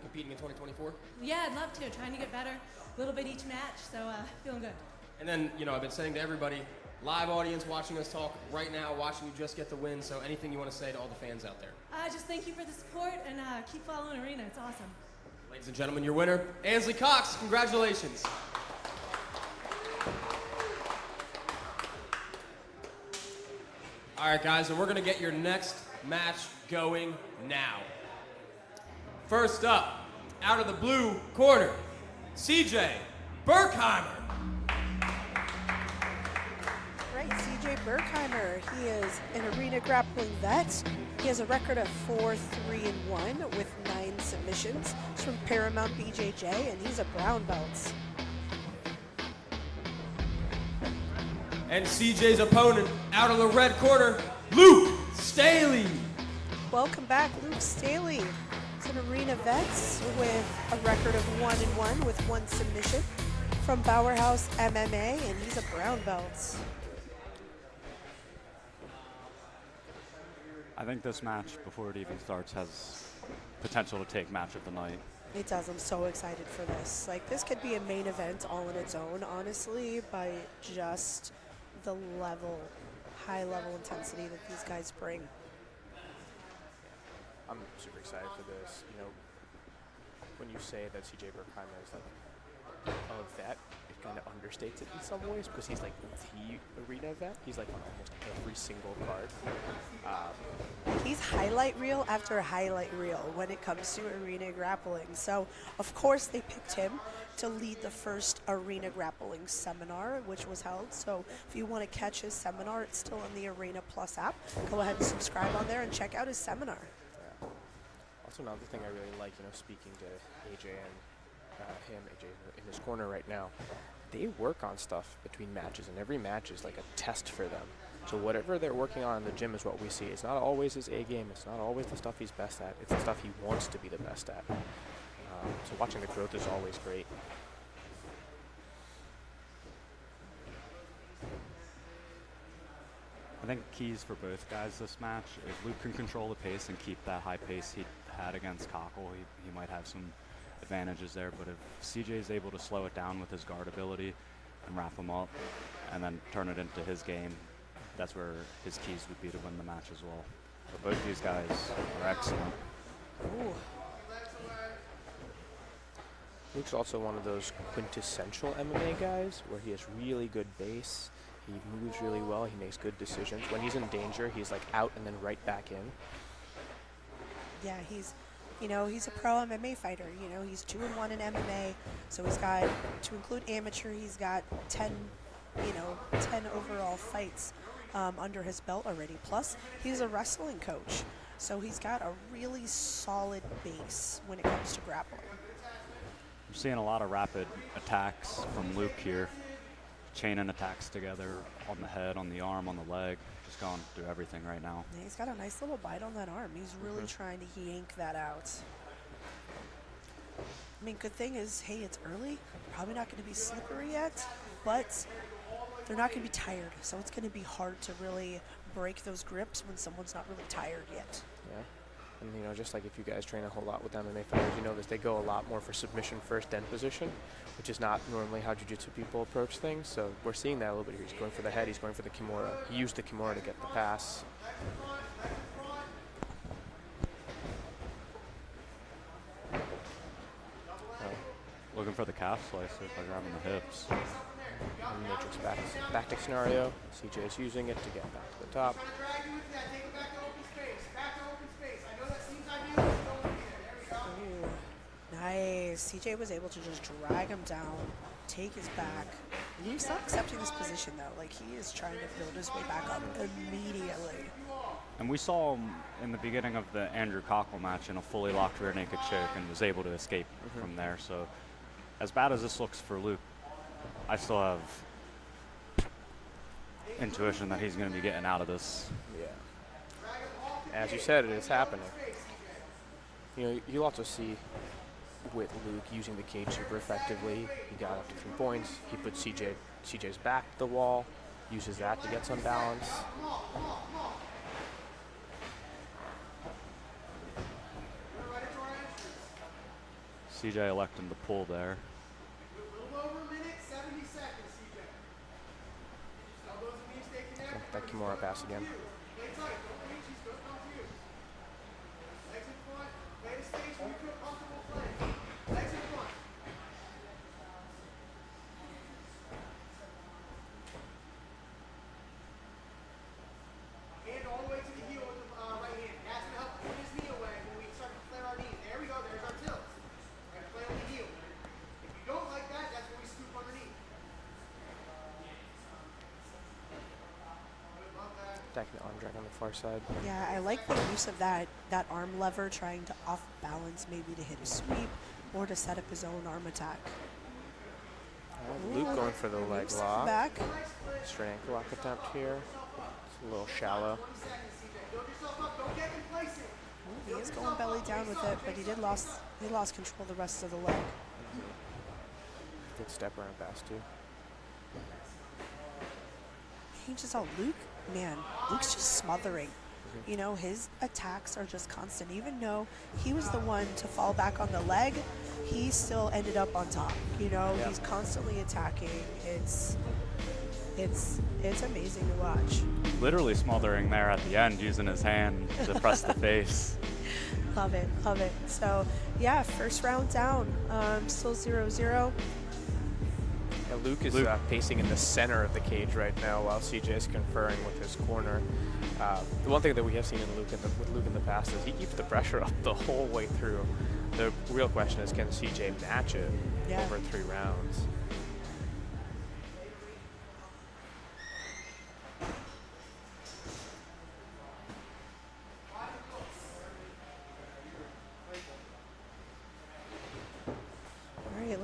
competing in 2024? Yeah, I'd love to. Trying to get better a little bit each match, so feeling good. And then, you know, I've been saying to everybody, live audience watching us talk right now, watching you just get the win, so anything you want to say to all the fans out there? Just thank you for the support and keep following Arena. It's awesome. Ladies and gentlemen, your winner, Ansley Cox. Congratulations. All right, guys, and we're going to get your next match going now. First up, out of the blue corner, CJ Berkheimer. Right, CJ Berkheimer. He is an arena grappling vet. He has a record of 4-3-1 with 9 submissions. He's from Paramount BJJ, and he's a brown belt. And CJ's opponent, out of the red corner, Luke Staley. Welcome back, Luke Staley. He's an arena vet with a record of 1-1 with 1 submission from Powerhouse MMA, and he's a brown belt. I think this match, before it even starts, has potential to take match of the night. It does. I'm so excited for this. Like, this could be a main event all on its own, honestly, by just the high level intensity that these guys bring. I'm super excited for this. You know, when you say that CJ Berkheimer is like a vet, it kind of understates it in some ways because he's like the arena vet. He's like on almost every single card. He's highlight reel after highlight reel when it comes to arena grappling. So, of course, they picked him to lead the first arena grappling seminar, which was held. So, if you want to catch his seminar, it's still on the Arena Plus app. Go ahead and subscribe on there and check out his seminar. Also, another thing I really like, you know, speaking to AJ and him, AJ, in his corner right now, they work on stuff between matches, and every match is like a test for them. So whatever they're working on in the gym is what we see. It's not always his A game. It's not always the stuff he's best at. It's the stuff he wants to be the best at. So watching the growth is always great. I think keys for both guys this match, if Luke can control the pace and keep that high pace he had against Cockle, he might have some advantages there. But if CJ is able to slow it down with his guard ability and wrap him up and then turn it into his game, that's where his keys would be to win the match as well. But both these guys are excellent. Ooh. Luke's also one of those quintessential MMA guys where he has really good base. He moves really well. He makes good decisions. When he's in danger, he's like out and then right back in. Yeah, he's a pro MMA fighter. He's 2-1 in MMA. So he's got, to include amateur, he's got 10 overall fights under his belt already. Plus, he's a wrestling coach. So he's got a really solid base when it comes to grappling. I'm seeing a lot of rapid attacks from Luke here. Chaining attacks together on the head, on the arm, on the leg. Just going through everything right now. Yeah, he's got a nice little bite on that arm. He's really trying to yank that out. I mean, good thing is, hey, it's early. Probably not going to be slippery yet, but they're not going to be tired. So it's going to be hard to really break those grips when someone's not really tired yet. Yeah. And just like if you guys train a whole lot with MMA fighters, you know this, they go a lot more for submission first, then position, which is not normally how jiu-jitsu people approach things. So we're seeing that a little bit here. He's going for the head, he's going for the kimura. He used the kimura to get the pass. Looking for the calf slicer by grabbing the hips. Matrix back scenario. CJ is using it to get back to the top. Nice. CJ was able to just drag him down, take his back. He's not accepting this position though. Like, he is trying to build his way back up immediately. And we saw him in the beginning of the Andrew Cockle match in a fully locked rear naked choke and was able to escape from there. So as bad as this looks for Luke, I still have intuition that he's going to be getting out of this. Yeah. As you said, it is happening. You'll also see with Luke using the cage super effectively. He got up to 3 points. He put CJ's back to the wall, uses that to get some balance. CJ electing to pull there. That Kimura pass again. Hand all the way to the heel with the right hand. That's going to help put his knee away when we start to flare our knees. There we go. There's our tilts. We're going to play on the heel. If you don't like that, that's when we scoop underneath. Attacking the arm drag on the far side. Yeah, I like the use of that arm lever, trying to off balance, maybe to hit a sweep or to set up his own arm attack. Luke going for the leg lock. Back. Straight ankle lock attempt here. It's a little shallow. He is going belly down with it, but he lost control the rest of the leg. Good step around pass too. He just saw Luke. Man, Luke's just smothering. His attacks are just constant. Even though he was the one to fall back on the leg, he still ended up on top. He's constantly attacking. It's amazing to watch. Literally smothering there at the end, using his hand to press the face. Love it. So, yeah, first round down. Still 0-0. Yeah, Luke is pacing in the center of the cage right now while CJ is conferring with his corner. The one thing that we have seen with Luke in the past is he keeps the pressure up the whole way through. The real question is, can CJ match it over 3 rounds?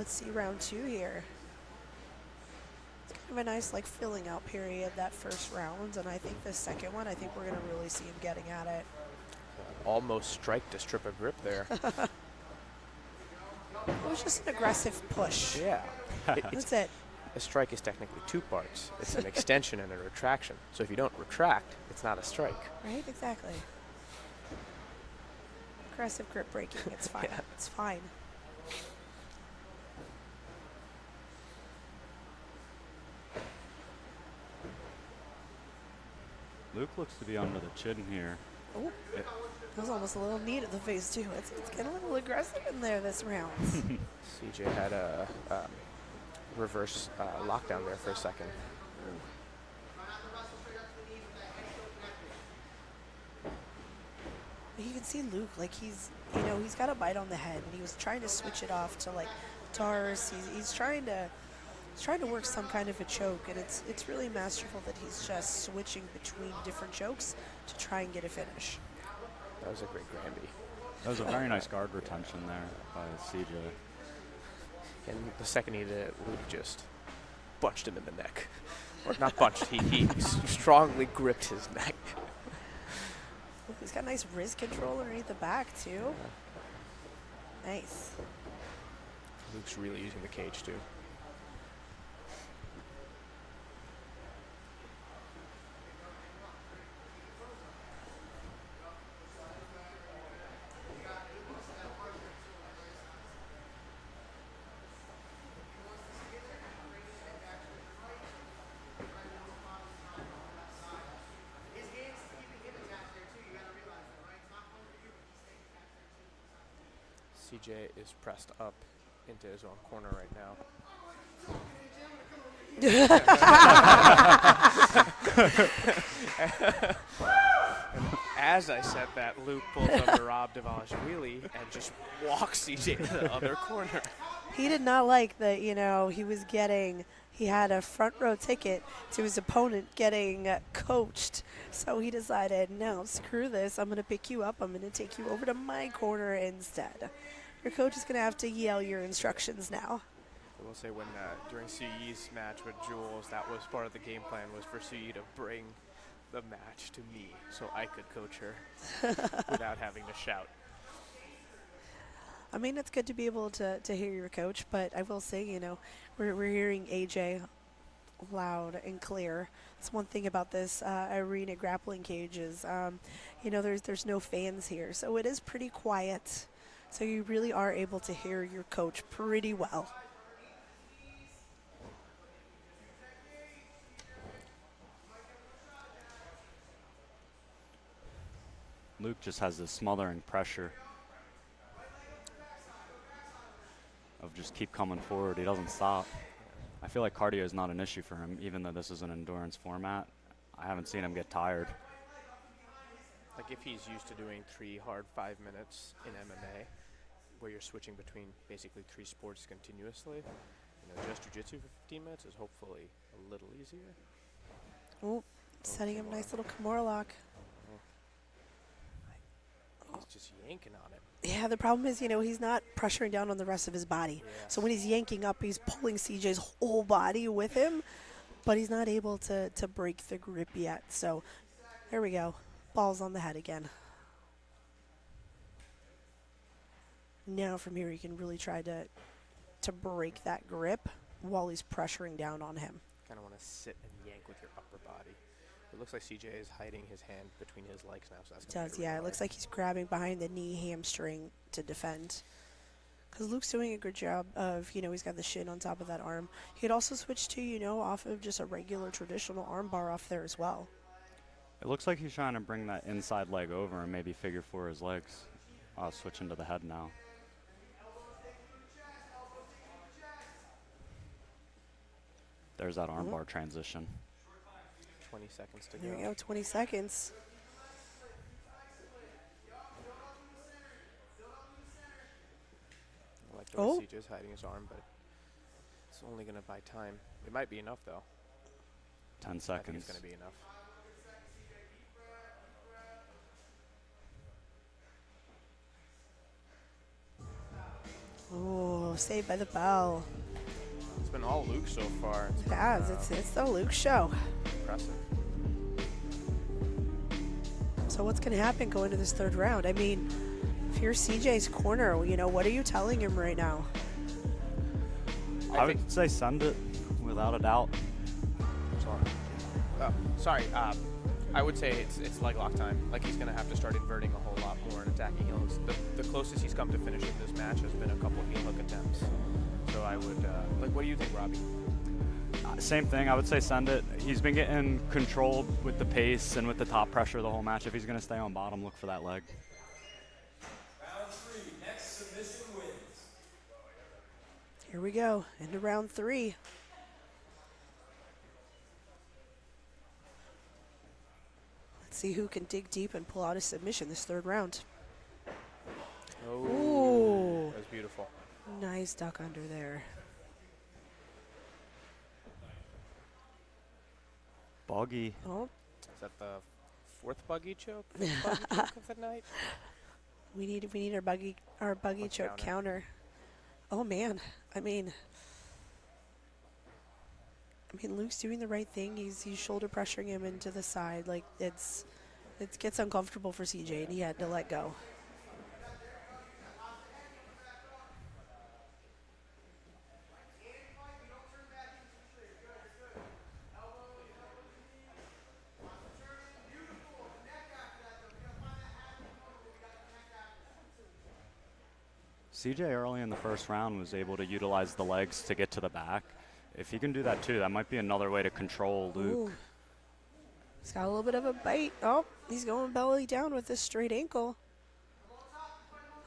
let's see round 2 here. It's kind of a nice like filling out period that first round, and I think the second one, I think we're going to really see him getting at it. Almost strike to strip a grip there. It was just an aggressive push. Yeah. That's it. A strike is technically 2 parts. It's an extension and a retraction. So if you don't retract, it's not a strike. Right, exactly. Aggressive grip breaking, it's fine. Yeah. It's fine. Luke looks to be under the chin here. Oh, that was almost a little knee to the face too. It's getting a little aggressive in there this round. CJ had a reverse lockdown there for a second. You can see Luke, like he's got a bite on the head, and he was trying to switch it off to like Tars. He's trying to work some kind of a choke, and it's really masterful that he's just switching between different chokes to try and get a finish. That was a great Granby. That was a very nice guard retention there by CJ. And the second he did it, Luke just punched him in the neck. Or not punched, he strongly gripped his neck. He's got nice wrist control underneath the back too. Nice. Luke's really using the cage too. CJ is pressed up into his own corner right now. As I said that, Luke pulls up Rob Davashvili and just walks CJ to the other corner. He did not like that, he had a front row ticket to his opponent getting coached. So he decided, no, screw this. I'm going to pick you up. I'm going to take you over to my corner instead. Your coach is going to have to yell your instructions now. I will say when during Suyi's match with Jules, that was part of the game plan, was for Suyi to bring the match to me so I could coach her without having to shout. I mean, it's good to be able to hear your coach, but I will say, we're hearing AJ loud and clear. That's one thing about this arena grappling cage is, there's no fans here, so it is pretty quiet. So you really are able to hear your coach pretty well. Luke just has this smothering pressure of just keep coming forward. He doesn't stop. I feel like cardio is not an issue for him, even though this is an endurance format. I haven't seen him get tired. Like if he's used to doing 3 hard 5 minutes in MMA, where you're switching between basically 3 sports continuously, just jiu-jitsu for 15 minutes is hopefully a little easier. Oh, setting up a nice little Kimura lock. He's just yanking on it. Yeah, the problem is, he's not pressuring down on the rest of his body. Yes. So when he's yanking up, he's pulling CJ's whole body with him, but he's not able to break the grip yet. So there we go. Balls on the head again. Now from here, he can really try to break that grip while he's pressuring down on him. Kind of want to sit and yank with your upper body. It looks like CJ is hiding his hand between his legs now, so that's going to It does, yeah. It looks like he's grabbing behind the knee hamstring to defend. Because Luke's doing a good job of, he's got the shin on top of that arm. He could also switch to, off of just a regular traditional arm bar off there as well. It looks like he's trying to bring that inside leg over and maybe figure 4 his legs. Switching to the head now. There's that arm bar transition. 20 seconds to go. There we go, 20 seconds. I like the way CJ's hiding his arm, but it's only going to buy time. It might be enough, though. 10 seconds. I think it's going to be enough. Oh, Saved by the Bell. It's been all Luke so far. It has. It's the Luke show. Impressive. So what's going to happen going to this third round? I mean, if you're CJ's corner, you know, what are you telling him right now? I would say send it, without a doubt. Sorry. I would say it's leg lock time. Like, he's going to have to start inverting a whole lot more and attacking heel hooks. The closest he's come to finishing this match has been a couple heel hook attempts. So I would, what do you think, Robbie? Same thing. I would say send it. He's been getting controlled with the pace and with the top pressure the whole match. If he's going to stay on bottom, look for that leg. Round 3, next submission wins. Here we go, into round 3. Let's see who can dig deep and pull out a submission this third round. Oh, Ooh. that was beautiful. Nice duck under there. Buggy. Oh. Is that the 4th buggy choke? Buggy choke of the night? We need our buggy choke counter. Oh man, I mean Luke's doing the right thing. He's shoulder pressuring him into the side. Like it gets uncomfortable for CJ, and he had to let go. CJ early in the first round was able to utilize the legs to get to the back. If he can do that too, that might be another way to control Luke. Ooh. He's got a little bit of a bite. Oh, he's going belly down with this straight ankle.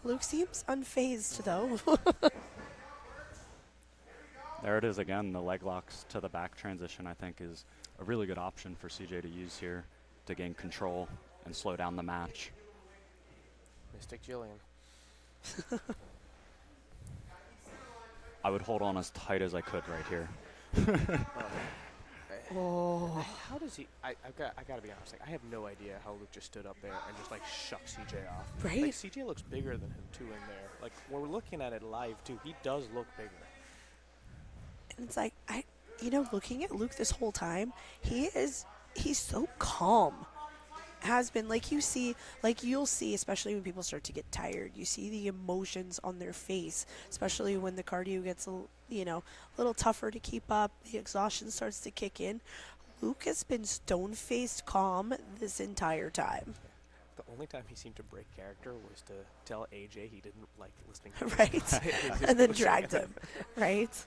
Luke seems unfazed though. There it is again. The leg locks to the back transition, I think, is a really good option for CJ to use here to gain control and slow down the match. Mystic Jillian. I would hold on as tight as I could right here. Oh. How does he? I gotta be honest. Like, I have no idea how Luke just stood up there and just like shook CJ off. Right? Like, CJ looks bigger than him too in there. Like, when we're looking at it live too, he does look bigger. And it's like looking at Luke this whole time, he's so calm. Has been, like you'll see, especially when people start to get tired, you see the emotions on their face, especially when the cardio gets a little tougher to keep up, the exhaustion starts to kick in. Luke has been stone-faced calm this entire time. The only time he seemed to break character was to tell AJ he didn't like listening to right? And then dragged him, right?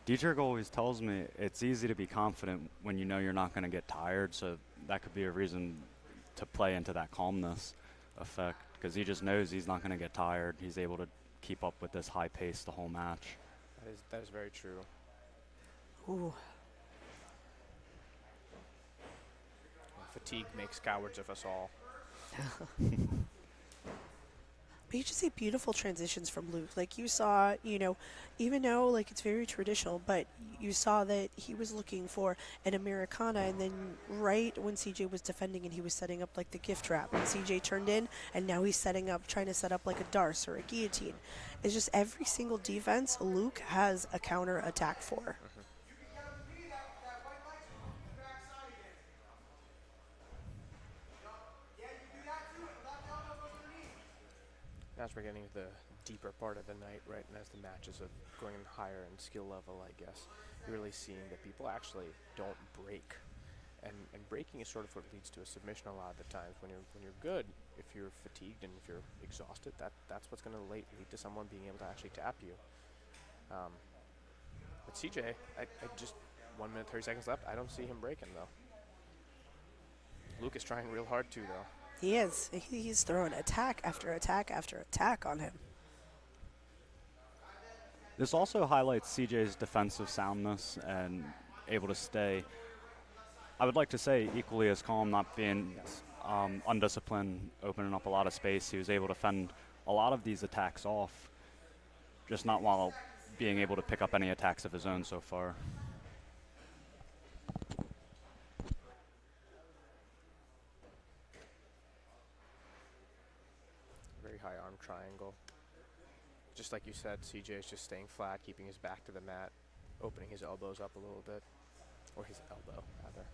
Dietrich always tells me it's easy to be confident when you know you're not going to get tired, so that could be a reason to play into that calmness effect, because he just knows he's not going to get tired. He's able to keep up with this high pace the whole match. That is very true. Ooh. Fatigue makes cowards of us all. But you just see beautiful transitions from Luke. Like you saw, even though like it's very traditional, but you saw that he was looking for an Americana, and then right when CJ was defending and he was setting up like the gift wrap, and CJ turned in, and now he's trying to set up like a Darce or a guillotine. It's just every single defense Luke has a counter attack for. As we're getting to the deeper part of the night, right, and as the matches are going higher in skill level, I guess, you're really seeing that people actually don't break. And breaking is sort of what leads to a submission a lot of the times. When you're good, if you're fatigued and if you're exhausted, that's what's going to lead to someone being able to actually tap you. But CJ, I just 1 minute, 30 seconds left. I don't see him breaking, though. Luke is trying real hard, too, though. He is. He's throwing attack after attack after attack on him. This also highlights CJ's defensive soundness and able to stay, I would like to say, equally as calm, not being undisciplined, opening up a lot of space. He was able to fend a lot of these attacks off, just not while being able to pick up any attacks of his own so far. Very very high arm triangle. Just like you said, CJ is just staying flat, keeping his back to the mat, opening his elbows up a little bit, or his elbow, rather.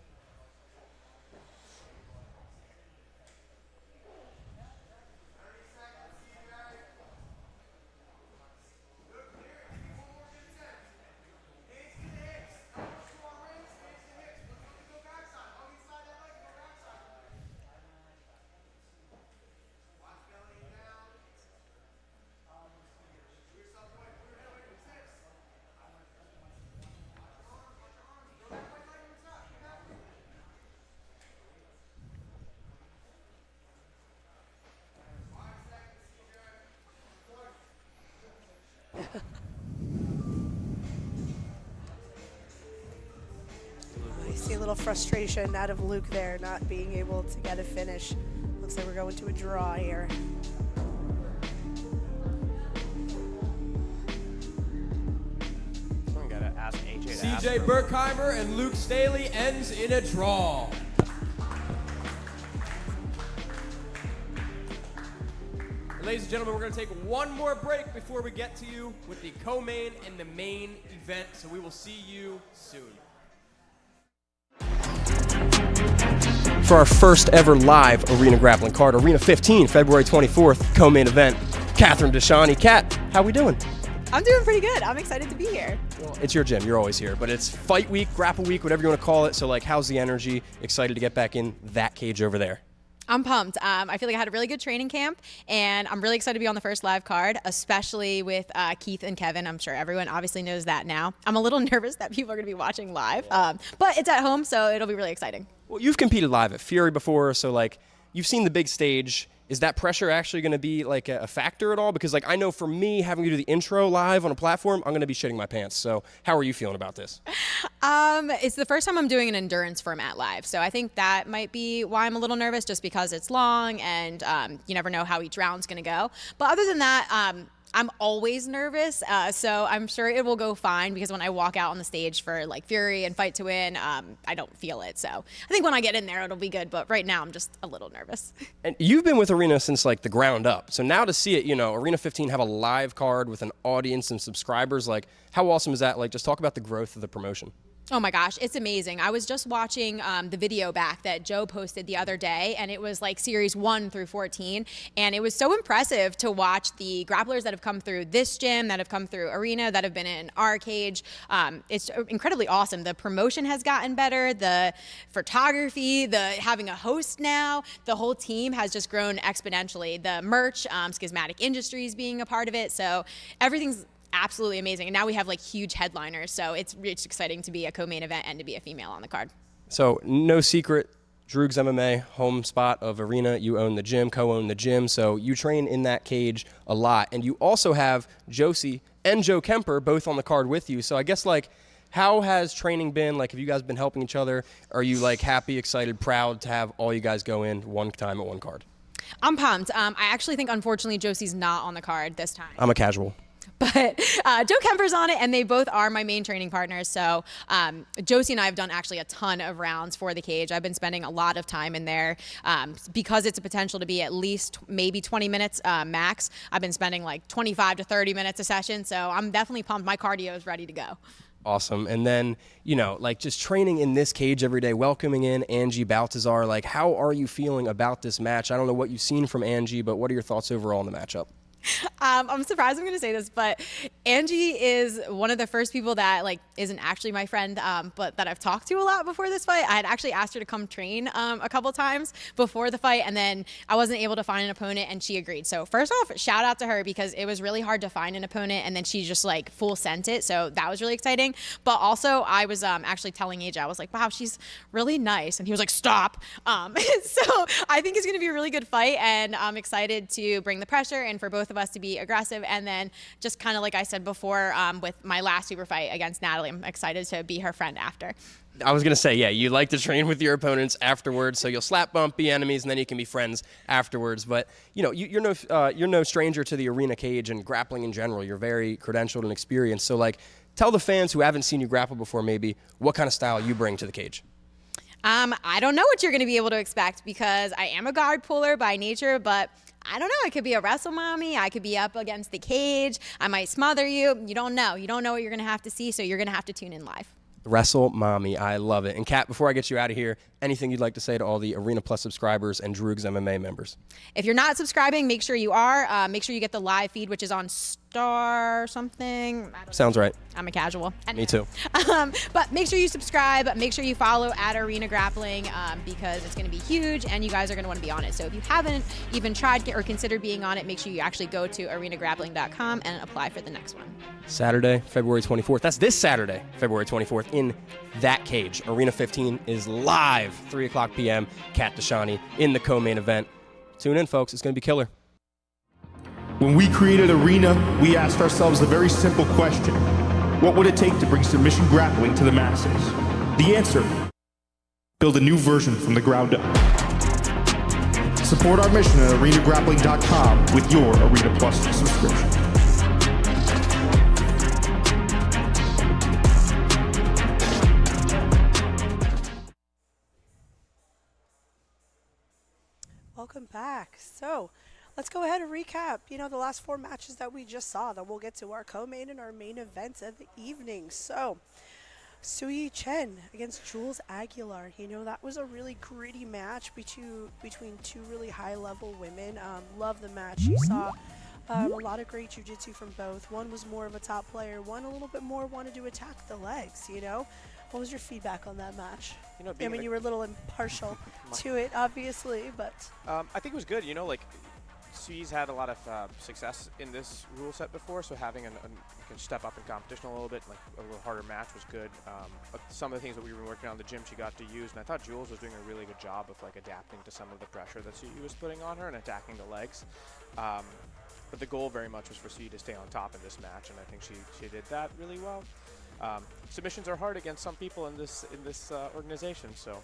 I see a little frustration out of Luke there, not being able to get a finish. Looks like we're going to a draw here. I'm gonna ask AJ to CJ Berkheimer and Luke Staley ends in a draw. Ladies and gentlemen, we're going to take one more break before we get to you with the co-main and the main event, so we will see you soon. For our first ever live arena grappling card, Arena 15, February 24th, co-main event, Catherine Deshani. Kat, how we doing? I'm doing pretty good. I'm excited to be here. Well, it's your gym. You're always here, but it's fight week, grapple week, whatever you want to call it. So, like, how's the energy? Excited to get back in that cage over there? I'm pumped. I feel like I had a really good training camp, and I'm really excited to be on the first live card, especially with Keith and Kevin. I'm sure everyone obviously knows that now. I'm a little nervous that people are going to be watching live, but it's at home, so it'll be really exciting. Well, you've competed live at Fury before, so, like, you've seen the big stage. Is that pressure actually going to be, like, a factor at all? Because, like, I know for me, having to do the intro live on a platform, I'm going to be shitting my pants. So how are you feeling about this? It's the first time I'm doing an endurance format live, so I think that might be why I'm a little nervous, just because it's long and you never know how each round's going to go. But other than that, I'm always nervous, so I'm sure it will go fine, because when I walk out on the stage for like Fury and Fight to Win, I don't feel it. So I think when I get in there, it'll be good. But right now, I'm just a little nervous. And you've been with Arena since like the ground up. So now to see it, you know, Arena 15 have a live card with an audience and subscribers. Like, how awesome is that? Like, just talk about the growth of the promotion. Oh my gosh, it's amazing. I was just watching the video back that Joe posted the other day, and it was like series 1 through 14, and it was so impressive to watch the grapplers that have come through this gym, that have come through Arena, that have been in our cage. It's incredibly awesome. The promotion has gotten better, the photography, the having a host now, the whole team has just grown exponentially. The merch, Schismatic Industries being a part of it, so everything's absolutely amazing. And now we have like huge headliners, so it's exciting to be a co-main event and to be a female on the card. So no secret, Droogs MMA, home spot of Arena. You own the gym, co-own the gym, so you train in that cage a lot. And you also have Josie and Joe Kemper both on the card with you. So I guess, like, how has training been? Like, have you guys been helping each other? Are you like happy, excited, proud to have all you guys go in one time at one card? I'm pumped. I actually think, unfortunately, Josie's not on the card this time. I'm a casual. But Joe Kemper's on it, and they both are my main training partners. So Josie and I have done actually a ton of rounds for the cage. I've been spending a lot of time in there because it's a potential to be at least maybe 20 minutes max. I've been spending like 25 to 30 minutes a session, so I'm definitely pumped. My cardio is ready to go. Awesome. And then, you know, like, just training in this cage every day, welcoming in Angie Baltazar. Like, how are you feeling about this match? I don't know what you've seen from Angie, but what are your thoughts overall on the matchup? I'm surprised I'm going to say this, but Angie is one of the first people that like isn't actually my friend, but that I've talked to a lot before this fight. I had actually asked her to come train a couple times before the fight, and then I wasn't able to find an opponent, and she agreed. So first off, shout out to her, because it was really hard to find an opponent, and then she just like full sent it. So that was really exciting. But also, I was actually telling AJ, I was like, wow, she's really nice. And he was like, stop. So I think it's going to be a really good fight, and I'm excited to bring the pressure and for both of us to be aggressive. And then just kind of like I said before, with my last super fight against Natalie, I'm excited to be her friend after. I was going to say, yeah, you like to train with your opponents afterwards, so you'll slap bump, be enemies, and then you can be friends afterwards. But, you know, you're no stranger to the arena cage and grappling in general. You're very credentialed and experienced. So, like, tell the fans who haven't seen you grapple before maybe what kind of style you bring to the cage. I don't know what you're going to be able to expect, because I am a guard puller by nature, but I don't know. It could be a wrestle mommy. I could be up against the cage. I might smother you. You don't know. You don't know what you're going to have to see, so you're going to have to tune in live. Wrestle Mommy. I love it. And Kat, before I get you out of here, anything you'd like to say to all the Arena Plus subscribers and Droogs MMA members? If you're not subscribing, make sure you are. Make sure you get the live feed, which is on Star something. Sounds right. I'm a casual. Me too. But make sure you subscribe. Make sure you follow at Arena Grappling because it's going to be huge and you guys are going to want to be on it. So if you haven't even tried or considered being on it, make sure you actually go to arenagrappling.com and apply for the next one. Saturday, February 24th. That's this Saturday, February 24th, in that cage. Arena 15 is live, 3 o'clock p.m. Kat Dashani in the co-main event. Tune in, folks. It's going to be killer. When we created Arena, we asked ourselves a very simple question. What would it take to bring submission grappling to the masses? The answer: build a new version from the ground up. Support our mission at arenagrappling.com with your Arena Plus subscription. Welcome back. So let's go ahead and recap, the last 4 matches that we just saw. Then we'll get to our co-main and our main events of the evening. So Sui Chen against Jules Aguilar. That was a really gritty match between 2 really high-level women. Love the match. You saw a lot of great jiu-jitsu from both. One was more of a top player. One a little bit more wanted to attack the legs, What was your feedback on that match? You were a little impartial to it, obviously, but... I think it was good. Sui's had a lot of success in this rule set before, so having can step up in competition a little bit, like a little harder match was good. But some of the things that we were working on in the gym, she got to use, and I thought Jules was doing a really good job of adapting to some of the pressure that Sui was putting on her and attacking the legs. But the goal very much was for Sui to stay on top in this match, and I think she did that really well. Submissions are hard against some people in this organization, so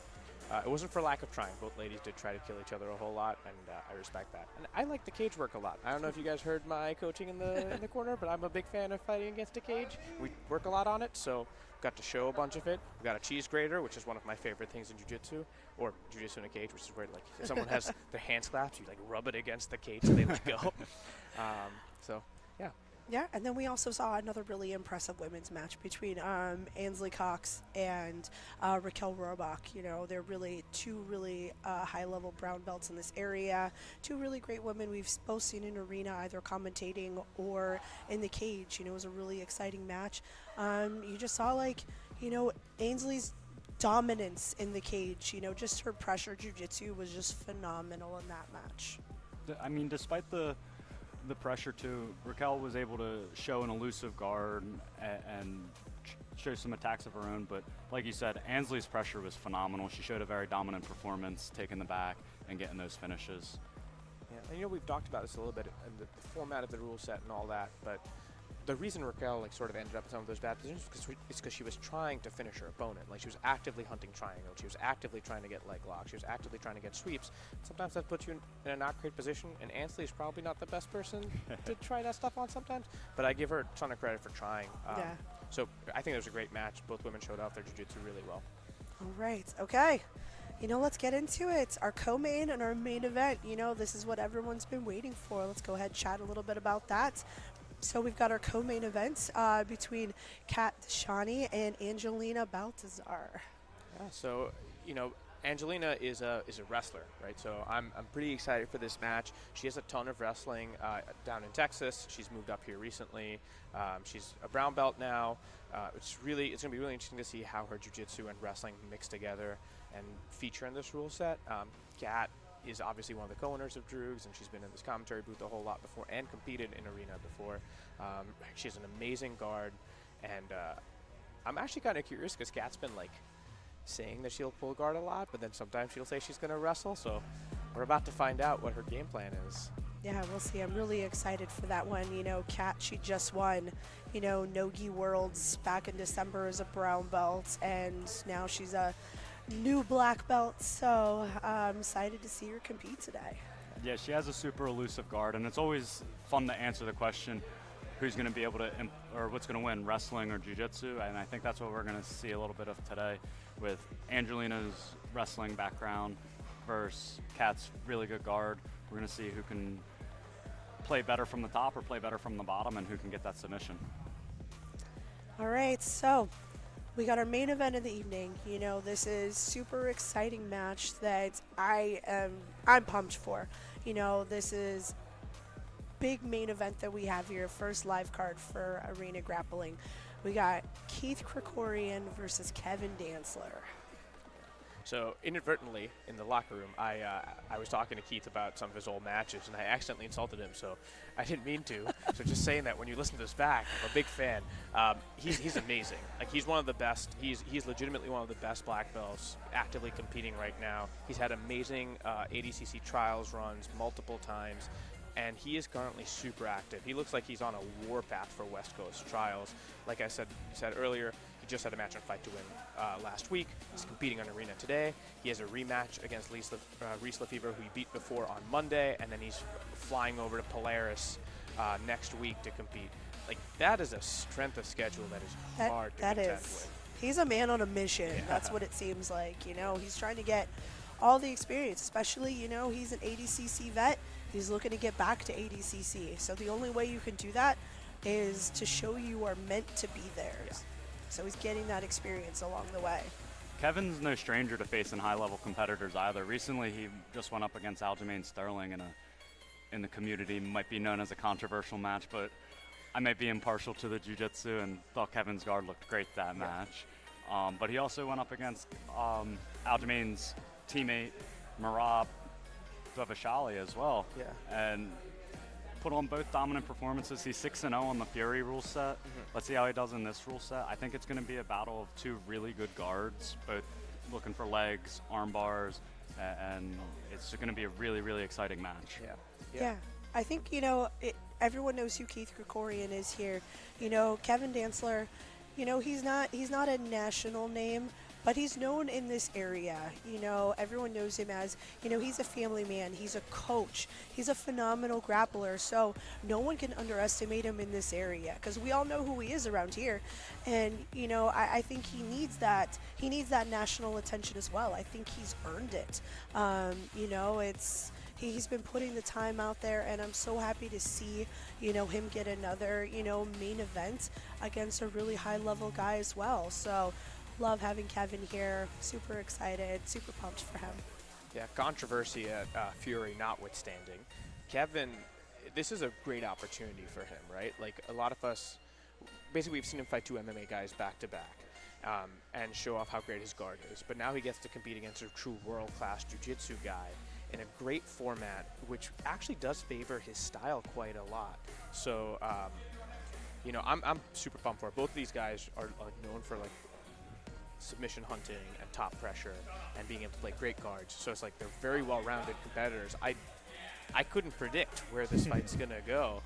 it wasn't for lack of trying. Both ladies did try to kill each other a whole lot, and I respect that. And I like the cage work a lot. I don't know if you guys heard my coaching in the corner, but I'm a big fan of fighting against a cage. We work a lot on it, so got to show a bunch of it. We got a cheese grater, which is one of my favorite things in jiu-jitsu, or jiu-jitsu in a cage, which is where if someone has their hands clasped, you rub it against the cage and they let go. So yeah. Yeah, and then we also saw another really impressive women's match between Ansley Cox and Raquel Rohrbach. They're really 2 really high-level brown belts in this area. 2 really great women we've both seen in Arena, either commentating or in the cage. It was a really exciting match. You just saw, Ainsley's dominance in the cage. Just her pressure jiu-jitsu was just phenomenal in that match. Despite the pressure too, Raquel was able to show an elusive guard and show some attacks of her own, but like you said, Ansley's pressure was phenomenal. She showed a very dominant performance, taking the back and getting those finishes. Yeah, and we've talked about this a little bit in the format of the rule set and all that, but the reason Raquel sort of ended up in some of those bad positions is because she was trying to finish her opponent. She was actively hunting triangle. She was actively trying to get leg locks. She was actively trying to get sweeps. Sometimes that puts you in a not great position, and Ansley is probably not the best person to try that stuff on sometimes, but I give her a ton of credit for trying. Yeah. So I think it was a great match. Both women showed off their jiu-jitsu really well. All right. Okay. Let's get into it. Our co-main and our main event. This is what everyone's been waiting for. Let's go ahead and chat a little bit about that. So we've got our co-main events between Kat Dashani and Angelina Baltazar. Yeah, so, Angelina is a wrestler, right? So I'm pretty excited for this match. She has a ton of wrestling down in Texas. She's moved up here recently. She's a brown belt now. It's going to be really interesting to see how her jiu-jitsu and wrestling mix together and feature in this rule set. Kat is obviously one of the co-owners of Droogs, and she's been in this commentary booth a whole lot before and competed in Arena before. She's an amazing guard, and I'm actually kind of curious because Kat's been saying that she'll pull guard a lot, but then sometimes she'll say she's going to wrestle, so we're about to find out what her game plan is. Yeah, we'll see. I'm really excited for that one. Kat, she just won, Nogi Worlds back in December as a brown belt, and now she's a new black belt, so I'm excited to see her compete today. Yeah, she has a super elusive guard, and it's always fun to answer the question, who's going to be able to, or what's going to win, wrestling or jiu-jitsu, and I think that's what we're going to see a little bit of today with Angelina's wrestling background versus Kat's really good guard. We're going to see who can play better from the top or play better from the bottom, and who can get that submission. All right, so we got our main event of the evening. You know, this is super exciting match that I'm pumped for. You know, this is big main event that we have here, first live card for Arena Grappling. We got Keith Krikorian versus Kevin Dantzler. So inadvertently in the locker room, I was talking to Keith about some of his old matches, and I accidentally insulted him. So I didn't mean to. So just saying that when you listen to this back, I'm a big fan. He's amazing. Like, he's one of the best. He's legitimately one of the best black belts actively competing right now. He's had amazing ADCC trials runs multiple times, and he is currently super active. He looks like he's on a warpath for West Coast trials. Like I said earlier, he just had a match on Fight to Win last week. He's competing on Arena today. He has a rematch against Reese Lefevre, who he beat before on Monday, and then he's flying over to Polaris next week to compete. Like, that is a strength of schedule that is hard to contend with. He's a man on a mission. Yeah. That's what it seems like. You know, he's trying to get all the experience, especially, you know, he's an ADCC vet. He's looking to get back to ADCC. So the only way you can do that is to show you are meant to be there. Yeah. So he's getting that experience along the way. Kevin's no stranger to facing high-level competitors either. Recently, he just went up against Aljamain Sterling in the community. Might be known as a controversial match, but I might be impartial to the jiu-jitsu and thought Kevin's guard looked great that match. But he also went up against Aljamain's teammate, Merab Dovashali, as well. Yeah. And put on both dominant performances. He's 6-0 on the Fury rule set. Let's see how he does in this rule set. I think it's going to be a battle of two really good guards, both looking for legs, arm bars, and it's going to be a really, really exciting match. Yeah. I think, you know, everyone knows who Keith Krikorian is here. You know, Kevin Dantzler, you know, he's not a national name, but he's known in this area. You know, everyone knows him as, you know, he's a family man. He's a coach. He's a phenomenal grappler. So no one can underestimate him in this area because we all know who he is around here. And, you know, I think he needs that. He needs that national attention as well. I think he's earned it. You know, he's been putting the time out there, and I'm so happy to see, you know, him get another, you know, main event against a really high-level guy as well. So love having Kevin here. Super excited, super pumped for him. Yeah, controversy at Fury notwithstanding, Kevin, this is a great opportunity for him, right? Like, a lot of us, basically we've seen him fight two MMA guys back-to-back and show off how great his guard is. But now he gets to compete against a true world-class jiu-jitsu guy in a great format, which actually does favor his style quite a lot. So, you know, I'm super pumped for it. Both of these guys are known for, like, submission hunting and top pressure and being able to play great guards. So it's like they're very well-rounded competitors. I couldn't predict where this fight's gonna go,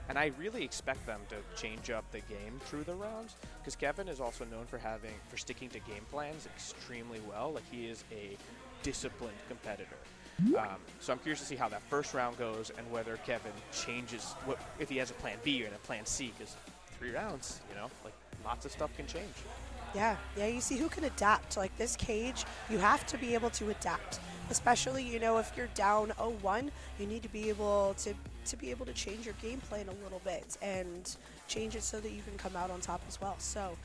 and I really expect them to change up the game through the rounds, because Kevin is also known for sticking to game plans extremely well. Like, he is a disciplined competitor. So I'm curious to see how that first round goes and whether Kevin changes if he has a plan B or a plan C, because 3 rounds, you know, like, lots of stuff can change. Yeah, you see who can adapt. Like, this cage, you have to be able to adapt. Especially, you know, if you're down 0-1, you need to be able to change your game plan a little bit and change it so that you can come out on top as well. So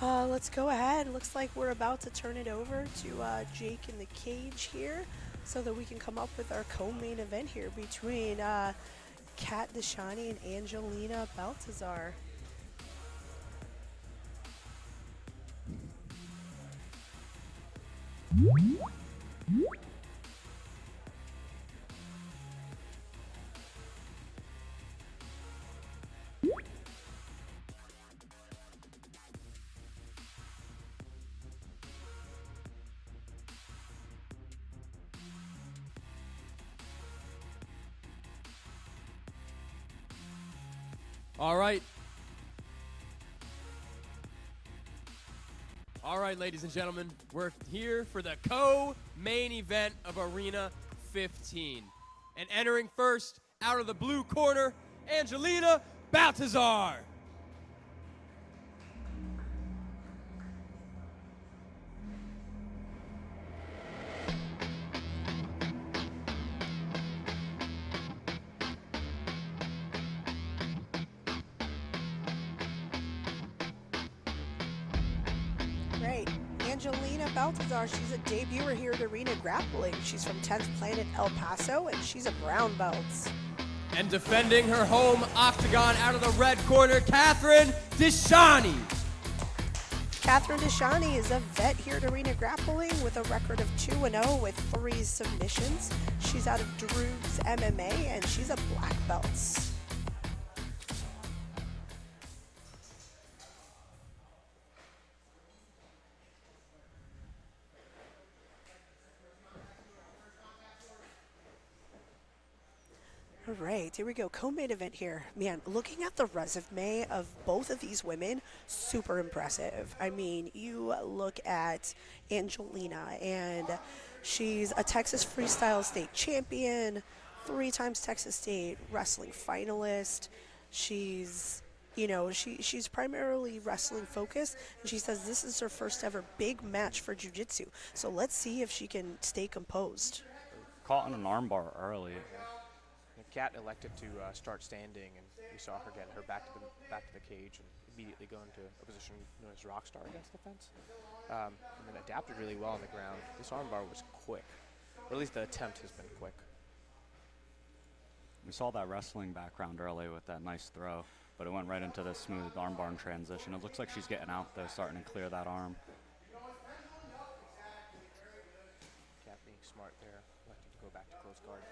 let's go ahead. Looks like we're about to turn it over to Jake in the cage here so that we can come up with our co-main event here between Kat Deshani and Angelina Baltazar. All right, ladies and gentlemen, we're here for the co-main event of Arena 15. And entering first, out of the blue corner, Angelina Baltazar. Angelina Baltazar. She's a debuter here at Arena Grappling. She's from 10th Planet El Paso, and she's a brown belt. And defending her home octagon out of the red corner, Catherine Deshani. Catherine Deshani is a vet here at Arena Grappling with a record of 2-0 with 3 submissions. She's out of Droogs MMA, and she's a black belt. All right, here we go. Co-main event here. Man, looking at the resume of both of these women, super impressive. I mean, you look at Angelina, and she's a Texas Freestyle State champion, 3 times Texas State wrestling finalist. She's, you know, she's primarily wrestling focused, and she says this is her first ever big match for jiu-jitsu. So let's see if she can stay composed. Caught in an armbar early. Kat elected to start standing, and we saw her get her back to the cage and immediately go into a position known as Rockstar against the fence, and then adapted really well on the ground. This armbar was quick, or at least the attempt has been quick. We saw that wrestling background early with that nice throw, but it went right into the smooth armbar in transition. It looks like she's getting out though, starting to clear that arm. Kat being smart there, elected to go back to close guard.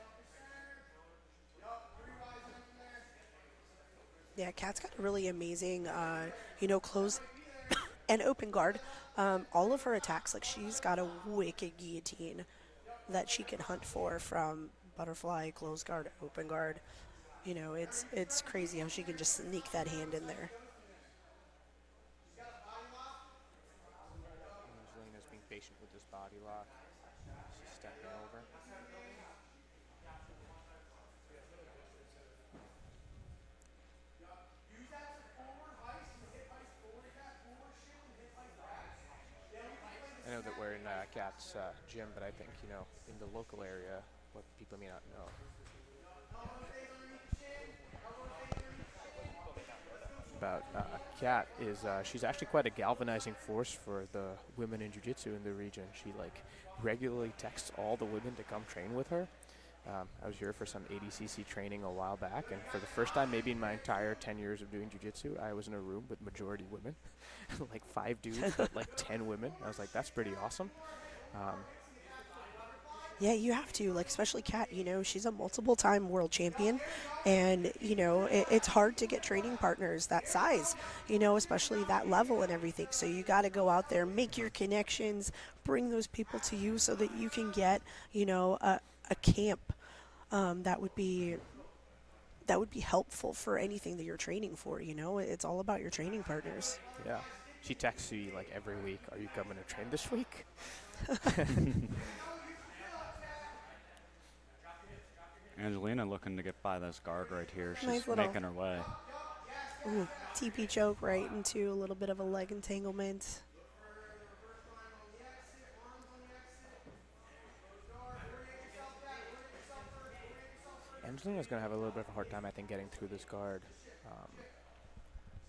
Yeah, Kat's got a really amazing, close and open guard. All of her attacks, like she's got a wicked guillotine that she can hunt for from butterfly, close guard, open guard. You know, it's crazy how she can just sneak that hand in there. Angelina's being patient with this body lock. She's stepping over. I know that we're in Kat's gym, but I think, in the local area, what people may not know. About Kat is she's actually quite a galvanizing force for the women in jiu-jitsu in the region. She regularly texts all the women to come train with her. I was here for some ADCC training a while back, and for the first time maybe in my entire 10 years of doing jiu-jitsu, I was in a room with majority women, like 5 dudes, but like 10 women. I was like, that's pretty awesome. Yeah, you have to, especially Kat, she's a multiple-time world champion, and, it's hard to get training partners that size, especially that level and everything. So you got to go out there, make your connections, bring those people to you so that you can get, a camp that would be helpful for anything that you're training for. It's all about your training partners. Yeah, she texts you every week, are you coming to train this week? Angelina looking to get by this guard right here. She's Nice making her way. Ooh, TP choke right into a little bit of a leg entanglement. Angelina's going to have a little bit of a hard time, I think, getting through this guard.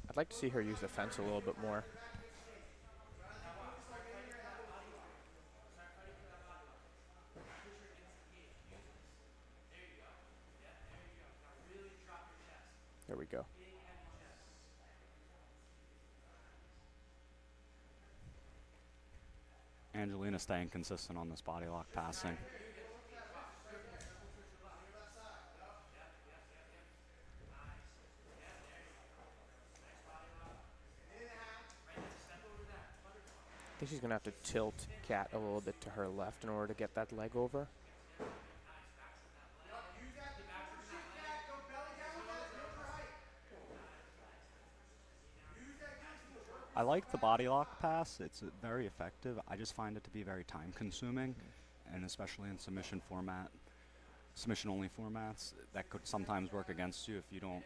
I'd like to see her use the fence a little bit more. There we go. Angelina staying consistent on this body lock passing. I think she's going to have to tilt Kat a little bit to her left in order to get that leg over. I like the body lock pass. It's very effective. I just find it to be very time consuming, and especially in submission only formats, that could sometimes work against you if you don't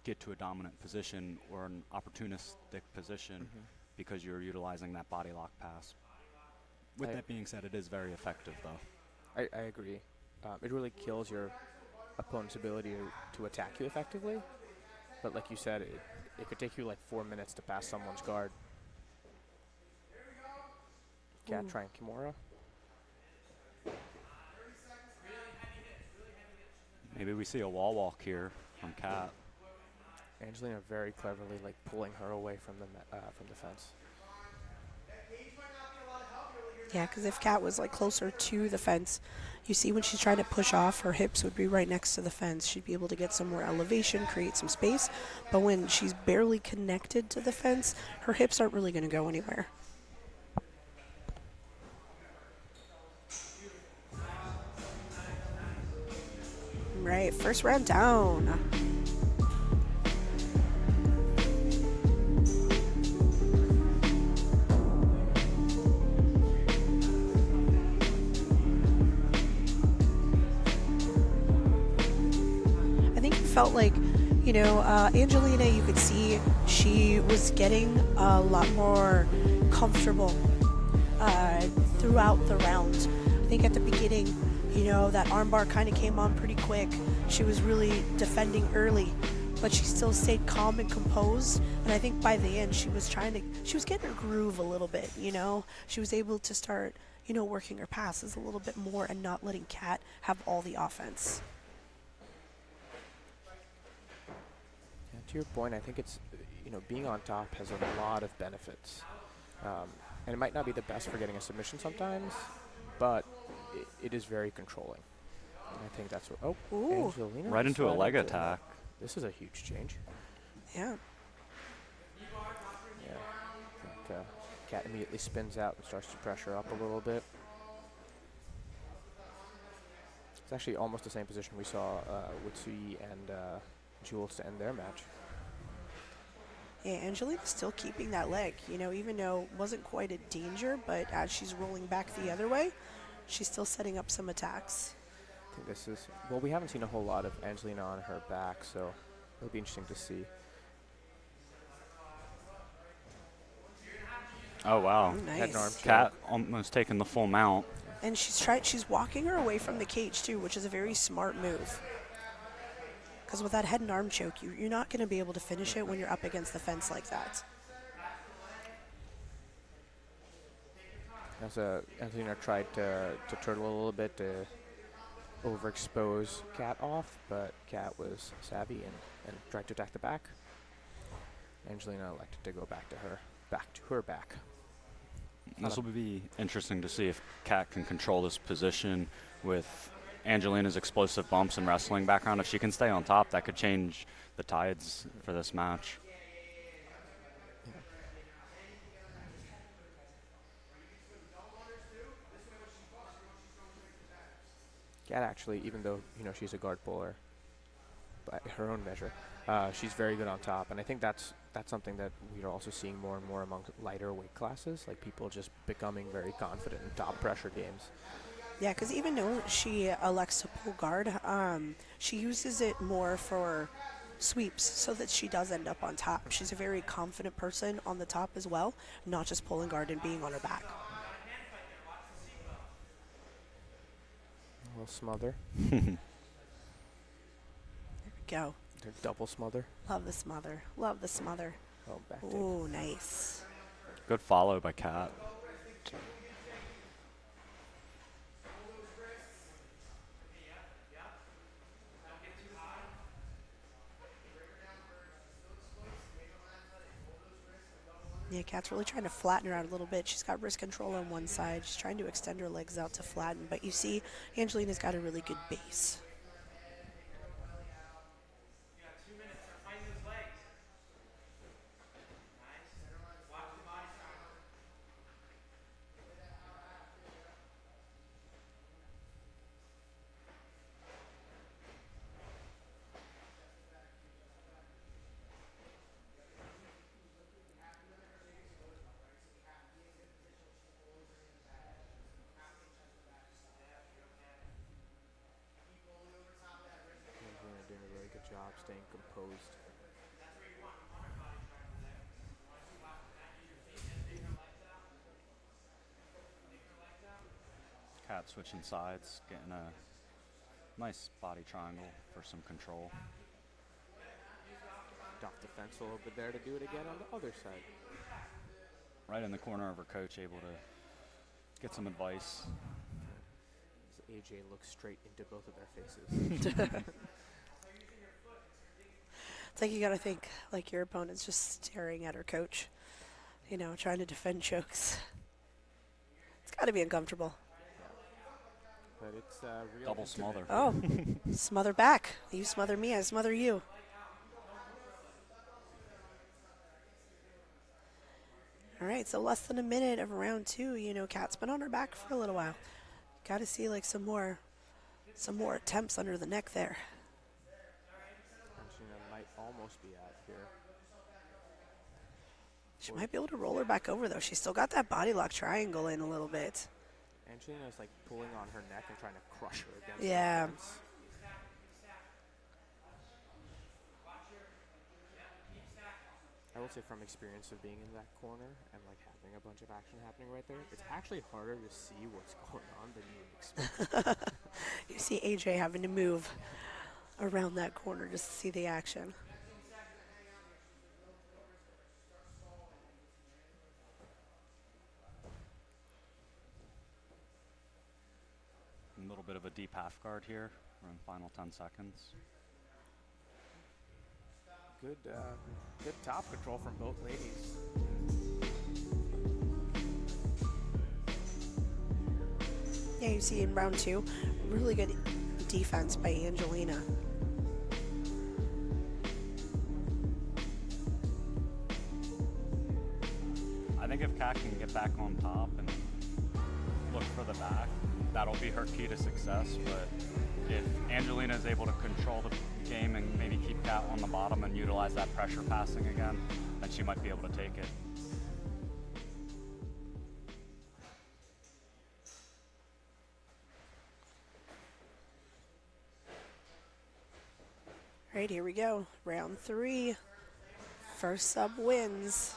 get to a dominant position or an opportunistic position because you're utilizing that body lock pass. With that being said, it is very effective though. I agree. It really kills your opponent's ability to attack you effectively, but like you said, it could take you 4 minutes to pass someone's guard. Cat Ooh. trying Kimura. Maybe we see a wall walk here from Kat. Angelina very cleverly like pulling her away from the fence. Yeah, because if Kat was like closer to the fence, you see when she's trying to push off, her hips would be right next to the fence. She'd be able to get some more elevation, create some space. But when she's barely connected to the fence, her hips aren't really going to go anywhere. Right, first round down. I think it felt like, Angelina, you could see she was getting a lot more comfortable throughout the rounds. I think at the beginning, that armbar kind of came on pretty quick. She was really defending early, but she still stayed calm and composed. And I think by the end, she was getting her groove a little bit, She was able to start, working her passes a little bit more and not letting Kat have all the offense. Yeah, to your point, I think it's, being on top has a lot of benefits. And it might not be the best for getting a submission sometimes, but it is very controlling. And I think that's what... Ooh. Angelina. Right into a leg attack. This is a huge change. Yeah. Yeah. I think Kat immediately spins out and starts to pressure up a little bit. It's actually almost the same position we saw with Sui and Jules to end their match. Yeah, Angelina's still keeping that leg, even though it wasn't quite a danger, but as she's rolling back the other way, she's still setting up some attacks. I think this is, well, we haven't seen a whole lot of Angelina on her back, so it'll be interesting to see. Oh, wow. Nice. Head and arm Kat almost taking the full mount. And she's walking her away from the cage, too, which is a very smart move. Because with that head and arm choke, you're not going to be able to finish it when you're up against the fence like that. As Angelina tried to turtle a little bit to overexpose Kat off, but Kat was savvy and tried to attack the back. Angelina elected to go back to her back. This will be interesting to see if Kat can control this position with Angelina's explosive bumps and wrestling background. If she can stay on top, that could change the tides for this match. Kat actually, even though she's a guard puller by her own measure, she's very good on top, and I think that's something that we are also seeing more and more among lighter weight classes, like people just becoming very confident in top pressure games. Yeah, because even though she elects to pull guard, she uses it more for sweeps so that she does end up on top. She's a very confident person on the top as well, not just pulling guard and being on her back. A little smother. There we go. Their double smother. Love the smother. Love the smother. Oh, back dig. Ooh, nice. Good follow by Kat. Yeah, Kat's really trying to flatten her out a little bit. She's got wrist control on one side. She's trying to extend her legs out to flatten. But you see, Angelina's got a really good base. Angelina doing a really good job staying composed. Kat switching sides, getting a nice body triangle for some control. Off the fence a little bit there to do it again on the other side. Right in the corner of her coach, able to get some advice. AJ looks straight into both of their faces. It's like you gotta think like your opponent's just staring at her coach, you know, trying to defend chokes. It's gotta be uncomfortable. But it's real Double smother. Oh, smother back. You smother me, I smother you. All right, so less than a minute of round 2. You know, Kat's been on her back for a little while. Got to see like some more attempts under the neck there. Angelina might almost be out here. She might be able to roll her back over though. She's still got that body lock triangle in a little bit. Angelina's like pulling on her neck and trying to crush her against Yeah. the fence. I will say from experience of being in that corner and like having a bunch of action happening right there, it's actually harder to see what's going on than you would expect. You see AJ having to move around that corner just to see the action. A little bit of a deep half guard here. We're in final 10 seconds. Good top control from both ladies. Yeah, you see in round 2, really good defense by Angelina. I think if Kat can get back on top and look for the back, that'll be her key to success. But if Angelina is able to control the game and maybe keep Kat on the bottom and utilize that pressure passing again, then she might be able to take it. All right, here we go. Round 3. First sub wins.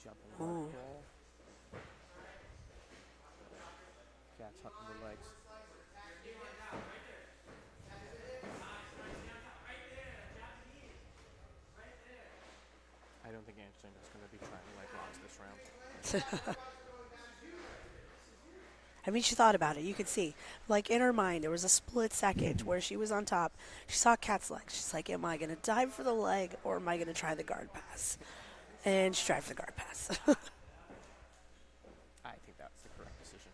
Jumping Cat's hucking the legs. I don't think Angelina's going to be trying to leg locks this round. I mean, she thought about it. You could see, like in her mind, there was a split second where she was on top. She saw Kat's leg. She's like, am I going to dive for the leg or am I going to try the guard pass? And she tried for the guard pass. I think that's the correct decision.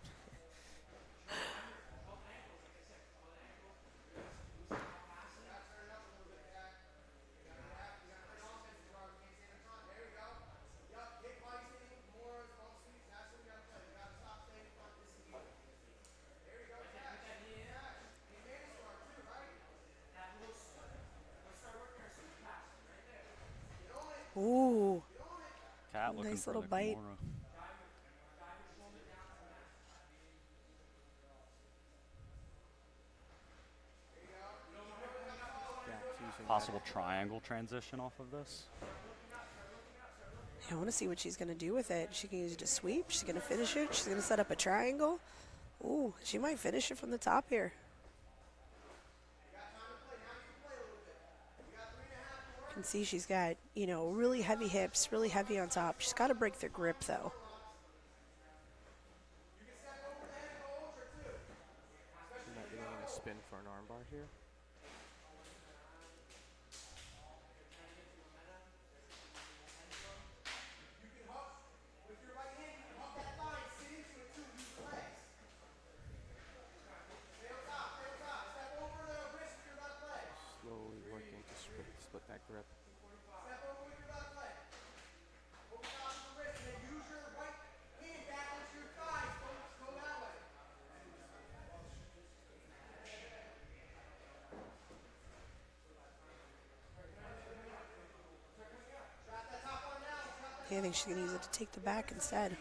Ooh. Kat looking Nice for little the bite. Kimura. Possible triangle transition off of this. I want to see what she's going to do with it. She can use it to sweep. She's going to finish it. She's going to set up a triangle. Ooh, she might finish it from the top here. You can see she's got, you know, really heavy hips, really heavy on top. She's got to break the grip, though. She might be getting a spin for an armbar here. Slowly working to split that grip. I think she's going to use it to take the back instead.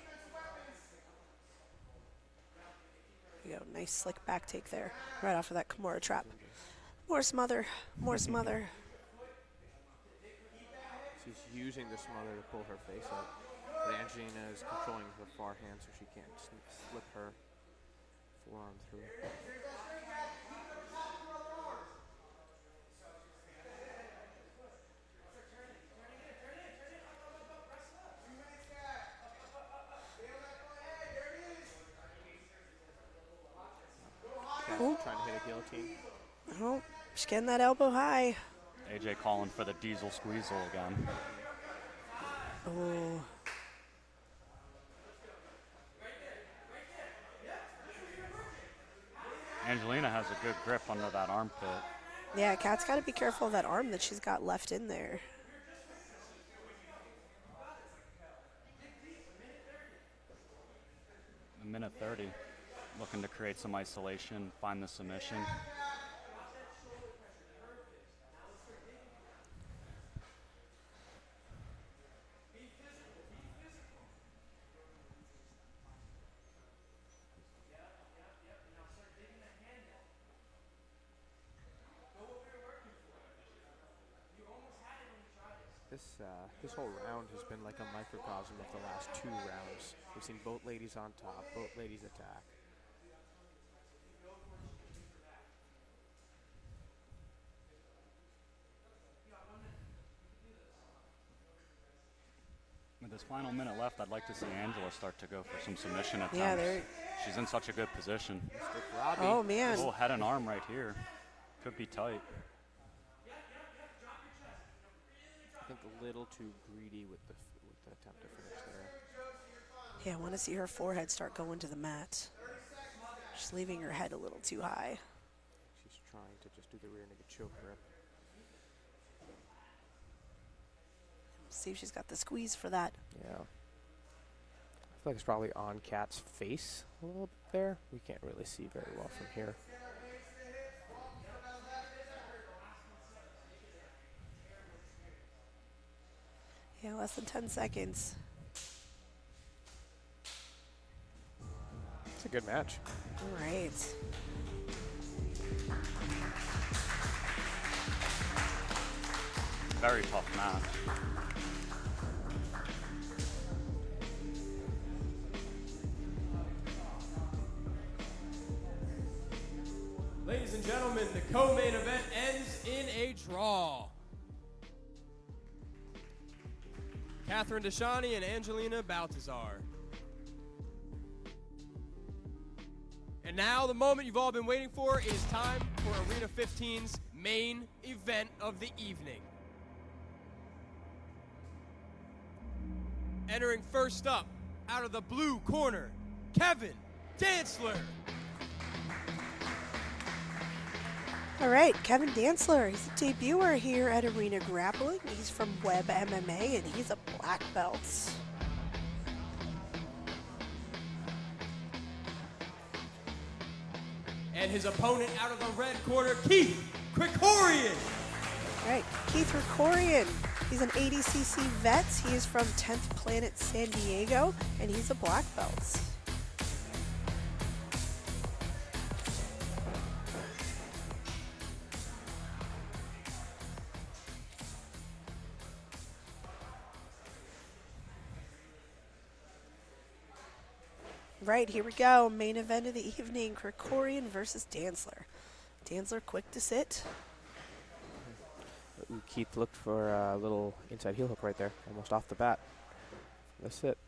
There you go. Nice slick back take there. Right off of that Kimura trap. More smother. More smother. She's using the smother to pull her face up. But Angelina is controlling her far hand so she can't slip her forearm through. hit a guillotine. Oh, she's getting that elbow high. AJ calling for the diesel squeezle again. Oh. Angelina has a good grip under that armpit. Yeah, Kat's got to be careful of that arm that she's got left in there. A minute 30, looking to create some isolation, find the submission. This whole round has been like a microcosm of the last 2 rounds. We've seen both ladies on top, both ladies attack. With this final minute left, I'd like to see Angela start to go for some submission attempts. Yeah, she's in such a good position. Oh, man. A little head and arm right here. Could be tight. I think a little too greedy with the attempt to finish there. Yeah, I want to see her forehead start going to the mat. She's leaving her head a little too high. She's trying to just do the rear naked choke grip. See if she's got the squeeze for that. Yeah. I feel like it's probably on Kat's face a little bit there. We can't really see very well from here. Yeah, less than 10 seconds. It's a good match. All right. Very tough match. Ladies and gentlemen, the co-main event ends in a draw. Catherine Deshani and Angelina Baltazar. And now the moment you've all been waiting for. It is time for Arena 15's main event of the evening. Entering first up, out of the blue corner, Kevin Dantzler. All right, Kevin Dantzler, he's a debuter here at Arena Grappling. He's from Web MMA, and he's a black belt. And his opponent out of the red corner, Keith Krikorian. All right, Keith Krikorian. He's an ADCC vet. He is from 10th Planet San Diego, and he's a black belt. Right, here we go. Main event of the evening, Krikorian versus Dantzler. Dantzler quick to sit. Ooh, Keith looked for a little inside heel hook right there, almost off the bat. That's it.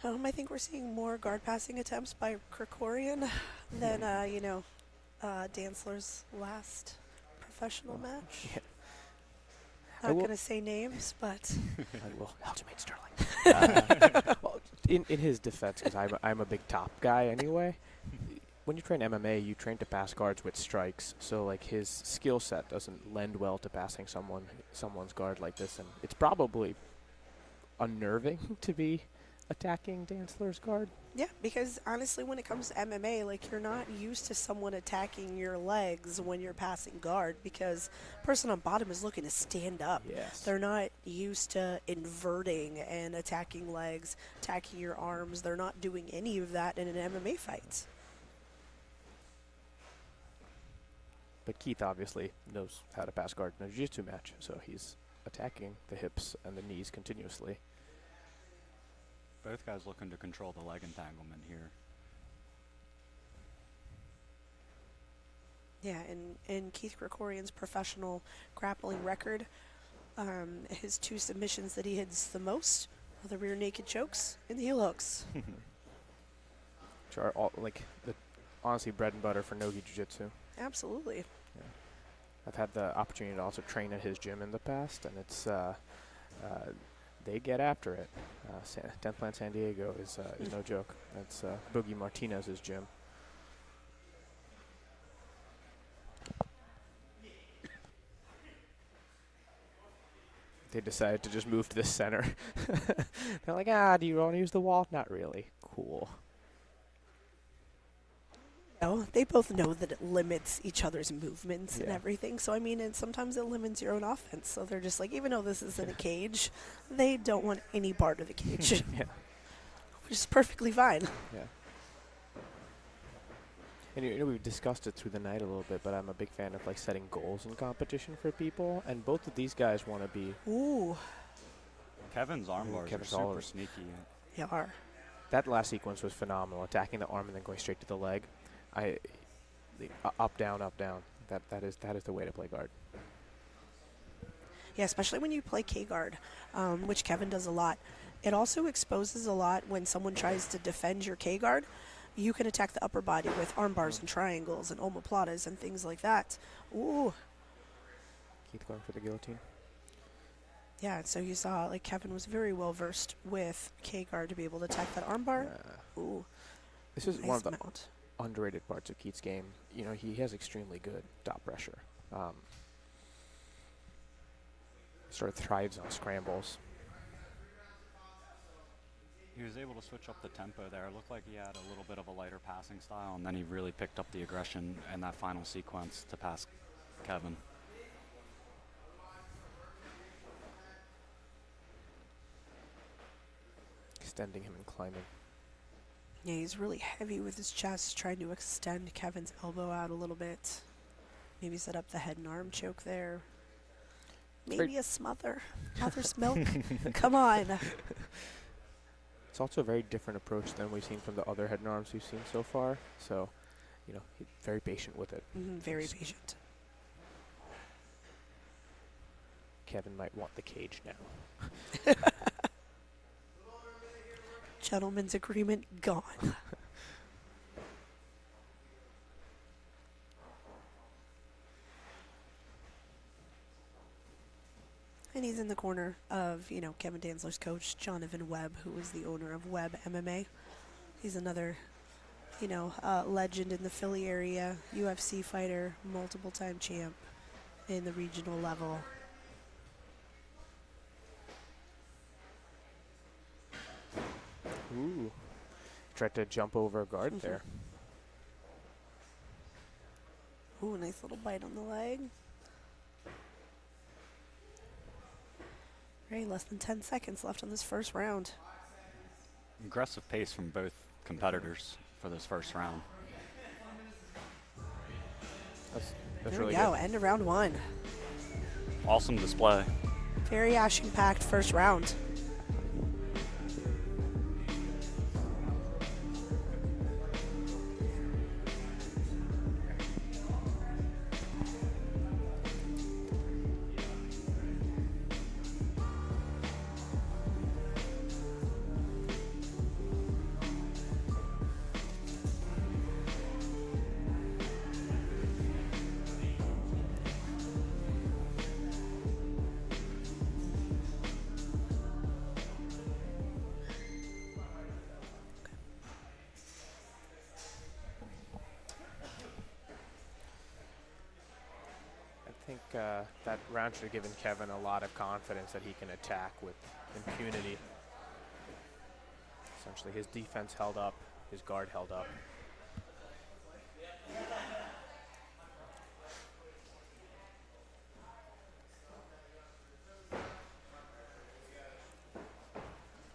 I think we're seeing more guard passing attempts by Krikorian than, Dantzler's last professional match. Yeah. Not going to say names, but... I will. Aljamain Sterling. Well, in his defense, because I'm a big top guy anyway, when you train MMA, you train to pass guards with strikes, so like his skill set doesn't lend well to passing someone's guard like this, and it's probably unnerving to be attacking Dantzler's guard. Yeah, because honestly, when it comes to MMA, like, you're not used to someone attacking your legs when you're passing guard, because the person on bottom is looking to stand up. Yes. They're not used to inverting and attacking legs, attacking your arms. They're not doing any of that in an MMA fight. But Keith obviously knows how to pass guard in a jiu-jitsu match, so he's attacking the hips and the knees continuously. Both guys looking to control the leg entanglement here. Yeah, and Keith Krikorian's professional grappling record, his 2 submissions that he hits the most are the rear naked chokes and the heel hooks. Which are all, like, the honestly bread and butter for Nogi Jiu-Jitsu. Absolutely. Yeah. I've had the opportunity to also train at his gym in the past, and it's they get after it. 10th Plant San Diego is no joke. That's Boogie Martinez's gym. They decided to just move to the center. They're like, do you want to use the wall? Not really. Cool. No, they both know that it limits each other's movements and Yeah. everything. So, I mean, and sometimes it limits your own offense. So they're just like, even though this is in a cage, they don't want any part of the cage. Yeah. Which is perfectly fine. Yeah. And you know, we've discussed it through the night a little bit, but I'm a big fan of like setting goals in competition for people, and both of these guys want to be. Ooh. Kevin's arm bars are super sneaky. They are. That last sequence was phenomenal, attacking the arm and then going straight to the leg. Up down, up down. That is the way to play guard. Yeah, especially when you play K-guard, which Kevin does a lot. It also exposes a lot when someone tries to defend your K-guard. You can attack the upper body with arm bars and triangles and omoplatas and things like that. Ooh. Keith going for the guillotine. Yeah, so you saw like Kevin was very well versed with K-guard to be able to attack that armbar. Ooh. This is nice one of the mount. underrated parts of Keith's game. You know, he has extremely good top pressure. Sort of thrives on scrambles. He was able to switch up the tempo there. It looked like he had a little bit of a lighter passing style, and then he really picked up the aggression in that final sequence to pass Kevin. Extending him and climbing. Yeah, he's really heavy with his chest, trying to extend Kevin's elbow out a little bit. Maybe set up the head and arm choke there. Maybe a smother. Mother's milk. Come on. It's also a very different approach than we've seen from the other head and arms we've seen so far. So, you know, he's very patient with it. Very patient. Kevin might want the cage now. Gentleman's agreement gone. And he's in the corner of, you know, Kevin Danzler's coach, Jonathan Webb, who is the owner of Webb MMA. He's another, you know, legend in the Philly area, UFC fighter, multiple-time champ in the regional level. Ooh. Tried to jump over a guard there. Ooh, nice little bite on the leg. Right, less than 10 seconds left on this first round. Aggressive pace from both competitors for this first round. That's There really we go, good. end of round one. Awesome display. Very action-packed first round. I think that round should have given Kevin a lot of confidence that he can attack with impunity. Essentially, his defense held up, his guard held up.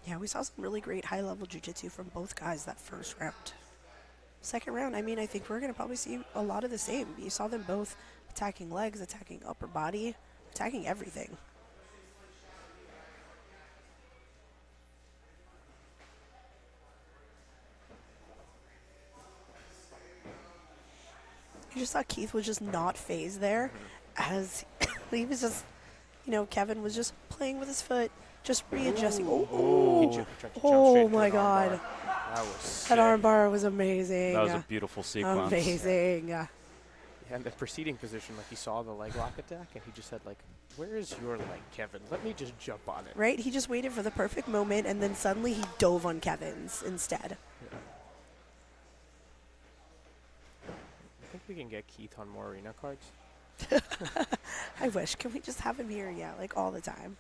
Yeah, we saw some really great high-level jiu-jitsu from both guys that first round. Second round, I mean, I think we're going to probably see a lot of the same. You saw them both attacking legs, attacking upper body, attacking everything. You just saw Keith was just not phased there, as he was just, Kevin was just playing with his foot, just readjusting. Oh my God. That was sick. That armbar was amazing. That was a beautiful sequence. Amazing. Yeah, and the preceding position, like he saw the leg lock attack, and he just said, like, where is your leg, Kevin? Let me just jump on it. Right? He just waited for the perfect moment, and then suddenly he dove on Kevin's instead. Yeah. I think we can get Keith on more arena cards. I wish. Can we just have him here? Yeah, like all the time.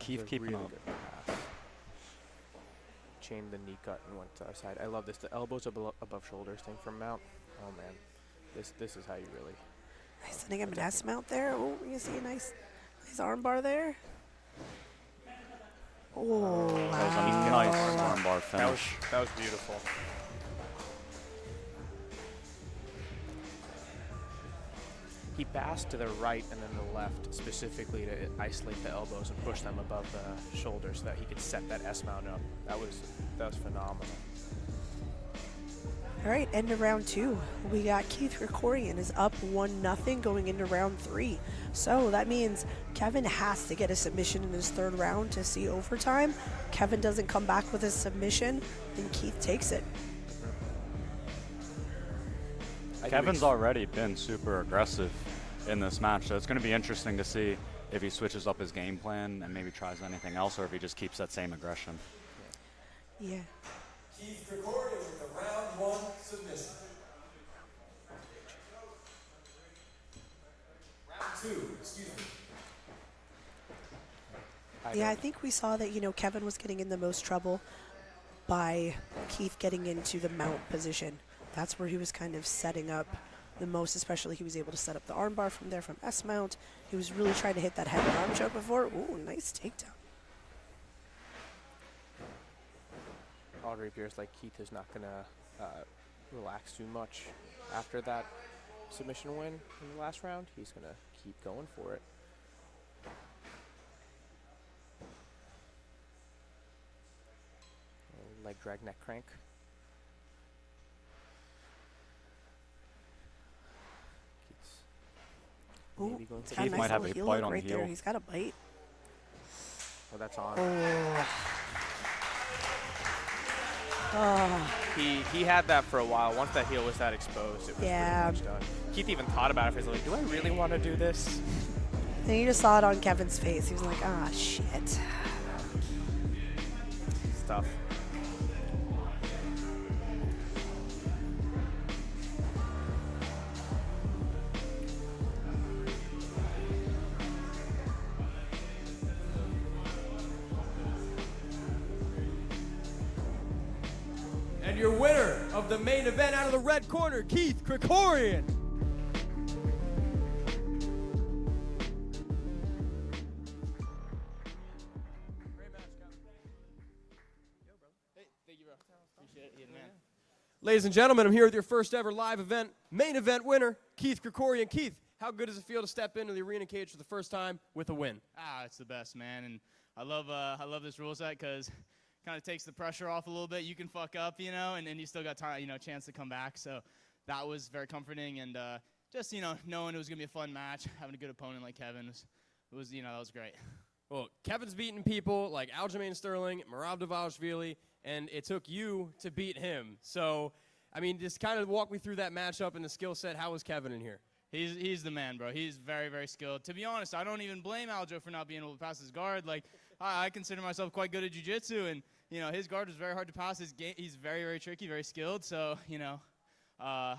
Keith keeping really up. good pass. Chained the knee cut and went to our side. I love this. The elbows above shoulders thing from Mount. Oh man, this is how you really. Nice sending him an S mount there. Oh, you see a nice arm bar there. Oh, that was a nice arm bar finish. That was beautiful. He passed to the right and then the left specifically to isolate the elbows and push them above the shoulders so that he could set that S mount up. That was phenomenal. All right, end of round 2. We got Keith Krikorian is up 1-0 going into round 3. So that means Kevin has to get a submission in his third round to see overtime. Kevin doesn't come back with a submission, then Keith takes it. Kevin's already been super aggressive in this match, so it's going to be interesting to see if he switches up his game plan and maybe tries anything else, or if he just keeps that same aggression. Yeah. Keith Krikorian with a round 1 submission. Round 2, excuse me. Yeah, I think we saw that, Kevin was getting in the most trouble by Keith getting into the mount position. That's where he was kind of setting up the most, especially he was able to set up the armbar from there from S-mount. He was really trying to hit that head and arm choke before. Ooh, nice takedown. Already appears like Keith is not going to relax too much after that submission win in the last round. He's going to keep going for it. Leg drag, neck crank. Ooh, Keith might have a bite on the heel. There. He's got a bite. Oh, that's on. Oh. He had that for a while. Once that heel was that exposed, it was pretty much done. Keith even thought about it. He was like, do I really want to do this? And you just saw it on Kevin's face. He was like, ah, shit. Stuff. And your winner of the main event out of the red corner, Keith Krikorian. Ladies and gentlemen, I'm here with your first ever live event, main event winner, Keith Krikorian. Keith, how good does it feel to step into the arena cage for the first time with a win? It's the best, man, and I love this rule set because kind of takes the pressure off a little bit. You can fuck up, and then you still got time, chance to come back. So that was very comforting, and just knowing it was gonna be a fun match, having a good opponent like Kevin was that was great. Well, Kevin's beaten people like Aljamain Sterling, Merab Dvalishvili, and it took you to beat him. So, I mean, just kind of walk me through that matchup and the skill set. How was Kevin in here? He's the man, bro. He's very, very skilled. To be honest, I don't even blame Aljo for not being able to pass his guard. Like, I consider myself quite good at jiu-jitsu, and, his guard was very hard to pass. He's very, very tricky, very skilled. So, I'll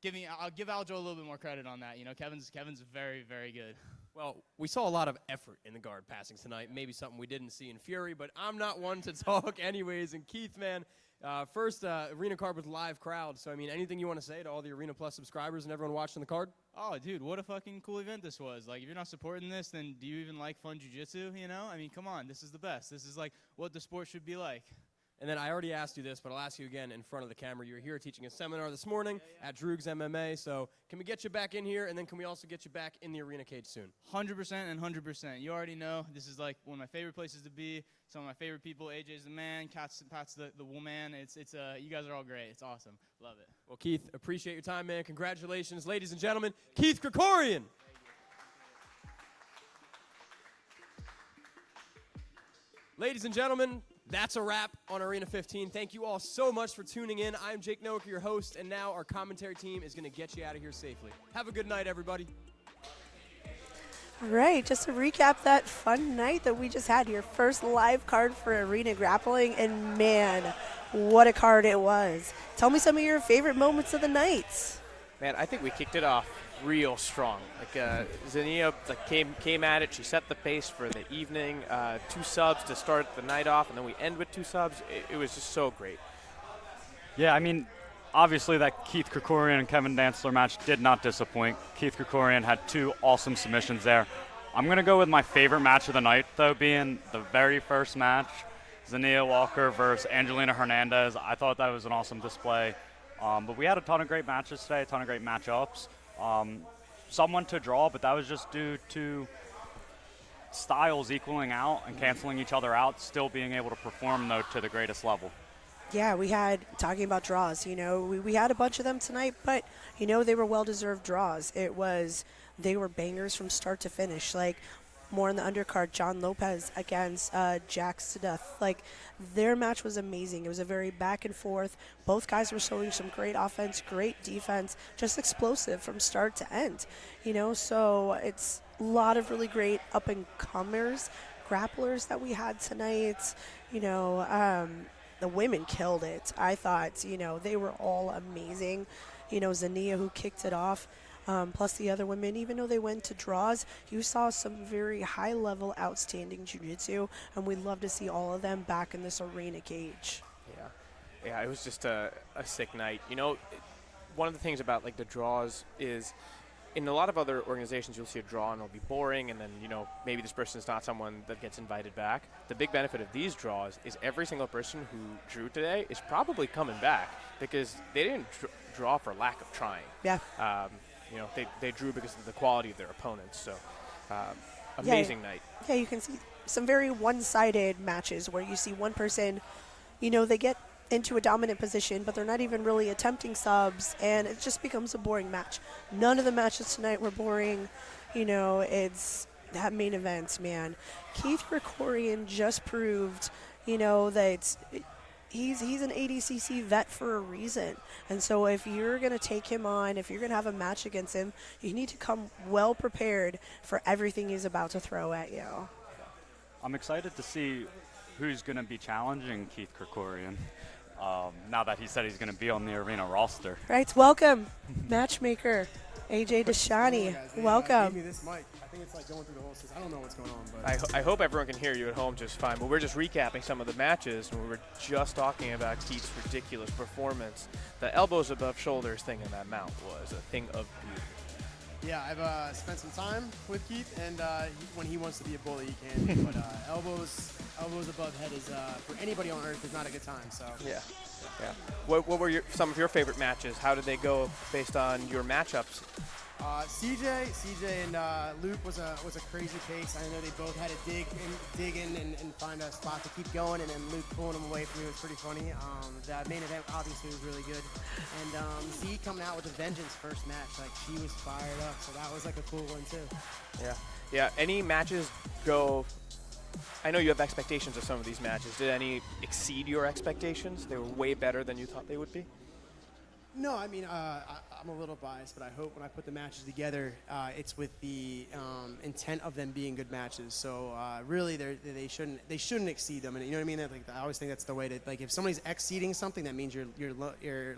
give Aljo a little bit more credit on that. Kevin's very, very good. Well, we saw a lot of effort in the guard passing tonight. Maybe something we didn't see in Fury, but I'm not one to talk anyways. And Keith, man, first arena card with live crowd. So, I mean, anything you want to say to all the Arena Plus subscribers and everyone watching the card? Oh, dude, what a fucking cool event this was. Like, if you're not supporting this, then do you even like fun jiu-jitsu, I mean, come on. This is the best. This is, like, what the sport should be like. And then I already asked you this, but I'll ask you again in front of the camera. You were here teaching a seminar this morning at Droogs MMA. So can we get you back in here, and then can we also get you back in the arena cage soon? 100% and 100%. You already know this is like one of my favorite places to be. Some of my favorite people. AJ's the man. Pat's the woman. It's you guys are all great. It's awesome. Love it. Well, Keith, appreciate your time, man. Congratulations, ladies and gentlemen. Keith Krikorian. Ladies and gentlemen, that's a wrap on Arena 15. Thank you all so much for tuning in. I'm Jake Noack, your host, and now our commentary team is going to get you out of here safely. Have a good night, everybody. All right, just to recap that fun night that we just had here. First live card for Arena Grappling, and man, what a card it was. Tell me some of your favorite moments of the night. Man, I think we kicked it off real strong. Like Zania came at it. She set the pace for the evening. 2 subs to start the night off, and then we end with 2 subs. It was just so great. Yeah, I mean, obviously that Keith Krikorian and Kevin Dantzler match did not disappoint. Keith Krikorian had 2 awesome submissions there. I'm going to go with my favorite match of the night, though, being the very first match, Zania Walker versus Angelina Hernandez. I thought that was an awesome display. But we had a ton of great matches today, a ton of great matchups. Some went to draw, but that was just due to styles equaling out and canceling each other out, still being able to perform, though, to the greatest level. Yeah, we had, talking about draws, you know, we had a bunch of them tonight, but, you know, they were well-deserved draws. They were bangers from start to finish. Like, more in the undercard, John Lopez against Jack Sudeth. Like, their match was amazing. It was a very back and forth. Both guys were showing some great offense, great defense, just explosive from start to end. You know, so it's a lot of really great up-and-comers, grapplers that we had tonight. You know, the women killed it. I thought, you know, they were all amazing. You know, Zania, who kicked it off, plus the other women, even though they went to draws, you saw some very high-level, outstanding jiu-jitsu, and we'd love to see all of them back in this arena cage. Yeah, it was just a sick night. You know, one of the things about, like, the draws is in a lot of other organizations, you'll see a draw and it'll be boring, and then, you know, maybe this person's not someone that gets invited back. The big benefit of these draws is every single person who drew today is probably coming back because they didn't draw for lack of trying. Yeah. You know, they drew because of the quality of their opponents. So, amazing night. Yeah, you can see some very one-sided matches where you see one person, you know, they get into a dominant position, but they're not even really attempting subs, and it just becomes a boring match. None of the matches tonight were boring. You know, it's that main event, man. Keith Krikorian just proved, you know, that he's an ADCC vet for a reason. And so if you're going to take him on, if you're going to have a match against him, you need to come well prepared for everything he's about to throw at you. I'm excited to see who's going to be challenging Keith Krikorian now that he said he's going to be on the arena roster. Right, welcome, matchmaker AJ Deshani. Welcome. Give me this mic. I think it's like going through the whole system. I don't know what's going on, but I hope everyone can hear you at home just fine. But we're just recapping some of the matches, and we were just talking about Keith's ridiculous performance. The elbows above shoulders thing in that mount was a thing of beauty. yeah, I've spent some time with Keith, and when he wants to be a bully, he can. But elbows above head is for anybody on earth is not a good time. So yeah. What were some of your favorite matches? How did they go based on your matchups? CJ and Luke was a crazy pace. I know they both had to dig in and find a spot to keep going, and then Luke pulling them away from me was pretty funny. The main event obviously was really good, and Z coming out with a vengeance first match, like she was fired up, so that was like a cool one too. Yeah. Any matches go? I know you have expectations of some of these matches. Did any exceed your expectations? They were way better than you thought they would be? No, I mean, I'm a little biased, but I hope when I put the matches together, it's with the intent of them being good matches. So really, they shouldn't exceed them, and you know what I mean. Like, I always think that's the way to, like, if somebody's exceeding something, that means your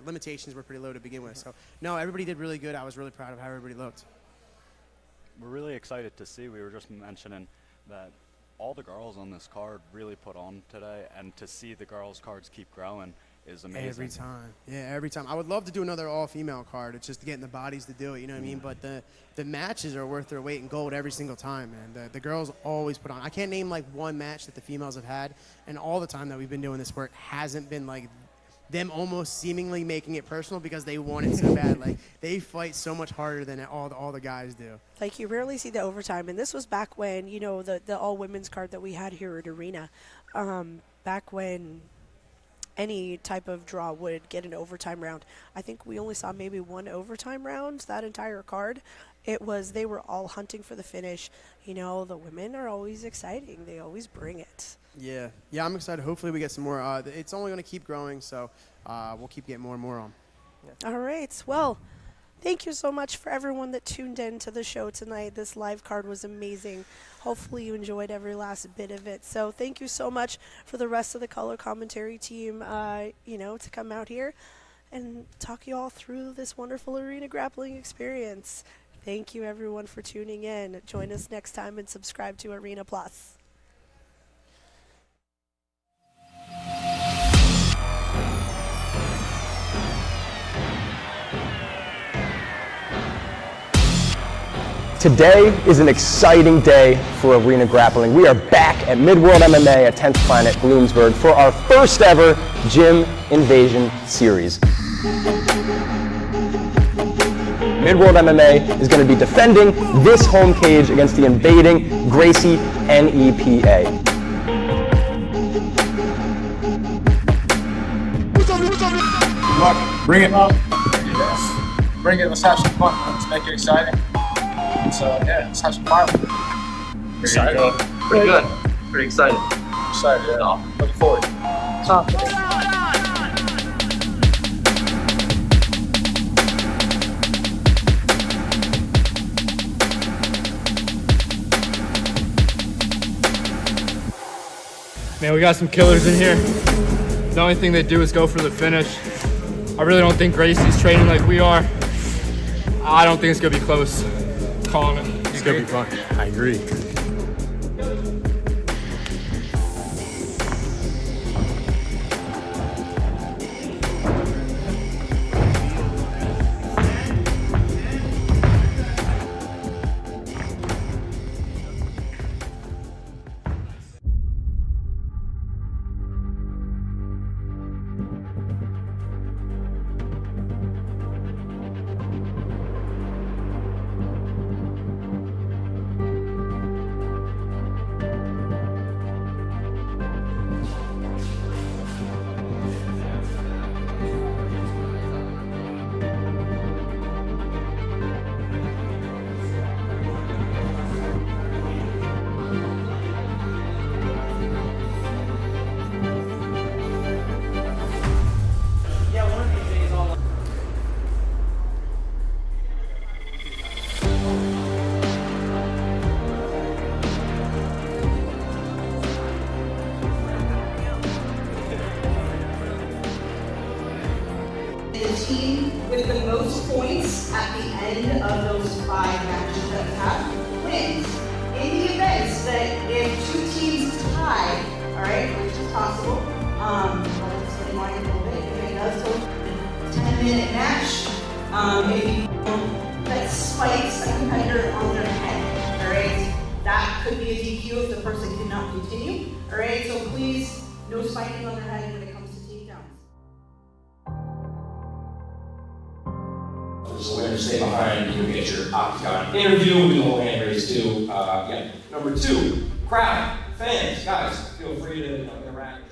limitations were pretty low to begin with. So no, everybody did really good. I was really proud of how everybody looked. We're really excited to see. We were just mentioning that all the girls on this card really put on today, and to see the girls' cards keep growing is amazing. Every time. Yeah, every time. I would love to do another all-female card. It's just getting the bodies to do it, you know what I mean? But the matches are worth their weight in gold every single time, man. The girls always put on. I can't name like one match that the females have had, and all the time that we've been doing this work hasn't been like them almost seemingly making it personal because they want it so bad. Like, they fight so much harder than all the guys do. Like, you rarely see the overtime, and this was back when, you know, the all-women's card that we had here at Arena, back when any type of draw would get an overtime round. I think we only saw maybe one overtime round that entire card. They were all hunting for the finish. You know, the women are always exciting. They always bring it. Yeah, I'm excited. Hopefully we get some more. It's only going to keep growing, so we'll keep getting more and more on. Yeah. All right. Well, thank you so much for everyone that tuned in to the show tonight. This live card was amazing. Hopefully you enjoyed every last bit of it. So thank you so much for the rest of the color commentary team, to come out here and talk you all through this wonderful arena grappling experience. Thank you, everyone, for tuning in. Join us next time and subscribe to Arena Plus. Today is an exciting day for arena grappling. We are back at Midworld MMA at 10th Planet, Bloomsburg for our first ever Gym Invasion Series. Midworld MMA is going to be defending this home cage against the invading Gracie NEPA. Mark, bring it up. Bring it. Let's have some fun. Let's make it exciting. So yeah, let's have some fun. Excited? Pretty good. Pretty excited. Excited, yeah. Looking forward. Confident. Man, we got some killers in here. The only thing they do is go for the finish. I really don't think Gracie's training like we are. I don't think it's gonna be close. Calling it. It's gonna be fun. I agree. team with the most points at the end of those 5 matches that we have wins. In the events that if 2 teams tie, all right, which is possible, I'll explain why in a little bit, if it does go to a 10-minute match, if you that spikes a competitor on their head, all right, that could be a DQ if the person cannot continue, all right, so please, no spiking on their head when it comes to takedowns. So we're going to stay behind, you get your octagon interview, we do the whole hand raise too. Yeah. Number 2, crowd, fans, guys, feel free to interact.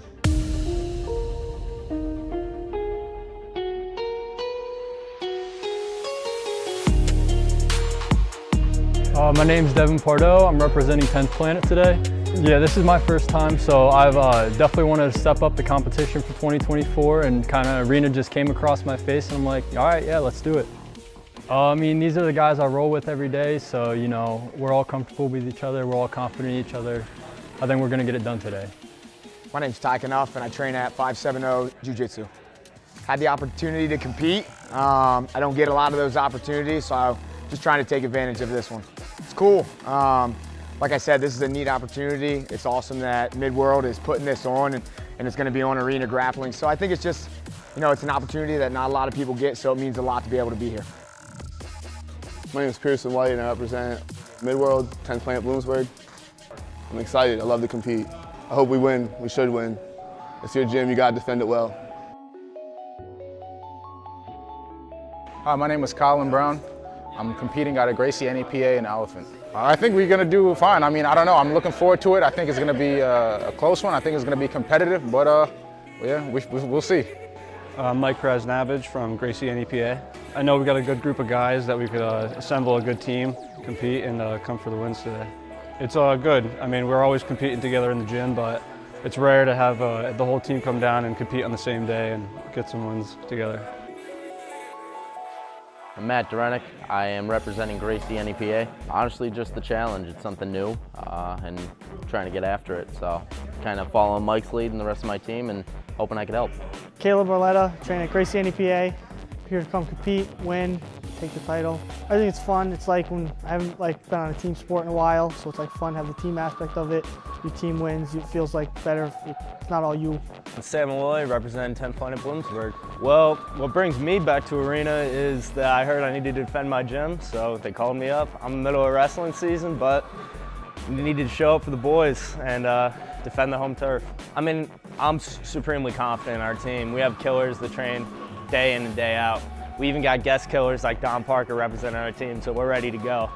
My name's Devin Pardo. I'm representing 10th Planet today. Yeah, this is my first time, so I've definitely wanted to step up the competition for 2024, and kind of arena just came across my face, and I'm like, all right, yeah, let's do it. I mean, these are the guys I roll with every day, so, you know, we're all comfortable with each other, we're all confident in each other. I think we're going to get it done today. My name's Ty Knuff, and I train at 570 Jiu-Jitsu. Had the opportunity to compete. I don't get a lot of those opportunities, so I'm just trying to take advantage of this one. It's cool. Like I said, this is a neat opportunity. It's awesome that Midworld is putting this on, and it's going to be on Arena Grappling. So I think it's just you know, it's an opportunity that not a lot of people get, so it means a lot to be able to be here. My name is Pearson White and I represent Midworld, 10th Planet Bloomsburg. I'm excited, I love to compete. I hope we win, we should win. It's your gym, you gotta defend it well. Hi, my name is Colin Brown. I'm competing out of Gracie NEPA and Elephant. I think we're gonna do fine. I mean, I don't know, I'm looking forward to it. I think it's gonna be a close one. I think it's gonna be competitive, but yeah, we'll see. Mike Krasnavage from Gracie NEPA. I know we got a good group of guys that we could assemble a good team, compete, and come for the wins today. It's good. I mean, we're always competing together in the gym, but it's rare to have the whole team come down and compete on the same day and get some wins together. I'm Matt Durenick. I am representing Gracie NEPA. Honestly, just the challenge. It's something new and trying to get after it. So kind of following Mike's lead and the rest of my team and hoping I could help. Caleb Arletta, training at Gracie NEPA. Here to come compete, win, take the title. I think it's fun. It's like when I haven't been on a team sport in a while, so it's like fun to have the team aspect of it. Your team wins, it feels like better. It's not all you. I'm Sam Malloy, representing 10th Planet Bloomsburg. Well, what brings me back to Arena is that I heard I needed to defend my gym, so they called me up. I'm in the middle of wrestling season, but needed to show up for the boys and defend the home turf. I mean, I'm supremely confident in our team. We have killers that train day in and day out. We even got guest killers like Don Parker representing our team, so we're ready to go.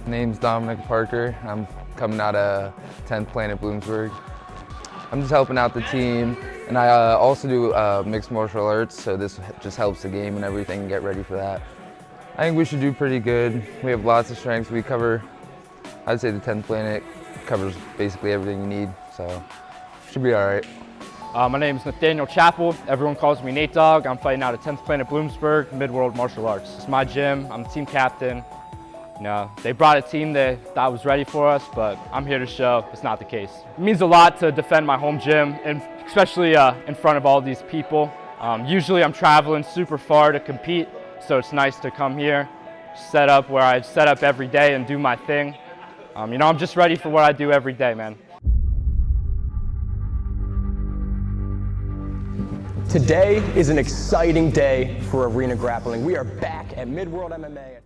Name's Dominic Parker. I'm coming out of 10th Planet Bloomsburg. I'm just helping out the team, and I also do mixed martial arts, so this just helps the game and everything and get ready for that. I think we should do pretty good. We have lots of strengths. We cover, I'd say the 10th Planet covers basically everything you need, so should be all right. My name is Nathaniel Chappell. Everyone calls me Nate Dogg. I'm fighting out at 10th Planet Bloomsburg, Midworld Martial Arts. It's my gym. I'm the team captain. You know, they brought a team they thought was ready for us, but I'm here to show it's not the case. It means a lot to defend my home gym, and especially in front of all these people. Usually I'm traveling super far to compete, so it's nice to come here, set up where I set up every day and do my thing. You know, I'm just ready for what I do every day, man. Today is an exciting day for arena grappling. We are back at Midworld MMA.